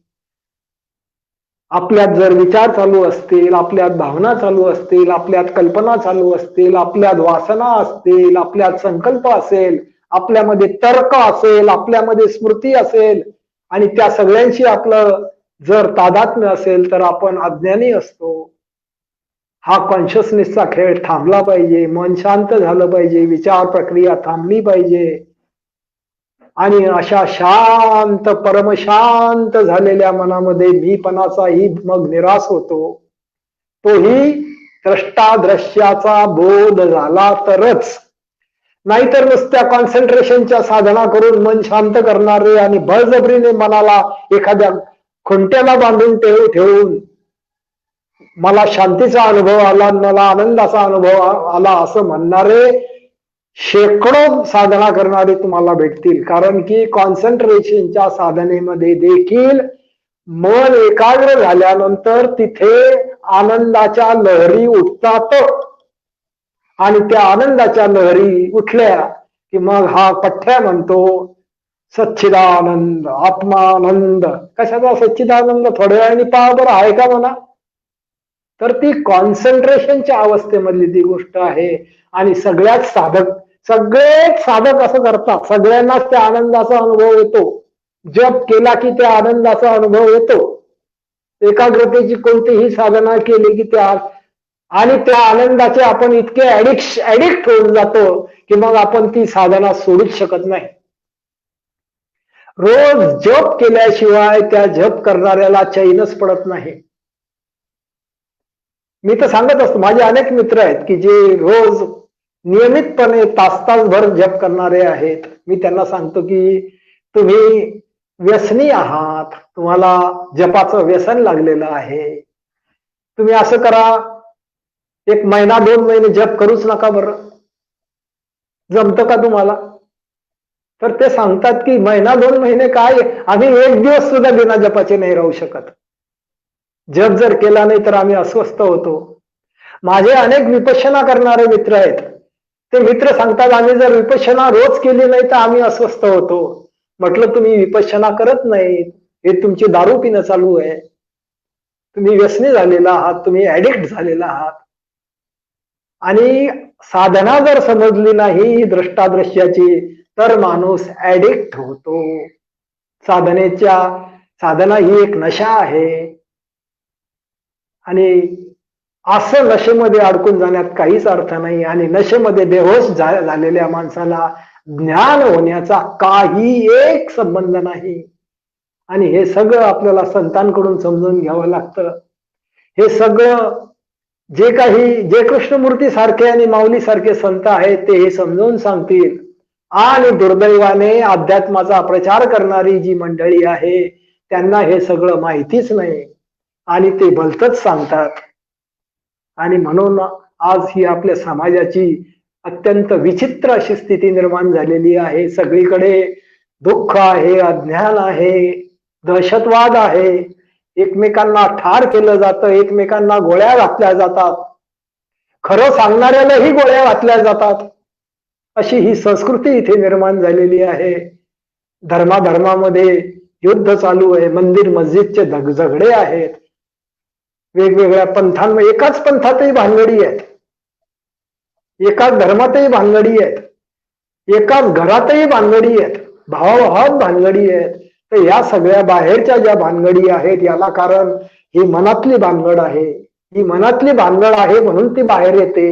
आपल्यात जर विचार चालू असतील, आपल्यात भावना चालू असतील, आपल्यात कल्पना चालू असतील, आपल्यात वासना असतील, आपल्यात संकल्प असेल, आपल्यामध्ये तर्क असेल, आपल्यामध्ये स्मृती असेल, आणि त्या सगळ्यांशी आपलं जर तादात्म्य असेल तर आपण अज्ञानी असतो. हा कॉन्शियसनेसचा खेळ थांबला पाहिजे, मन शांत झालं पाहिजे, विचार प्रक्रिया थांबली पाहिजे. आणि अशा शांत परमशांत झालेल्या मनामध्ये मीपणाचाही मग निराश होतो. तोही द्रष्टाद्रश्याचा बोध झाला तरच, नाहीतर नुसत्या कॉन्सन्ट्रेशनच्या साधना करून मन शांत करणारे आणि बळजबरीने मनाला एखाद्या खुंट्याला बांधून ठेवून मला शांतीचा अनुभव आला, मला आनंदाचा अनुभव आला असं म्हणणारे शेकडो साधना करणारे तुम्हाला भेटतील. कारण की कॉन्सन्ट्रेशनच्या साधनेमध्ये देखील मन एकाग्र झाल्यानंतर तिथे आनंदाच्या लहरी उठतात. आणि त्या आनंदाच्या लहरी उठल्या की मग हा पठ्या म्हणतो सच्चिदानंद, आत्मानंद. कशाचा सच्चिदानंद? थोड्या वेळाने पहा बरं आहे का म्हणा. तर ती कॉन्सन्ट्रेशनच्या अवस्थेमधली ती गोष्ट आहे. आणि सगळेच साधक असं करतात, सगळ्यांनाच त्या आनंदाचा अनुभव येतो. जप केला की त्या आनंदाचा अनुभव येतो. एकाग्रतेची कोणतीही साधना केली की त्या आणि त्या आनंदाचे आपण इतके ऍडिक्ट होऊन जातो की मग आपण ती साधना सोडूच शकत नाही. रोज जप केल्याशिवाय त्या जप करणाऱ्याला चैनच पडत नाही. मी तर सांगत असतो, माझे अनेक मित्र आहेत की जे रोज नियमितपणे तास-तासभर जप करणारे आहेत. मी त्यांना सांगतो की तुम्ही व्यसनी आहात, तुम्हाला जपाचं व्यसन लागलेलं आहे. तुम्ही असं करा, 1 महिना 2 महिने जप करूच नका बरं. जमतं का तुम्हाला? तर ते सांगतात की महिना 2 महिने काय, आम्ही 1 दिवस सुद्धा बिना जपाचे नाही राहू शकत. जप जर केला नाही तर आम्ही अस्वस्थ होतो. माझे अनेक विपश्यना करणारे मित्र आहेत. ते मित्र सांगतात आम्ही जर विपश्यना रोज केली नाही तर आम्ही अस्वस्थ होतो. म्हटलं तुम्ही विपश्यना करत नाहीत, हे तुमची दारू पिणं चालू आहे. तुम्ही व्यसनी झालेला आहात, तुम्ही ऍडिक्ट झालेला आहात. आणि साधना जर समजली नाही दृष्टादृश्याची तर माणूस ऍडिक्ट होतो. साधना ही एक नशा आहे आणि असं नशेमध्ये अडकून जाण्यात काहीच अर्थ नाही. आणि नशेमध्ये बेहोश झालेल्या माणसाला ज्ञान होण्याचा काही एक संबंध नाही. आणि हे सगळं आपल्याला संतांकडून समजून घ्यावं लागतं. हे सगळं जे कृष्णमूर्ती सारखे आणि माऊली सारखे संत आहेत ते हे समजावून सांगतील. आणि दुर्दैवाने अध्यात्माचा प्रचार करणारी जी मंडळी आहे त्यांना हे सगळं माहितीच नाही आणि ते भलतंच सांगतात. आणि म्हणून आज ही आपल्या समाजाची अत्यंत विचित्र अशी स्थिती निर्माण झालेली आहे. सगळीकडे दुःख आहे, अज्ञान आहे, दहशतवाद आहे, एकमेकांना ठार केलं जातं, एकमेकांना गोळ्या घातल्या जातात, खरं सांगणाऱ्यालाही गोळ्या घातल्या जातात. अशी ही संस्कृती इथे निर्माण झालेली आहे. धर्माधर्मामध्ये युद्ध चालू आहे, मंदिर मस्जिदचे झगडे आहेत, वेगवेगळ्या पंथांमध्ये एकाच पंथातही भानगडी आहेत, एकाच धर्मातही भानगडी आहेत, एकाच घरातही भानगडी आहेत, भावाभावात भानगडी आहेत. तर या सगळ्या बाहेरच्या ज्या भानगडी आहेत याला कारण ही मनातली भानगड आहे. ही मनातली भानगड आहे म्हणून ती बाहेर येते.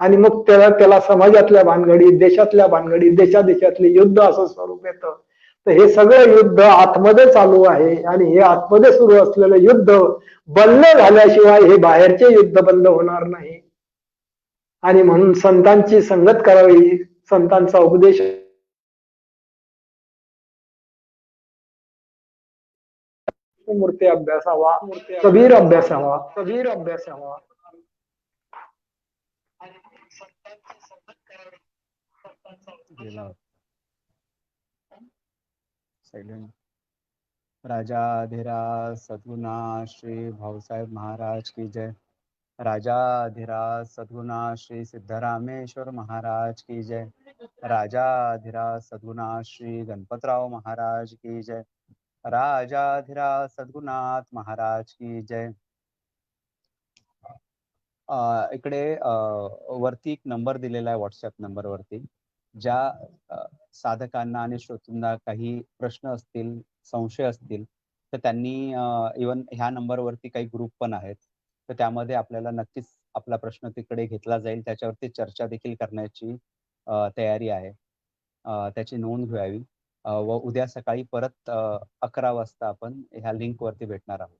आणि मग त्याला समाजातल्या भानगडी, देशातल्या भानगडी, देशादेशातले युद्ध असं स्वरूप येतं. तर हे सगळं युद्ध आतमध्ये चालू आहे आणि हे आतमध्ये सुरू असलेलं युद्ध बंद झाल्याशिवाय हे बाहेरचे युद्ध बंद होणार नाही. आणि म्हणून संतांची संगत करावी, संतांचा उपदेश मूर्ती अभ्यासावा, कबीर अभ्यासावा, कबीर अभ्यासावा. राजाधिराज सद्गुणा श्री भाऊसाहेब महाराज की जय. राजाधिराज सद्गुणा श्री सिद्धरामेश्वर महाराज की जय. राजाधिराज सद्गुणा श्री गणपतराव महाराज की जय. राजाधिराज सद्गुणाथ महाराज की जय. इकडे वरती एक नंबर दिलेला आहे व्हॉट्सअप नंबर वरती. ज्या साधकांना आणि श्रोतूंना काही प्रश्न असतील, संशय असतील तर त्यांनी इवन ह्या नंबरवरती काही ग्रुप पण आहेत, तर त्यामध्ये आपल्याला नक्कीच आपला प्रश्न तिकडे घेतला जाईल, त्याच्यावरती चर्चा देखील करण्याची तयारी आहे. त्याची नोंद घ्यावी. व उद्या सकाळी परत 11 वाजता आपण ह्या लिंक वरती भेटणार आहोत.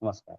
नमस्कार.